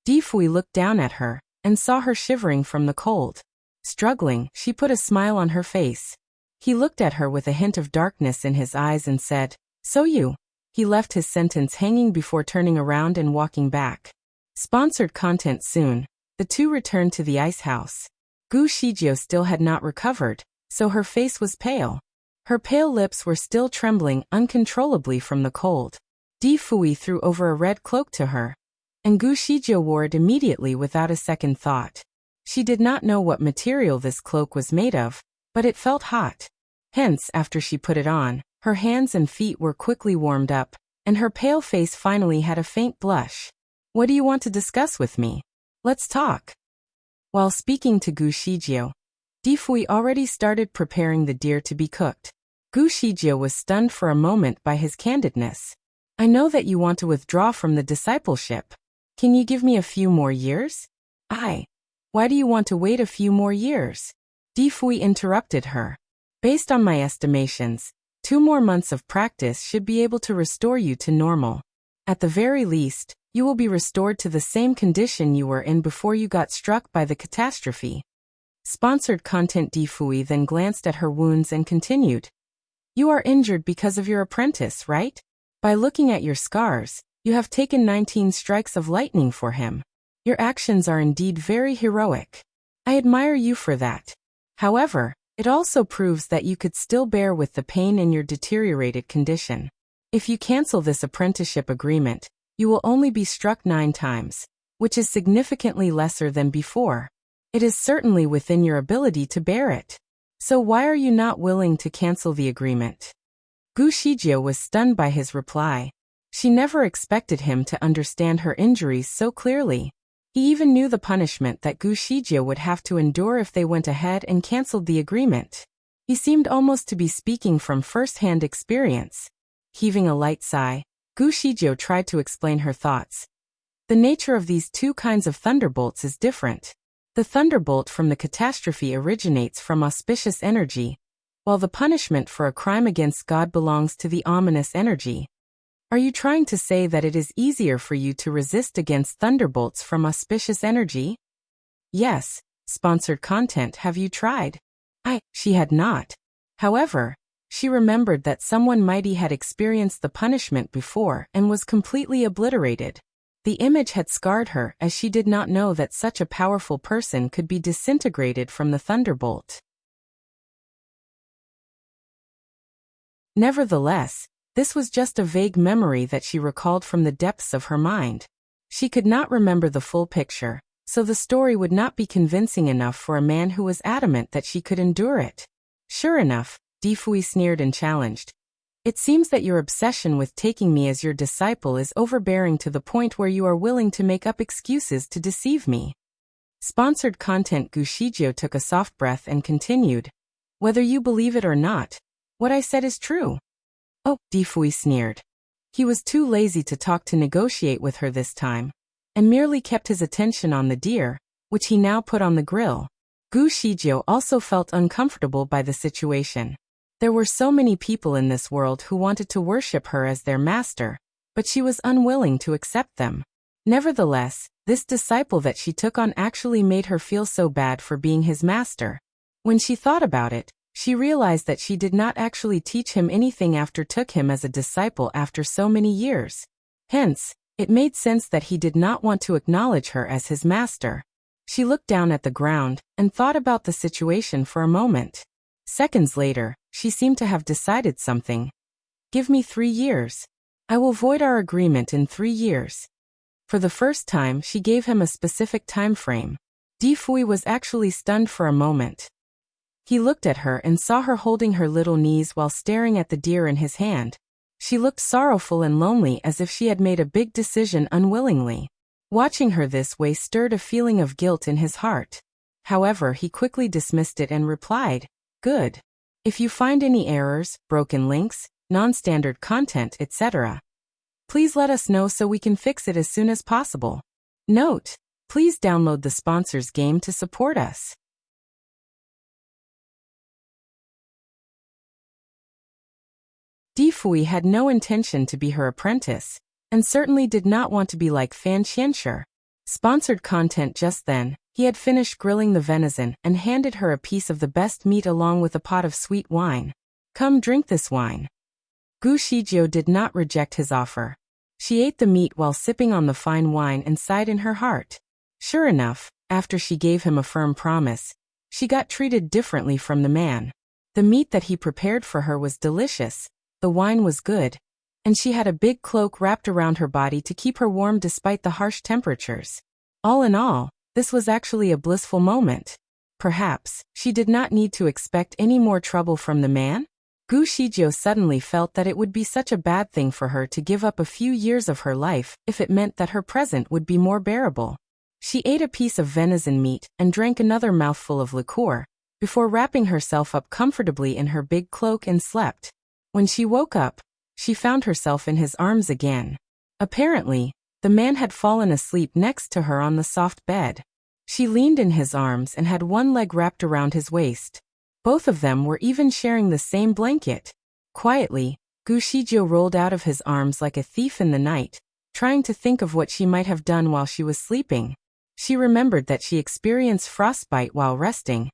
Speaker 1: Difui looked down at her and saw her shivering from the cold. Struggling, she put a smile on her face. He looked at her with a hint of darkness in his eyes and said, "So you..." He left his sentence hanging before turning around and walking back. Sponsored content. Soon, the two returned to the ice house. Gu Shijie still had not recovered, so her face was pale. Her pale lips were still trembling uncontrollably from the cold. Difui threw over a red cloak to her, and Gu Shijie wore it immediately without a second thought. She did not know what material this cloak was made of, but it felt hot. Hence, after she put it on, her hands and feet were quickly warmed up, and her pale face finally had a faint blush. "What do you want to discuss with me? Let's talk." While speaking to Gu Shijie, Difui already started preparing the deer to be cooked. Gu Shijie was stunned for a moment by his candidness. "I know that you want to withdraw from the discipleship. Can you give me a few more years?" Why do you want to wait a few more years?" Difui interrupted her. "Based on my estimations, 2 more months of practice should be able to restore you to normal. At the very least, you will be restored to the same condition you were in before you got struck by the catastrophe." Sponsored content. Difui then glanced at her wounds and continued, "You are injured because of your apprentice, right? By looking at your scars, you have taken 19 strikes of lightning for him. Your actions are indeed very heroic. I admire you for that. However, it also proves that you could still bear with the pain in your deteriorated condition. If you cancel this apprenticeship agreement, you will only be struck 9 times, which is significantly lesser than before. It is certainly within your ability to bear it. So why are you not willing to cancel the agreement?" Gu Shijie was stunned by his reply. She never expected him to understand her injuries so clearly. He even knew the punishment that Gu Shijie would have to endure if they went ahead and cancelled the agreement. He seemed almost to be speaking from first-hand experience. Heaving a light sigh, Gu Shijie tried to explain her thoughts. The nature of these two kinds of thunderbolts is different. The thunderbolt from the catastrophe originates from auspicious energy, while the punishment for a crime against God belongs to the ominous energy. Are you trying to say that it is easier for you to resist against thunderbolts from auspicious energy? Yes, sponsored content. Have you tried? She had not. However, she remembered that someone mighty had experienced the punishment before and was completely obliterated. The image had scarred her, as she did not know that such a powerful person could be disintegrated from the thunderbolt. Nevertheless, this was just a vague memory that she recalled from the depths of her mind. She could not remember the full picture, so the story would not be convincing enough for a man who was adamant that she could endure it. Sure enough, Difui sneered and challenged. It seems that your obsession with taking me as your disciple is overbearing to the point where you are willing to make up excuses to deceive me. Sponsored content. Gu Shijie took a soft breath and continued. Whether you believe it or not, what I said is true. Oh, Difui sneered. He was too lazy to talk to negotiate with her this time, and merely kept his attention on the deer, which he now put on the grill. Gu Shijie also felt uncomfortable by the situation. There were so many people in this world who wanted to worship her as their master, but she was unwilling to accept them. Nevertheless, this disciple that she took on actually made her feel so bad for being his master. When she thought about it, she realized that she did not actually teach him anything after took him as a disciple after so many years. Hence, it made sense that he did not want to acknowledge her as his master. She looked down at the ground and thought about the situation for a moment. Seconds later, she seemed to have decided something. Give me 3 years. I will void our agreement in 3 years. For the first time, she gave him a specific time frame. Difui was actually stunned for a moment. He looked at her and saw her holding her little knees while staring at the deer in his hand. She looked sorrowful and lonely, as if she had made a big decision unwillingly. Watching her this way stirred a feeling of guilt in his heart. However, he quickly dismissed it and replied, "Good. If you find any errors, broken links, non-standard content, etc., please let us know so we can fix it as soon as possible. Note: please download the sponsors game to support us." Difui had no intention to be her apprentice, and certainly did not want to be like Fan Qianshi. Sponsored content. Just then, he had finished grilling the venison and handed her a piece of the best meat along with a pot of sweet wine. Come drink this wine. Gu Shijie did not reject his offer. She ate the meat while sipping on the fine wine and sighed in her heart. Sure enough, after she gave him a firm promise, she got treated differently from the man. The meat that he prepared for her was delicious, the wine was good, and she had a big cloak wrapped around her body to keep her warm despite the harsh temperatures. All in all, this was actually a blissful moment. Perhaps, she did not need to expect any more trouble from the man? Gu Shijie suddenly felt that it would be such a bad thing for her to give up a few years of her life if it meant that her present would be more bearable. She ate a piece of venison meat and drank another mouthful of liqueur, before wrapping herself up comfortably in her big cloak and slept. When she woke up, she found herself in his arms again. Apparently, the man had fallen asleep next to her on the soft bed. She leaned in his arms and had one leg wrapped around his waist. Both of them were even sharing the same blanket. Quietly, Gu Shijie rolled out of his arms like a thief in the night, trying to think of what she might have done while she was sleeping. She remembered that she experienced frostbite while resting,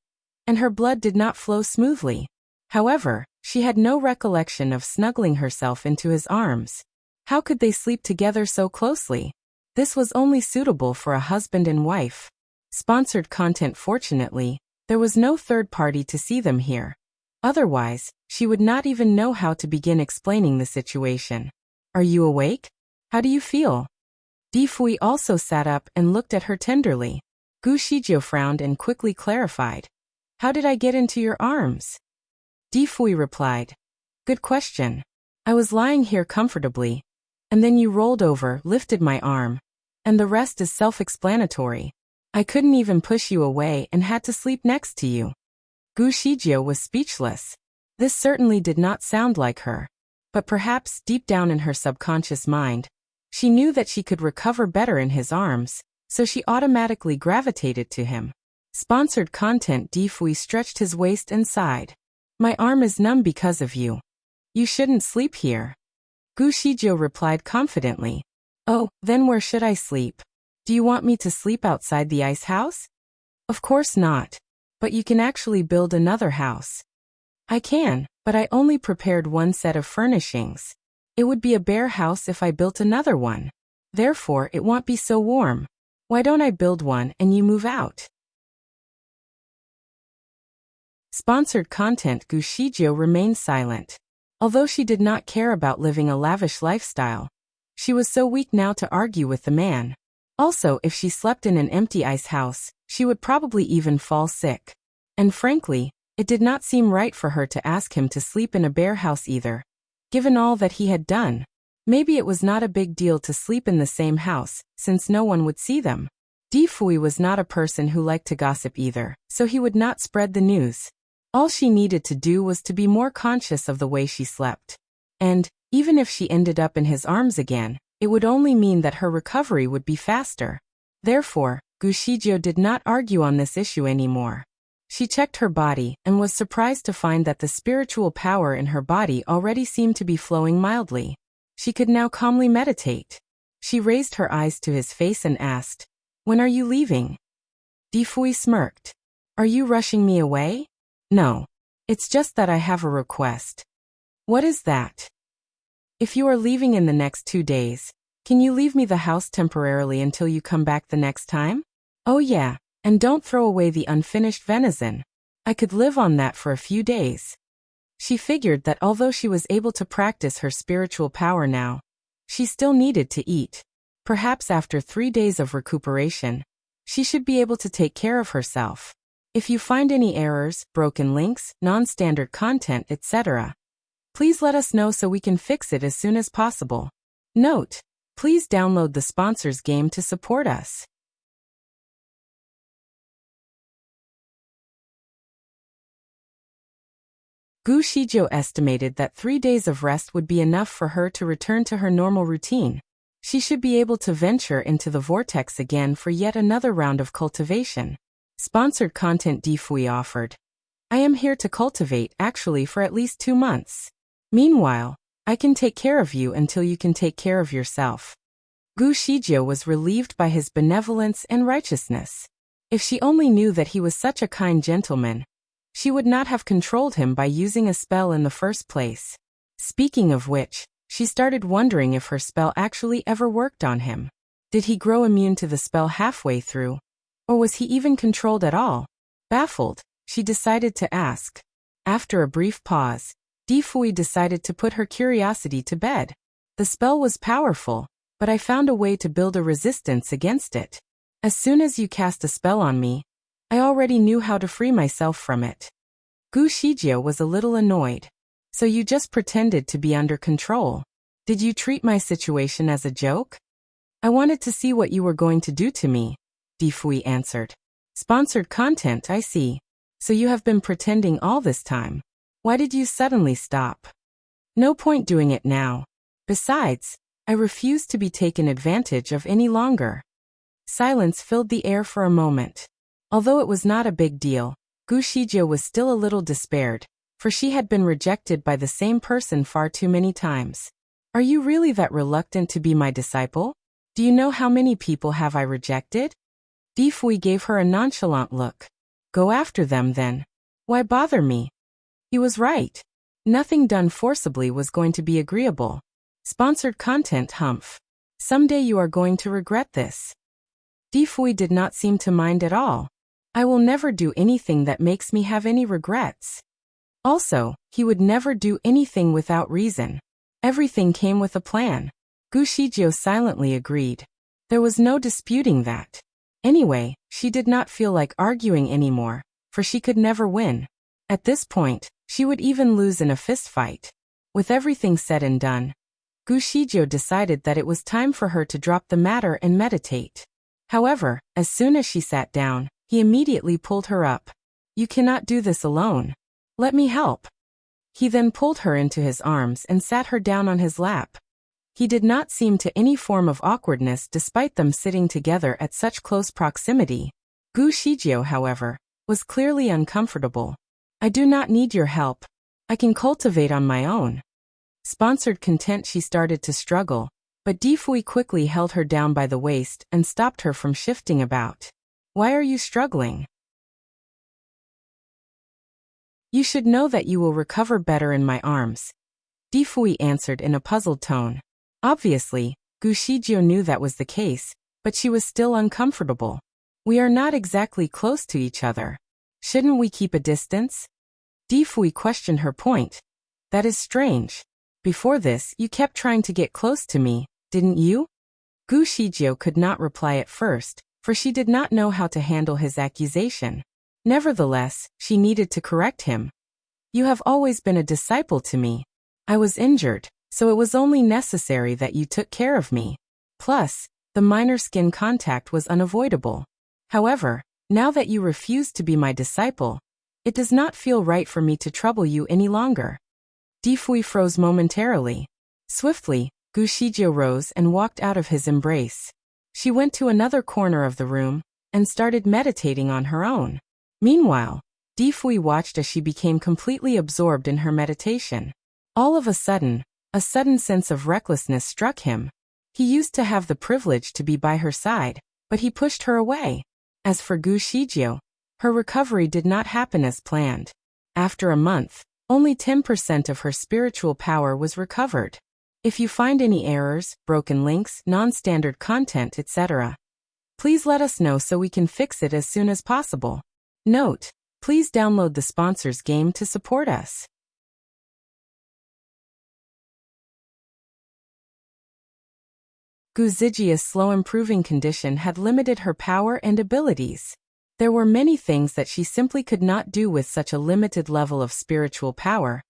Speaker 1: and her blood did not flow smoothly. However, she had no recollection of snuggling herself into his arms. How could they sleep together so closely? This was only suitable for a husband and wife. Sponsored content. Fortunately, there was no third party to see them here. Otherwise, she would not even know how to begin explaining the situation. Are you awake? How do you feel? Difui also sat up and looked at her tenderly. Gu Shijie frowned and quickly clarified. How did I get into your arms? Difui replied. Good question. I was lying here comfortably, and then you rolled over, lifted my arm, and the rest is self-explanatory. I couldn't even push you away and had to sleep next to you. Gu Shijio was speechless. This certainly did not sound like her. But perhaps, deep down in her subconscious mind, she knew that she could recover better in his arms, so she automatically gravitated to him. Sponsored content. Difui stretched his waist and sighed. My arm is numb because of you. You shouldn't sleep here. Gu Shijio replied confidently. Oh, then where should I sleep? Do you want me to sleep outside the ice house? Of course not. But you can actually build another house. I can, but I only prepared one set of furnishings. It would be a bare house if I built another one. Therefore, it won't be so warm. Why don't I build one and you move out? Sponsored content. Gu Shijio remained silent. Although she did not care about living a lavish lifestyle, she was so weak now to argue with the man. Also, if she slept in an empty ice house, she would probably even fall sick. And frankly, it did not seem right for her to ask him to sleep in a bare house either. Given all that he had done, maybe it was not a big deal to sleep in the same house, since no one would see them. Difui was not a person who liked to gossip either, so he would not spread the news. All she needed to do was to be more conscious of the way she slept. And, even if she ended up in his arms again, it would only mean that her recovery would be faster. Therefore, Gu Shijio did not argue on this issue anymore. She checked her body and was surprised to find that the spiritual power in her body already seemed to be flowing mildly. She could now calmly meditate. She raised her eyes to his face and asked, "When are you leaving?" Difui smirked. "Are you rushing me away?" "No. It's just that I have a request." "What is that?" "If you are leaving in the next 2 days, can you leave me the house temporarily until you come back the next time?" "Oh yeah. And don't throw away the unfinished venison. I could live on that for a few days." She figured that although she was able to practice her spiritual power now, she still needed to eat. Perhaps after 3 days of recuperation, she should be able to take care of herself. If you find any errors, broken links, non-standard content, etc., please let us know so we can fix it as soon as possible. Note: please download the sponsors game to support us. Gu Shijio estimated that 3 days of rest would be enough for her to return to her normal routine. She should be able to venture into the vortex again for yet another round of cultivation. Sponsored content. Difui offered. I am here to cultivate actually for at least 2 months. Meanwhile, I can take care of you until you can take care of yourself. Gu Shijio was relieved by his benevolence and righteousness. If she only knew that he was such a kind gentleman, she would not have controlled him by using a spell in the first place. Speaking of which, she started wondering if her spell actually ever worked on him. Did he grow immune to the spell halfway through? Or was he even controlled at all? Baffled, she decided to ask. After a brief pause, Difui decided to put her curiosity to bed. The spell was powerful, but I found a way to build a resistance against it. As soon as you cast a spell on me, I already knew how to free myself from it. Gu Shijio was a little annoyed. So you just pretended to be under control. Did you treat my situation as a joke? I wanted to see what you were going to do to me, Difui answered. Sponsored content, I see. So you have been pretending all this time. Why did you suddenly stop? No point doing it now. Besides, I refuse to be taken advantage of any longer. Silence filled the air for a moment. Although it was not a big deal, Gu Shijio was still a little despaired, for she had been rejected by the same person far too many times. Are you really that reluctant to be my disciple? Do you know how many people have I rejected? Difui gave her a nonchalant look. Go after them then. Why bother me? He was right. Nothing done forcibly was going to be agreeable. Sponsored content. Humph. Someday you are going to regret this. Difui did not seem to mind at all. I will never do anything that makes me have any regrets. Also, he would never do anything without reason. Everything came with a plan. Gu Shijio silently agreed. There was no disputing that. Anyway, she did not feel like arguing anymore, for she could never win. At this point, she would even lose in a fist fight. With everything said and done, Gushijio decided that it was time for her to drop the matter and meditate. However, as soon as she sat down, he immediately pulled her up. "You cannot do this alone. Let me help." He then pulled her into his arms and sat her down on his lap. He did not seem to any form of awkwardness despite them sitting together at such close proximity. Gushijio, however, was clearly uncomfortable. "I do not need your help. I can cultivate on my own." Sponsored content, she started to struggle, but Difui quickly held her down by the waist and stopped her from shifting about. "Why are you struggling? You should know that you will recover better in my arms," Difui answered in a puzzled tone. Obviously, Gushijio knew that was the case, but she was still uncomfortable. "We are not exactly close to each other. Shouldn't we keep a distance?" Difui questioned her point. "That is strange. Before this, you kept trying to get close to me, didn't you?" Gushijio could not reply at first, for she did not know how to handle his accusation. Nevertheless, she needed to correct him. "You have always been a disciple to me. I was injured, so it was only necessary that you took care of me. Plus, the minor skin contact was unavoidable. However, now that you refuse to be my disciple, it does not feel right for me to trouble you any longer." Difui froze momentarily. Swiftly, Gushijio rose and walked out of his embrace. She went to another corner of the room and started meditating on her own. Meanwhile, Difui watched as she became completely absorbed in her meditation. All of a sudden sense of recklessness struck him. He used to have the privilege to be by her side, but he pushed her away. As for Gushijio, her recovery did not happen as planned. After a month, only 10% of her spiritual power was recovered. If you find any errors, broken links, non-standard content, etc., please let us know so we can fix it as soon as possible. Note: please download the sponsor's game to support us. Guzijia's slow improving condition had limited her power and abilities. There were many things that she simply could not do with such a limited level of spiritual power,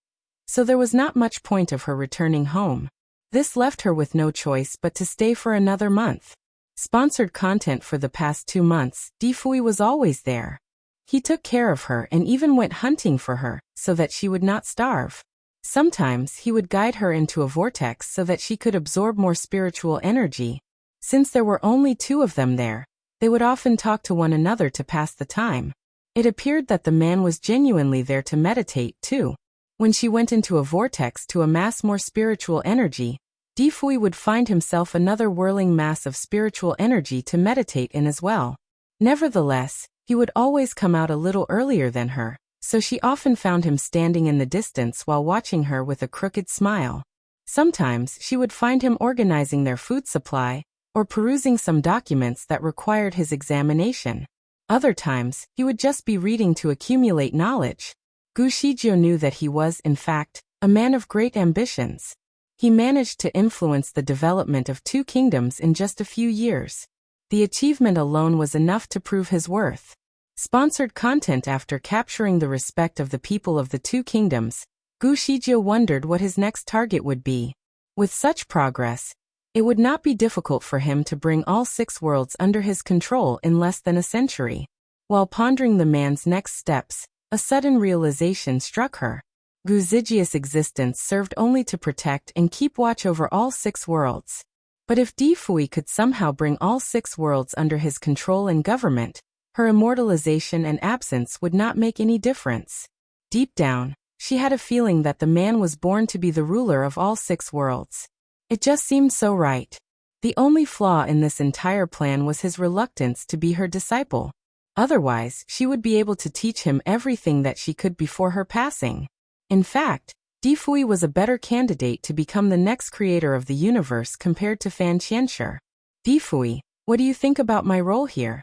Speaker 1: so there was not much point of her returning home. This left her with no choice but to stay for another month. Sponsored content: for the past 2 months, Difui was always there. He took care of her and even went hunting for her, so that she would not starve. Sometimes he would guide her into a vortex so that she could absorb more spiritual energy. Since there were only 2 of them there, they would often talk to one another to pass the time. It appeared that the man was genuinely there to meditate too. When she went into a vortex to amass more spiritual energy, Difui would find himself another whirling mass of spiritual energy to meditate in as well. Nevertheless, he would always come out a little earlier than her, so she often found him standing in the distance while watching her with a crooked smile. Sometimes she would find him organizing their food supply, or perusing some documents that required his examination. Other times, he would just be reading to accumulate knowledge. Gushijio knew that he was, in fact, a man of great ambitions. He managed to influence the development of 2 kingdoms in just a few years. The achievement alone was enough to prove his worth. Sponsored content: after capturing the respect of the people of the 2 kingdoms, Gushijio wondered what his next target would be. With such progress, it would not be difficult for him to bring all 6 worlds under his control in less than a century. While pondering the man's next steps, a sudden realization struck her. Guzijia's existence served only to protect and keep watch over all 6 worlds. But if Difui could somehow bring all 6 worlds under his control and government, her immortalization and absence would not make any difference. Deep down, she had a feeling that the man was born to be the ruler of all 6 worlds. It just seemed so right. The only flaw in this entire plan was his reluctance to be her disciple. Otherwise, she would be able to teach him everything that she could before her passing. In fact, Difui was a better candidate to become the next creator of the universe compared to Fan Qianshi. "Difui, what do you think about my role here?"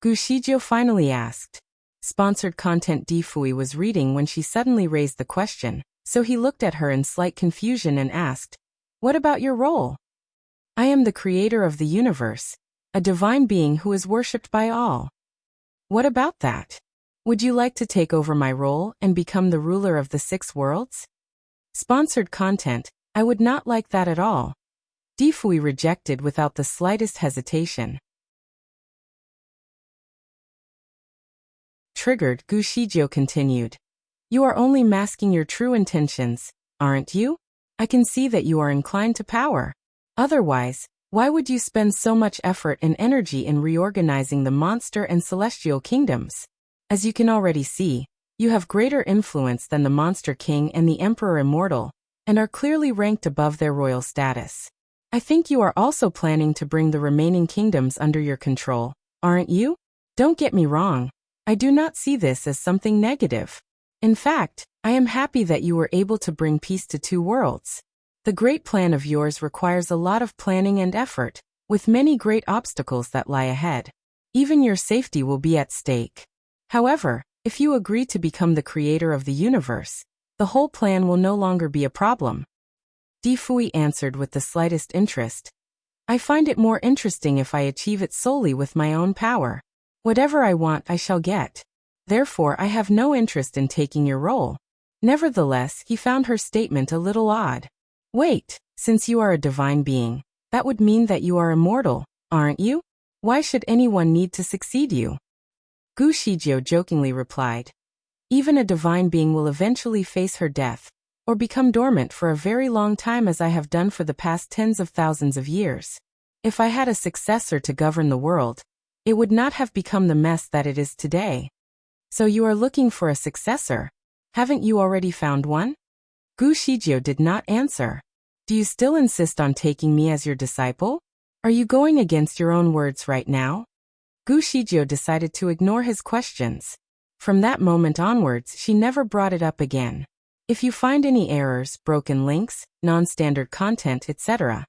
Speaker 1: Gushijio finally asked. Sponsored content: Difui was reading when she suddenly raised the question, so he looked at her in slight confusion and asked, "What about your role?" "I am the creator of the universe, a divine being who is worshipped by all." "What about that? Would you like to take over my role and become the ruler of the 6 worlds?" Sponsored content. I would not like that at all. Difui rejected without the slightest hesitation. Triggered, Gu Shijio continued. You are only masking your true intentions, aren't you? I can see that you are inclined to power. Otherwise, why would you spend so much effort and energy in reorganizing the monster and celestial kingdoms? As you can already see, you have greater influence than the Monster King and the Emperor Immortal, and are clearly ranked above their royal status. I think you are also planning to bring the remaining kingdoms under your control, aren't you? Don't get me wrong, I do not see this as something negative. In fact, I am happy that you were able to bring peace to two worlds. The great plan of yours requires a lot of planning and effort, with many great obstacles that lie ahead. Even your safety will be at stake. However, if you agree to become the creator of the universe, the whole plan will no longer be a problem. Difui answered with the slightest interest. I find it more interesting if I achieve it solely with my own power. Whatever I want, I shall get. Therefore, I have no interest in taking your role. Nevertheless, he found her statement a little odd. Wait, since you are a divine being, that would mean that you are immortal, aren't you? Why should anyone need to succeed you? Gu Shijio jokingly replied. Even a divine being will eventually face her death, or become dormant for a very long time, as I have done for the past tens of thousands of years. If I had a successor to govern the world, it would not have become the mess that it is today. So you are looking for a successor? Haven't you already found one? Gu Shijio did not answer. Do you still insist on taking me as your disciple? Are you going against your own words right now? Gu Shijio decided to ignore his questions. From that moment onwards, she never brought it up again. If you find any errors, broken links, non-standard content, etc.,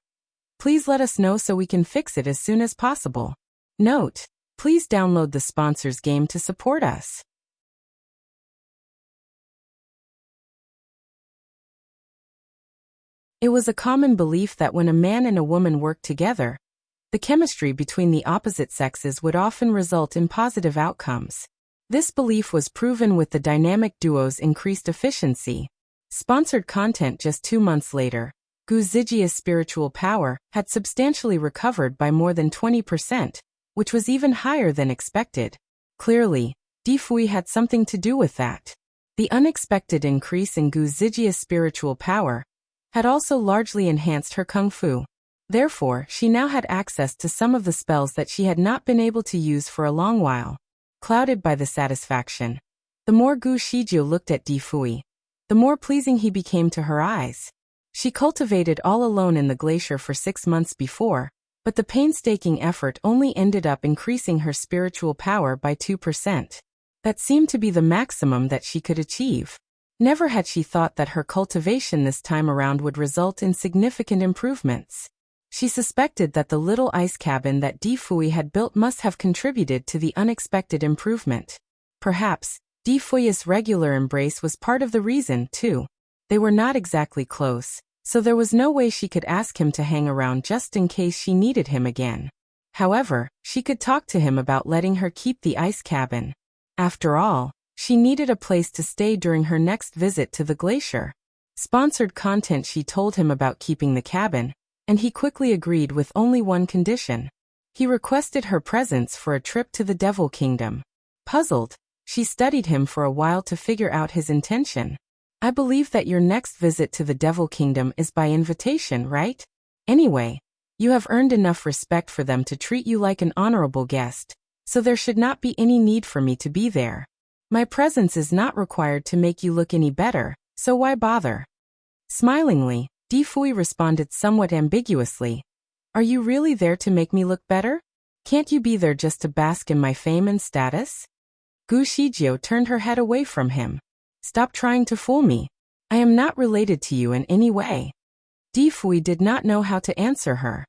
Speaker 1: please let us know so we can fix it as soon as possible. Note: please download the sponsors game to support us. It was a common belief that when a man and a woman worked together, the chemistry between the opposite sexes would often result in positive outcomes. This belief was proven with the dynamic duo's increased efficiency. Sponsored content. Just 2 months later, Gu Zijia's spiritual power had substantially recovered by more than 20%, which was even higher than expected. Clearly, Difui had something to do with that. The unexpected increase in Gu Zijia's spiritual power had also largely enhanced her kung fu. Therefore, she now had access to some of the spells that she had not been able to use for a long while. Clouded by the satisfaction, the more Gu Shijio looked at Difui, the more pleasing he became to her eyes. She cultivated all alone in the glacier for 6 months before, but the painstaking effort only ended up increasing her spiritual power by 2%. That seemed to be the maximum that she could achieve. Never had she thought that her cultivation this time around would result in significant improvements. She suspected that the little ice cabin that Difui had built must have contributed to the unexpected improvement. Perhaps, Difui's regular embrace was part of the reason, too. They were not exactly close, so there was no way she could ask him to hang around just in case she needed him again. However, she could talk to him about letting her keep the ice cabin. After all, she needed a place to stay during her next visit to the glacier. Sponsored content. She told him about keeping the cabin, and he quickly agreed with only one condition. He requested her presence for a trip to the Devil Kingdom. Puzzled, she studied him for a while to figure out his intention. I believe that your next visit to the Devil Kingdom is by invitation, right? Anyway, you have earned enough respect for them to treat you like an honorable guest, so there should not be any need for me to be there. My presence is not required to make you look any better, so why bother? Smilingly, Difui responded somewhat ambiguously. Are you really there to make me look better? Can't you be there just to bask in my fame and status? Gu Shijio turned her head away from him. Stop trying to fool me. I am not related to you in any way. Difui did not know how to answer her.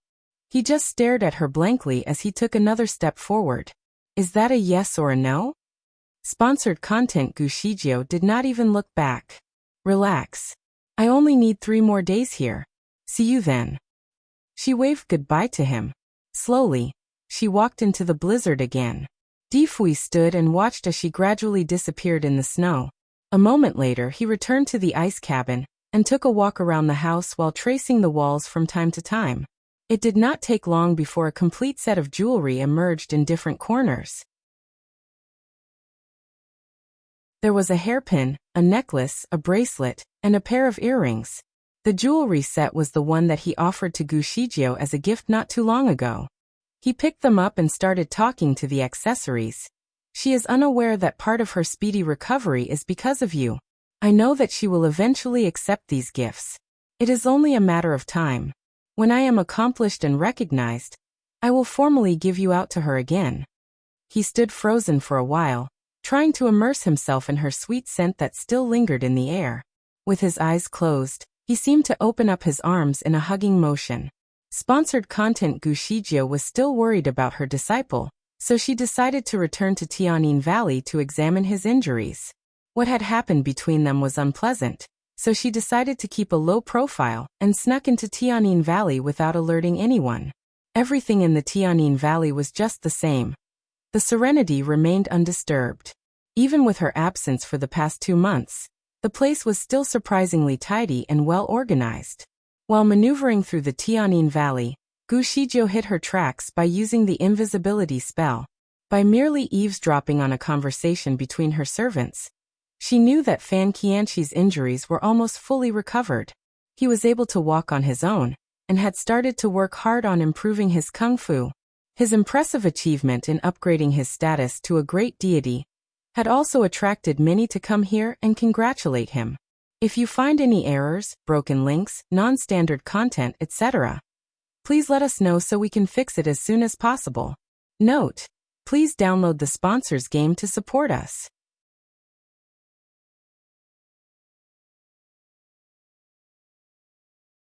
Speaker 1: He just stared at her blankly as he took another step forward. Is that a yes or a no? Sponsored content. Gu Shijio did not even look back. Relax. I only need 3 more days here. See you then. She waved goodbye to him. Slowly, she walked into the blizzard again. Difui stood and watched as she gradually disappeared in the snow. A moment later he returned to the ice cabin, and took a walk around the house while tracing the walls from time to time. It did not take long before a complete set of jewelry emerged in different corners. There was a hairpin, a necklace, a bracelet, and a pair of earrings. The jewelry set was the one that he offered to Gushijio as a gift not too long ago. He picked them up and started talking to the accessories. She is unaware that part of her speedy recovery is because of you. I know that she will eventually accept these gifts. It is only a matter of time. When I am accomplished and recognized, I will formally give you out to her again. He stood frozen for a while, trying to immerse himself in her sweet scent that still lingered in the air. With his eyes closed, he seemed to open up his arms in a hugging motion. Sponsored content. Gushijio was still worried about her disciple, so she decided to return to Tianyin Valley to examine his injuries. What had happened between them was unpleasant, so she decided to keep a low profile and snuck into Tianyin Valley without alerting anyone. Everything in the Tianyin Valley was just the same. The serenity remained undisturbed. Even with her absence for the past 2 months, the place was still surprisingly tidy and well organized. While maneuvering through the Tianyin Valley, Gushijio hid her tracks by using the invisibility spell. By merely eavesdropping on a conversation between her servants, she knew that Fan Qianqi's injuries were almost fully recovered. He was able to walk on his own, and had started to work hard on improving his kung fu. His impressive achievement in upgrading his status to a great deity had also attracted many to come here and congratulate him. If you find any errors, broken links, non-standard content, etc., please let us know so we can fix it as soon as possible. Note: please download the sponsors game to support us.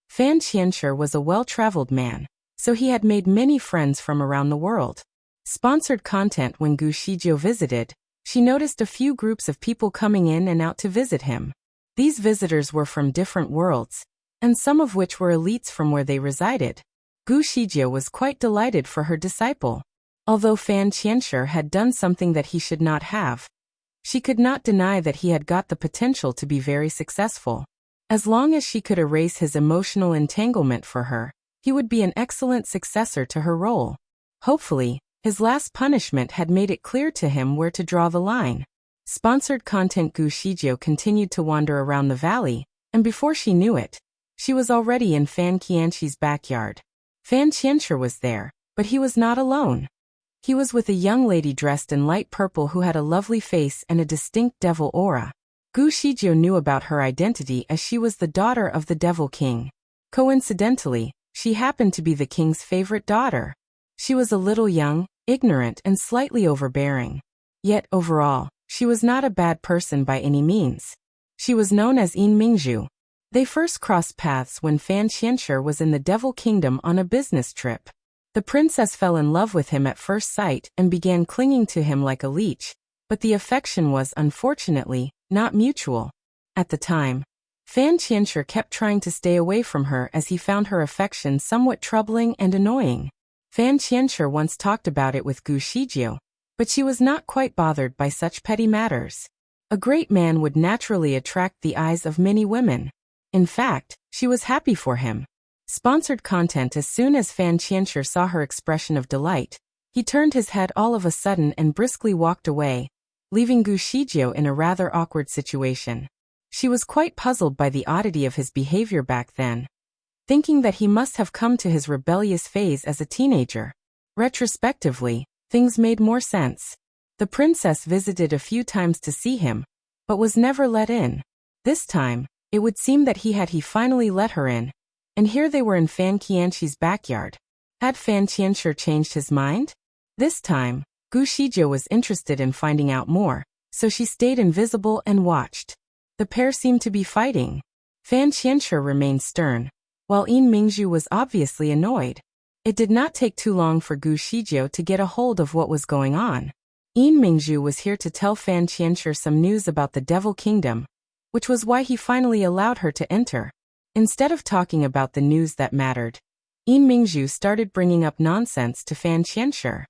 Speaker 1: Fan Qianshi was a well-traveled man, so he had made many friends from around the world. Sponsored content. When Gushijio visited, she noticed a few groups of people coming in and out to visit him. These visitors were from different worlds, and some of which were elites from where they resided. Gushijio was quite delighted for her disciple. Although Fan Qianshi had done something that he should not have, she could not deny that he had got the potential to be very successful. As long as she could erase his emotional entanglement for her, he would be an excellent successor to her role. Hopefully, his last punishment had made it clear to him where to draw the line. Sponsored content. Gushijio continued to wander around the valley, and before she knew it, she was already in Fan Qianqi's backyard. Fan Qianshi was there, but he was not alone. He was with a young lady dressed in light purple who had a lovely face and a distinct devil aura. Gushijio knew about her identity as she was the daughter of the Devil King. Coincidentally, she happened to be the king's favorite daughter. She was a little young, ignorant, and slightly overbearing. Yet overall, she was not a bad person by any means. She was known as Yin Mingzhu. They first crossed paths when Fan Qianshi was in the Devil Kingdom on a business trip. The princess fell in love with him at first sight and began clinging to him like a leech, but the affection was, unfortunately, not mutual. At the time, Fan Qianshi kept trying to stay away from her as he found her affection somewhat troubling and annoying. Fan Qianshi once talked about it with Gushijio, but she was not quite bothered by such petty matters. A great man would naturally attract the eyes of many women. In fact, she was happy for him. Sponsored content. As soon as Fan Qianshi saw her expression of delight, he turned his head all of a sudden and briskly walked away, leaving Gushijio in a rather awkward situation. She was quite puzzled by the oddity of his behavior back then, thinking that he must have come to his rebellious phase as a teenager. Retrospectively, things made more sense. The princess visited a few times to see him, but was never let in. This time, it would seem that he finally let her in, and here they were in Fan Qianqi's backyard. Had Fan Qianshi changed his mind? This time, Gushijio was interested in finding out more, so she stayed invisible and watched. The pair seemed to be fighting. Fan Qianshi remained stern, while Yin Mingzhu was obviously annoyed. It did not take too long for Gushijio to get a hold of what was going on. Yin Mingzhu was here to tell Fan Qianshi some news about the Devil Kingdom, which was why he finally allowed her to enter. Instead of talking about the news that mattered, Yin Mingzhu started bringing up nonsense to Fan Qianshi.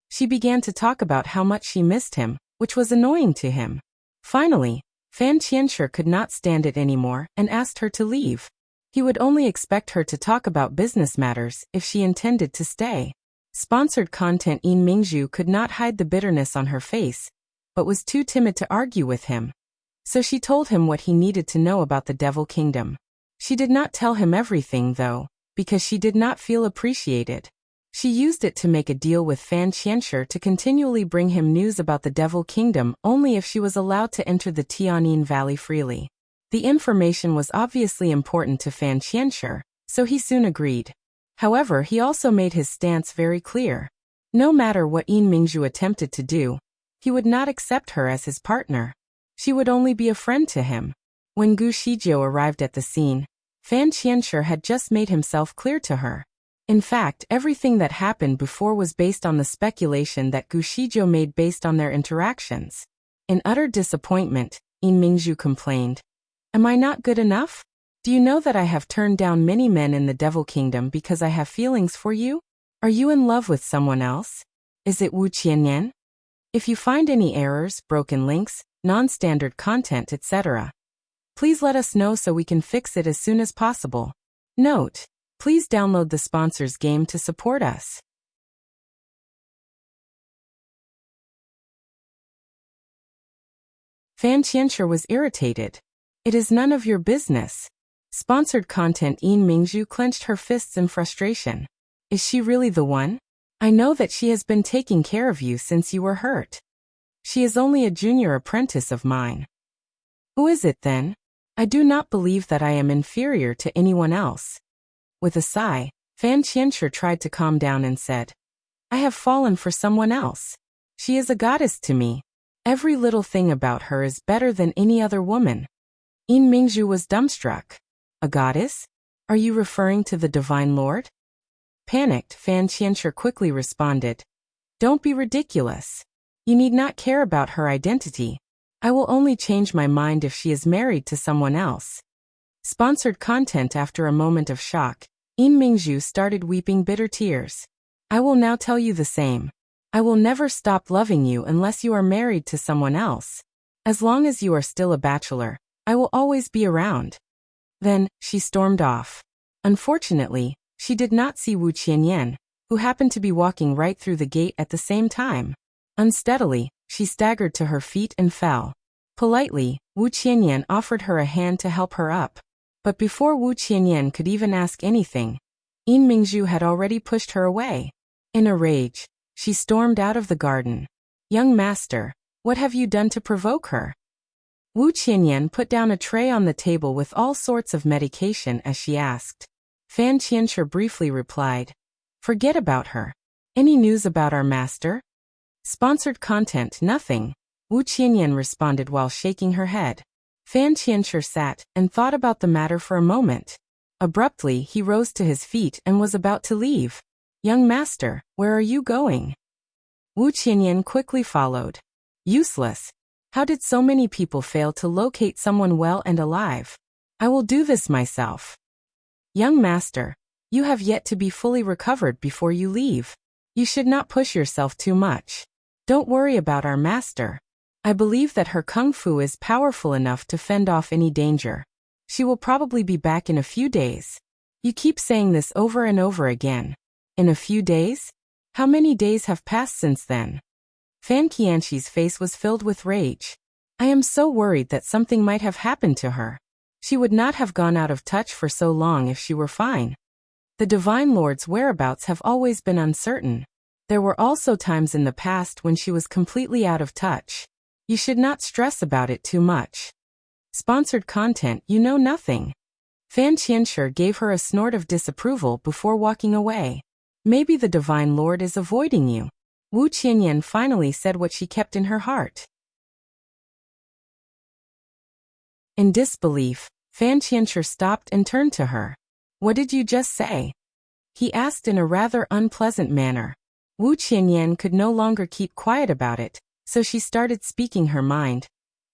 Speaker 1: She began to talk about how much she missed him, which was annoying to him. Finally, Fan Qianshi could not stand it anymore and asked her to leave. He would only expect her to talk about business matters if she intended to stay. Sponsored content. Yin Mingzhu could not hide the bitterness on her face, but was too timid to argue with him. So she told him what he needed to know about the Devil Kingdom. She did not tell him everything, though, because she did not feel appreciated. She used it to make a deal with Fan Qianshi to continually bring him news about the Devil Kingdom only if she was allowed to enter the Tianyin Valley freely. The information was obviously important to Fan Qianshi, so he soon agreed. However, he also made his stance very clear. No matter what Yin Mingzhu attempted to do, he would not accept her as his partner. She would only be a friend to him. When Gu Shizhou arrived at the scene, Fan Qianshi had just made himself clear to her. In fact, everything that happened before was based on the speculation that Gu Shizhou made based on their interactions. In utter disappointment, Yin Mingzhu complained, "Am I not good enough? Do you know that I have turned down many men in the Devil Kingdom because I have feelings for you? Are you in love with someone else? Is it Wu Qianyan? If you find any errors, broken links, non-standard content, etc., please let us know so we can fix it as soon as possible. Note: please download the sponsor's game to support us." Fan Qianshi was irritated. "It is none of your business." Sponsored content. Yin Mingzhu clenched her fists in frustration. "Is she really the one? I know that she has been taking care of you since you were hurt. She is only a junior apprentice of mine." "Who is it then? I do not believe that I am inferior to anyone else." With a sigh, Fan Qianshi tried to calm down and said, "I have fallen for someone else. She is a goddess to me. Every little thing about her is better than any other woman." Yin Mingzhu was dumbstruck. "A goddess? Are you referring to the Divine Lord?" Panicked, Fan Qianshi quickly responded, "Don't be ridiculous. You need not care about her identity. I will only change my mind if she is married to someone else." Sponsored content. After a moment of shock, Yin Mingzhu started weeping bitter tears. "I will now tell you the same. I will never stop loving you unless you are married to someone else. As long as you are still a bachelor, I will always be around." Then, she stormed off. Unfortunately, she did not see Wu Qianyan, who happened to be walking right through the gate at the same time. Unsteadily, she staggered to her feet and fell. Politely, Wu Qianyan offered her a hand to help her up. But before Wu Qianyan could even ask anything, Yin Mingzhu had already pushed her away. In a rage, she stormed out of the garden. "Young master, what have you done to provoke her?" Wu Qianyan put down a tray on the table with all sorts of medication as she asked. Fan Qianshi briefly replied, "Forget about her. Any news about our master?" Sponsored content. Nothing, Wu Qianyan responded while shaking her head. Fan Qianshi sat and thought about the matter for a moment. Abruptly, he rose to his feet and was about to leave. "Young master, where are you going?" Wu Qianyan quickly followed. "Useless. How did so many people fail to locate someone well and alive? I will do this myself." "Young master, you have yet to be fully recovered before you leave. You should not push yourself too much. Don't worry about our master. I believe that her kung fu is powerful enough to fend off any danger. She will probably be back in a few days." You keep saying this over and over again. In a few days? How many days have passed since then? Fan Qianshi's face was filled with rage. "I am so worried that something might have happened to her. She would not have gone out of touch for so long if she were fine. The Divine Lord's whereabouts have always been uncertain. There were also times in the past when she was completely out of touch. You should not stress about it too much." Sponsored content. You know nothing. Fan Qianshi gave her a snort of disapproval before walking away. "Maybe the Divine Lord is avoiding you." Wu Qianyan finally said what she kept in her heart. In disbelief, Fan Qianshi stopped and turned to her. "What did you just say?" he asked in a rather unpleasant manner. Wu Qianyan could no longer keep quiet about it, so she started speaking her mind.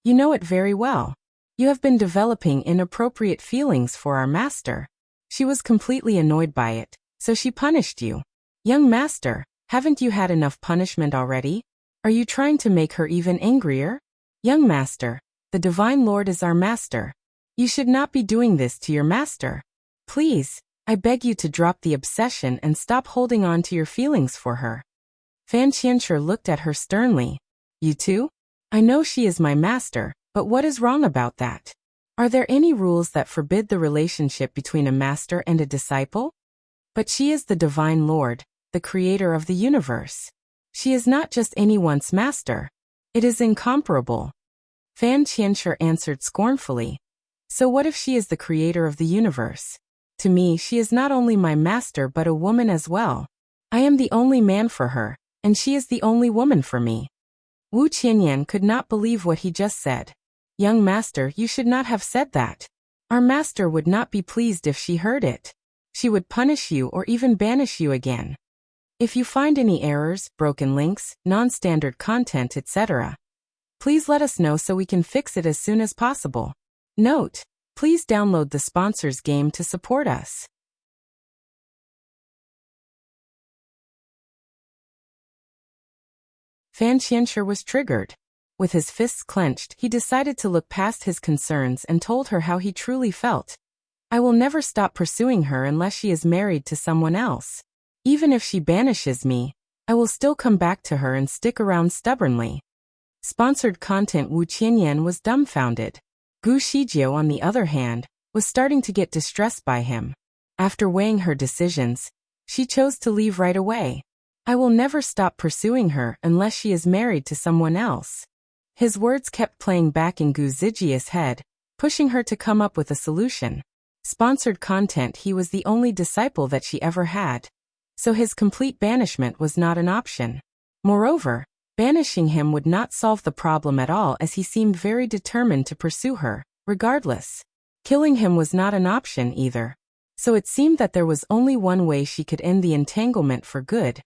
Speaker 1: "You know it very well. You have been developing inappropriate feelings for our master." She was completely annoyed by it, so she punished you. "Young master, haven't you had enough punishment already? Are you trying to make her even angrier?" "Young master, The Divine Lord is our master. You should not be doing this to your master. Please, I beg you to drop the obsession and stop holding on to your feelings for her. Fan Qianshi looked at her sternly. You too? I know she is my master, but what is wrong about that? Are there any rules that forbid the relationship between a master and a disciple? But she is the Divine Lord, the creator of the universe. She is not just anyone's master. It is incomparable. Fan Qianshi answered scornfully. So what if she is the creator of the universe? To me, she is not only my master but a woman as well. I am the only man for her, and she is the only woman for me. Wu Qianyan could not believe what he just said. Young master, you should not have said that. Our master would not be pleased if she heard it. She would punish you or even banish you again. If you find any errors, broken links, non-standard content, etc., please let us know so we can fix it as soon as possible. Note: please download the sponsors game to support us. Fan Qianshi was triggered. With his fists clenched, he decided to look past his concerns and told her how he truly felt. I will never stop pursuing her unless she is married to someone else. Even if she banishes me, I will still come back to her and stick around stubbornly. Sponsored content. Wu Qianyan was dumbfounded. Gu Shijiu, on the other hand, was starting to get distressed by him. After weighing her decisions, she chose to leave right away. I will never stop pursuing her unless she is married to someone else. His words kept playing back in Gu Zijia's head, pushing her to come up with a solution. Sponsored content. He was the only disciple that she ever had. So his complete banishment was not an option. Moreover, banishing him would not solve the problem at all, as he seemed very determined to pursue her, regardless. Killing him was not an option either. So it seemed that there was only one way she could end the entanglement for good: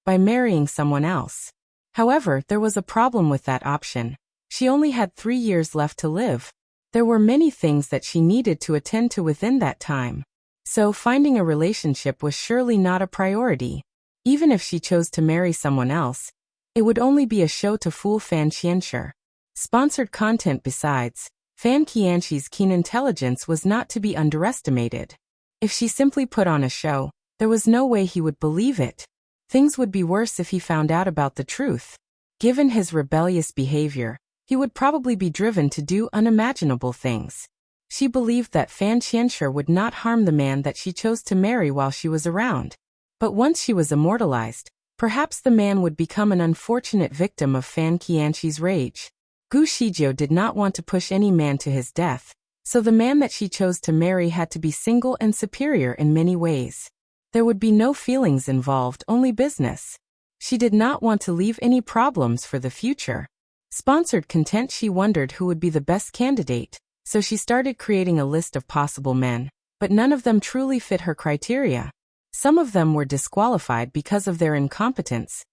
Speaker 1: by marrying someone else. However, there was a problem with that option. She only had 3 years left to live. There were many things that she needed to attend to within that time. So finding a relationship was surely not a priority. Even if she chose to marry someone else, it would only be a show to fool Fan Qianshi. Sponsored content. Besides, Fan Qianshi's keen intelligence was not to be underestimated. If she simply put on a show, there was no way he would believe it. Things would be worse if he found out about the truth. Given his rebellious behavior, he would probably be driven to do unimaginable things. She believed that Fan Qianshi would not harm the man that she chose to marry while she was around. But once she was immortalized, perhaps the man would become an unfortunate victim of Fan Qianshi's rage. Gu Shijiu did not want to push any man to his death, so the man that she chose to marry had to be single and superior in many ways. There would be no feelings involved, only business. She did not want to leave any problems for the future. Sponsored content. She wondered who would be the best candidate, so she started creating a list of possible men, but none of them truly fit her criteria. Some of them were disqualified because of their incompetence,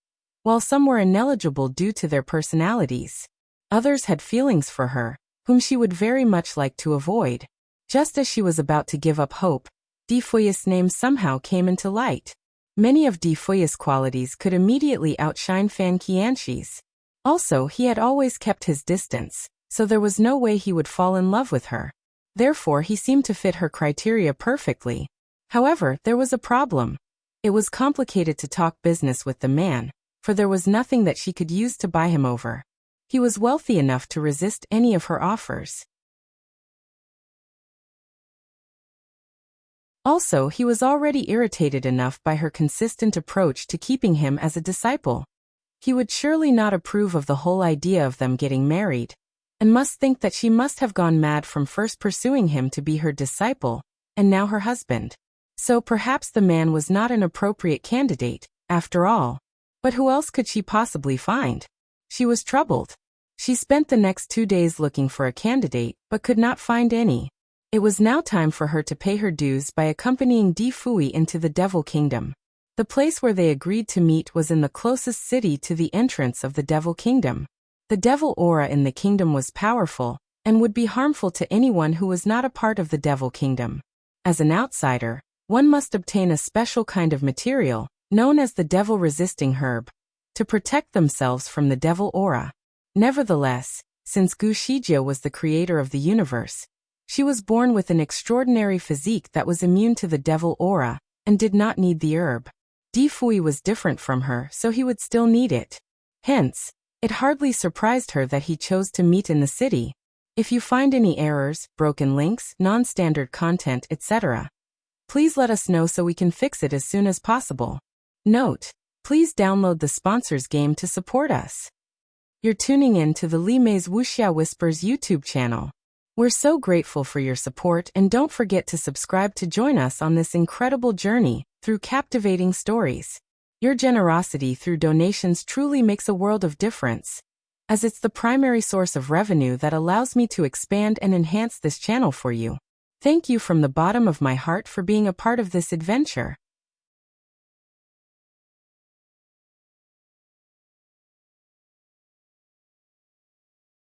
Speaker 1: while some were ineligible due to their personalities. Others had feelings for her, whom she would very much like to avoid. Just as she was about to give up hope, De Fuy's name somehow came into light. Many of De Fuy's qualities could immediately outshine Fan Qianshi's. Also, he had always kept his distance, so there was no way he would fall in love with her. Therefore, he seemed to fit her criteria perfectly. However, there was a problem. It was complicated to talk business with the man, for there was nothing that she could use to buy him over. He was wealthy enough to resist any of her offers. Also, he was already irritated enough by her consistent approach to keeping him as a disciple. He would surely not approve of the whole idea of them getting married, and must think that she must have gone mad from first pursuing him to be her disciple, and now her husband. So perhaps the man was not an appropriate candidate, after all. But who else could she possibly find? She was troubled. She spent the next 2 days looking for a candidate, but could not find any. It was now time for her to pay her dues by accompanying De Fui into the Devil Kingdom. The place where they agreed to meet was in the closest city to the entrance of the Devil Kingdom. The devil aura in the kingdom was powerful, and would be harmful to anyone who was not a part of the Devil Kingdom. As an outsider, one must obtain a special kind of material, known as the devil-resisting herb, to protect themselves from the devil aura. Nevertheless, Since Gu Shijie was the creator of the universe, she was born with an extraordinary physique that was immune to the devil aura and did not need the herb. Di Fui was different from her, so he would still need it. Hence, it hardly surprised her that he chose to meet in the city. If you find any errors, broken links, non-standard content, etc., please let us know so we can fix it as soon as possible. Note: please download the sponsors game to support us. You're tuning in to the Li Mei's Wuxia Whispers YouTube channel. We're so grateful for your support, and don't forget to subscribe to join us on this incredible journey through captivating stories. Your generosity through donations truly makes a world of difference, as it's the primary source of revenue that allows me to expand and enhance this channel for you. Thank you from the bottom of my heart for being a part of this adventure.